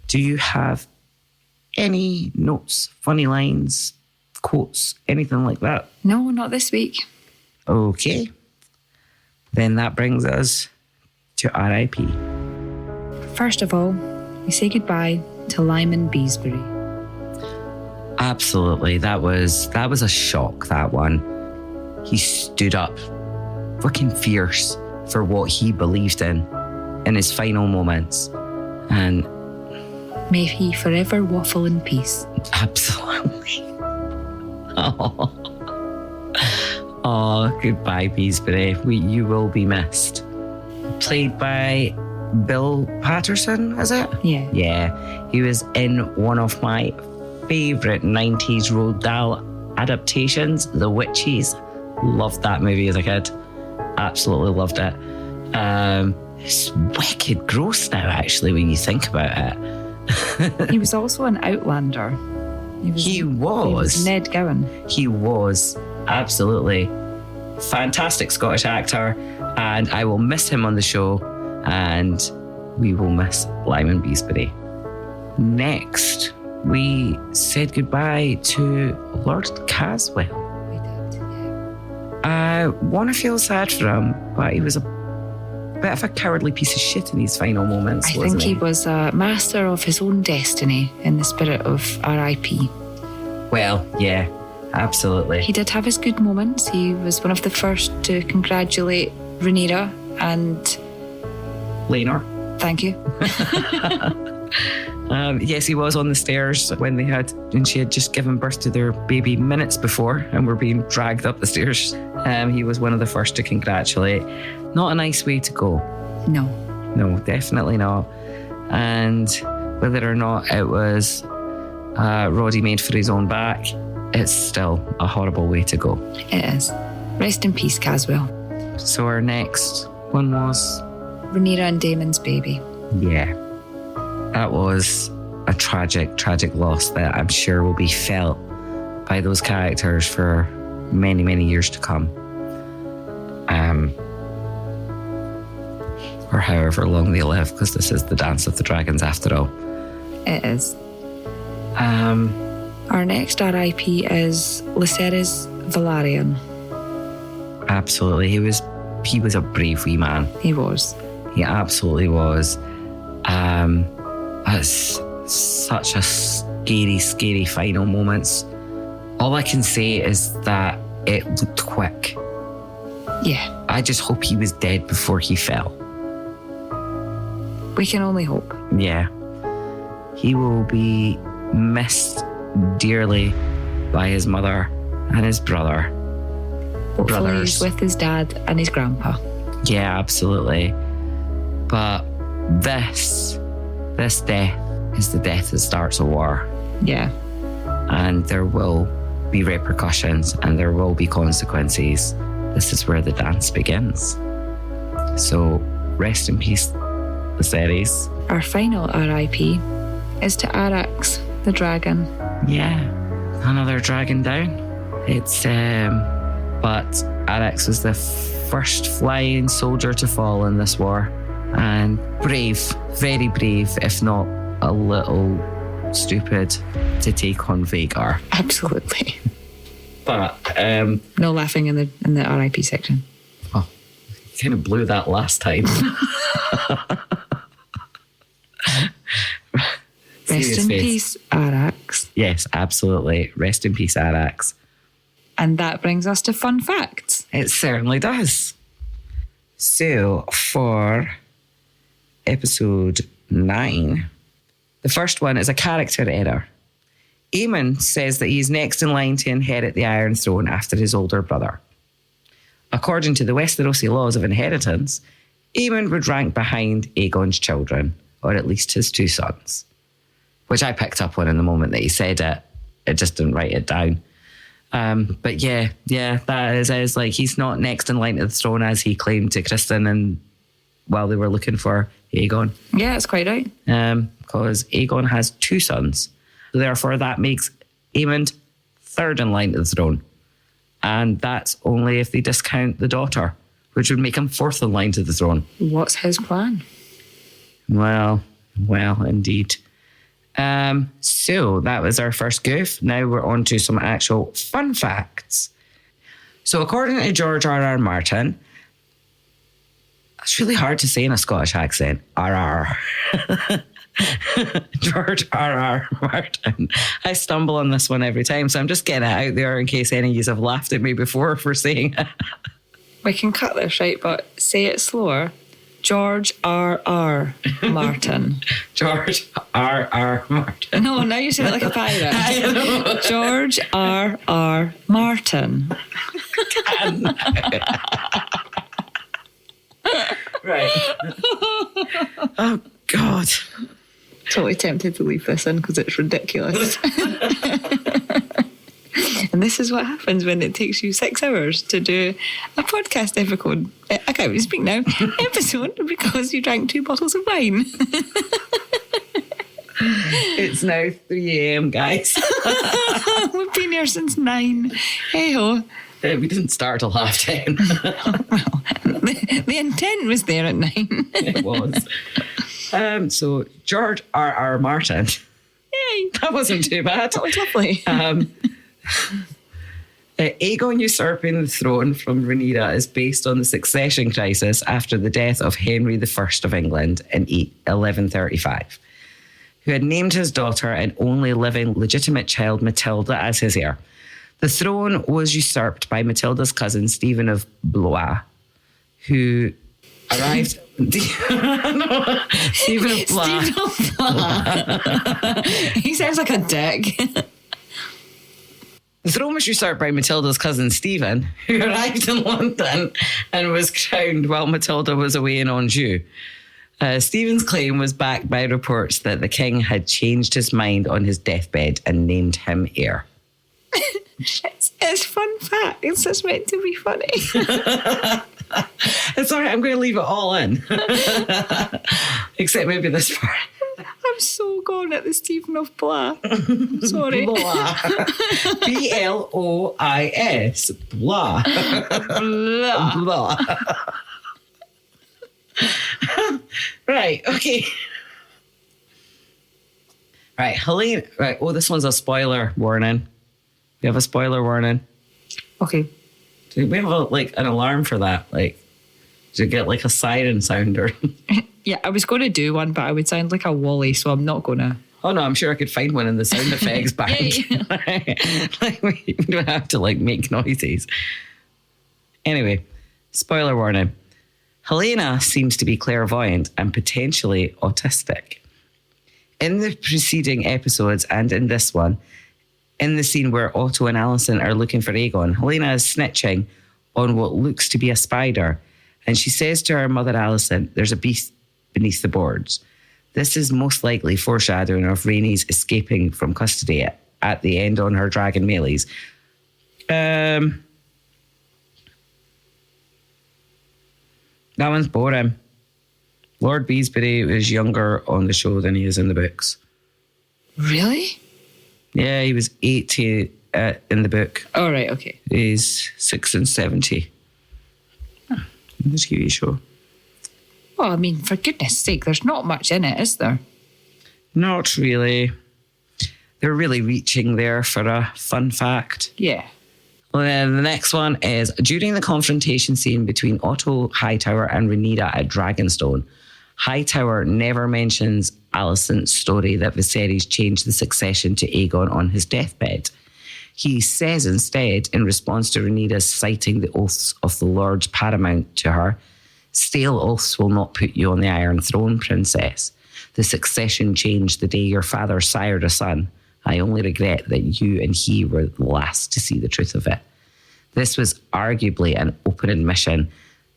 Do you have any notes, funny lines, quotes, anything like that? No, not this week. Okay. Then that brings us to R.I.P. First of all, we say goodbye to Lyman Beesbury. Absolutely. That was a shock, that one. He stood up fucking fierce for what he believed in his final moments. And may he forever waffle in peace. Absolutely. Oh, goodbye, Beesbury. You will be missed. Played by Bill Patterson, is it? Yeah. Yeah. He was in one of my favourite 90s Roald Dahl adaptations, The Witches. Loved that movie as a kid. Absolutely loved it. It's wicked gross now, actually, when you think about it. He was also an outlander. He was Ned Gowan. He was, absolutely. Fantastic Scottish actor, and I will miss him on the show, and we will miss Lyman Beesbury. Next, we said goodbye to Lord Caswell. We did, yeah. I want to feel sad for him, but he was a bit of a cowardly piece of shit in his final moments, I think he was a master of his own destiny in the spirit of R.I.P. Well, yeah, absolutely. He did have his good moments. He was one of the first to congratulate Rhaenyra and... Rhaenyra. Thank you. Yes, he was on the stairs when she had just given birth to their baby minutes before and were being dragged up the stairs. He was one of the first to congratulate. Not a nice way to go. No, definitely not. And whether or not it was Roddy made for his own back, it's still a horrible way to go. It is. Rest in peace, Caswell. So our next one was Rhaenyra and Daemon's baby. Yeah. That was a tragic, tragic loss that I'm sure will be felt by those characters for many, many years to come. Or however long they live, because this is the Dance of the Dragons after all. It is. Our next R.I.P. is Viserys Valyrian. Absolutely. He was a brave wee man. He was. He absolutely was. It's such a scary, scary final moments. All I can say is that it looked quick. Yeah. I just hope he was dead before he fell. We can only hope. Yeah. He will be missed dearly by his mother and his brother. Hopefully he's with his dad and his grandpa. Yeah, absolutely. But this death is the death that starts a war. Yeah. And there will be repercussions and there will be consequences. This is where the dance begins. So rest in peace, Viserys. Our final R.I.P. is to Arax, the dragon. Yeah, another dragon down. It's but Arax was the first flying soldier to fall in this war, and brave, very brave, if not a little stupid, to take on Vhagar. Absolutely. But no laughing in the R.I.P. section. Oh, you kind of blew that last time. Rest in peace, Arax. Yes, absolutely. Rest in peace, Arax. And that brings us to fun facts. It certainly does. So, for episode 9, the first one is a character error. Aemon says that he's next in line to inherit the Iron Throne after his older brother. According to the Westerosi laws of inheritance, Aemon would rank behind Aegon's children, or at least his 2 sons. Which I picked up on in the moment that he said it. It just didn't write it down. But yeah, that is like he's not next in line to the throne as he claimed to Kristen and while they were looking for Aegon. Yeah, that's quite right. Because Aegon has 2 sons. So therefore that makes Aemon third in line to the throne. And that's only if they discount the daughter, which would make him fourth in line to the throne. What's his plan? Well, indeed. So that was our first goof. Now we're on to some actual fun facts. So according to George R.R. Martin, it's really hard to say in a Scottish accent, R.R. George R.R. Martin. I stumble on this one every time, so I'm just getting it out there in case any of you have laughed at me before for saying it. We can cut this, right? But say it slower. George R.R. Martin. George R.R. Martin. No, now you say it like a pirate. George R.R. Martin. Right. Oh, God. Totally tempted to leave this in because it's ridiculous. And this is what happens when it takes you 6 hours to do a podcast episode. I can't even speak now. Episode because you drank 2 bottles of wine. It's now 3 a.m, guys. We've been here since 9. Hey-ho. We didn't start till 10:30. The intent was there at 9. It was. So George R.R. Martin. Yay. That wasn't too bad. That was lovely. Aegon usurping the throne from Rhaenyra is based on the succession crisis after the death of Henry I of England in 1135, who had named his daughter and only living legitimate child Matilda as his heir. The throne was usurped by Matilda's cousin Stephen of Blois, who arrived... Stephen of Blois. He sounds like a dick. The throne was usurped by Matilda's cousin Stephen, who arrived in London and was crowned while Matilda was away in Anjou. Stephen's claim was backed by reports that the king had changed his mind on his deathbed and named him heir. It's fun fact. It's just meant to be funny. It's all right, I'm going to leave it all in. Except maybe this part. I'm so gone at the Stephen of Blois. I'm sorry. Blois. B-L-O-I-S. Blois. Blois. Right, okay. Right, Helene. Right, this one's a spoiler warning. We have a spoiler warning. Okay. Do we have an alarm for that? Like, do you get like a siren sound or? Yeah, I was going to do one, but I would sound like a Wally, so I'm not going to. Oh no, I'm sure I could find one in the sound effects bank. Like we don't have to make noises. Anyway, spoiler warning. Helena seems to be clairvoyant and potentially autistic. In the preceding episodes and in this one, in the scene where Otto and Alicent are looking for Aegon, Helena is snitching on what looks to be a spider, and she says to her mother Alicent, there's a beast beneath the boards. This is most likely foreshadowing of Rhaenys escaping from custody at the end on her dragon melees. That one's boring. Lord Beesbury was younger on the show than he is in the books. Really? Yeah, he was 80 in the book. Oh, right, okay. He's 6 and 70 in the TV show. Well, I mean, for goodness sake, there's not much in it, is there? Not really. They're really reaching there for a fun fact. Yeah. Well, then the next one is, during the confrontation scene between Otto Hightower and Rhaenyra at Dragonstone, Hightower never mentions Alicent's story that Viserys changed the succession to Aegon on his deathbed. He says instead, in response to Rhaenyra's citing the oaths of the Lords Paramount to her, stale oaths will not put you on the Iron Throne, Princess. The succession changed the day your father sired a son. I only regret that you and he were the last to see the truth of it. This was arguably an open admission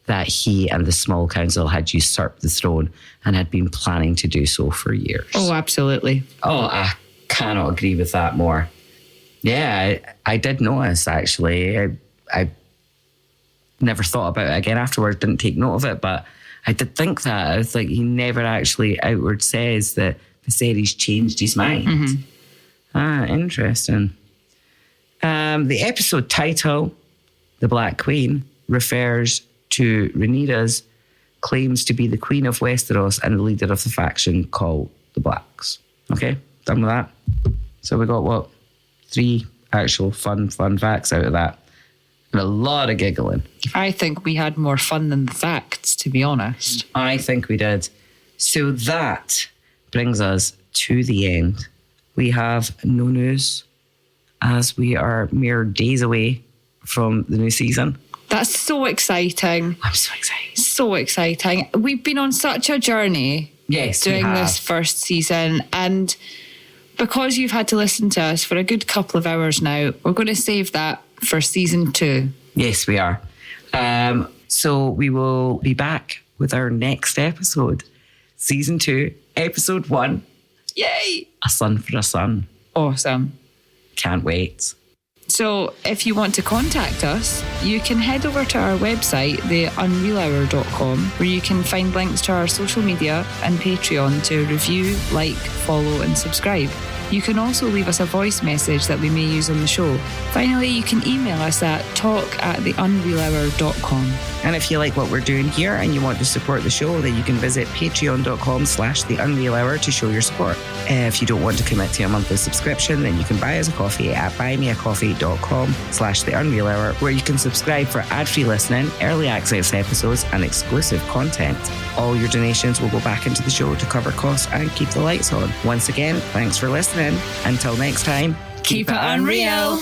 that he and the small council had usurped the throne and had been planning to do so for years. Oh, absolutely. Oh, I cannot agree with that more. Yeah, I did notice, actually. I never thought about it again afterwards, didn't take note of it, but I did think that. I was like, he never actually outward says that Viserys changed his mind. Mm-hmm. Ah, interesting. The episode title, The Black Queen, refers to Rhaenyra's claims to be the Queen of Westeros and the leader of the faction called the Blacks. Okay, done with that. So we got, 3 actual fun facts out of that. And a lot of giggling. I think we had more fun than the facts, to be honest. I think we did. So that brings us to the end. We have no news as we are mere days away from the new season. That's so exciting. I'm so excited. So exciting. We've been on such a journey doing this first season, and because you've had to listen to us for a good couple of hours now, we're going to save that for season 2. Yes, we are. So we will be back with our next episode. Season 2, episode 1. Yay! A Son for a Son. Awesome. Can't wait. So if you want to contact us, you can head over to our website, theunrealhour.com, where you can find links to our social media and Patreon to review, like, follow and subscribe. You can also leave us a voice message that we may use on the show. Finally, you can email us at talk@theunrealhour.com. And if you like what we're doing here and you want to support the show, then you can visit patreon.com/theunrealhour to show your support. If you don't want to commit to a monthly subscription, then you can buy us a coffee at buymeacoffee.com/theunrealhour, where you can subscribe for ad-free listening, early access episodes and exclusive content. All your donations will go back into the show to cover costs and keep the lights on. Once again, thanks for listening. Until next time, keep it unreal.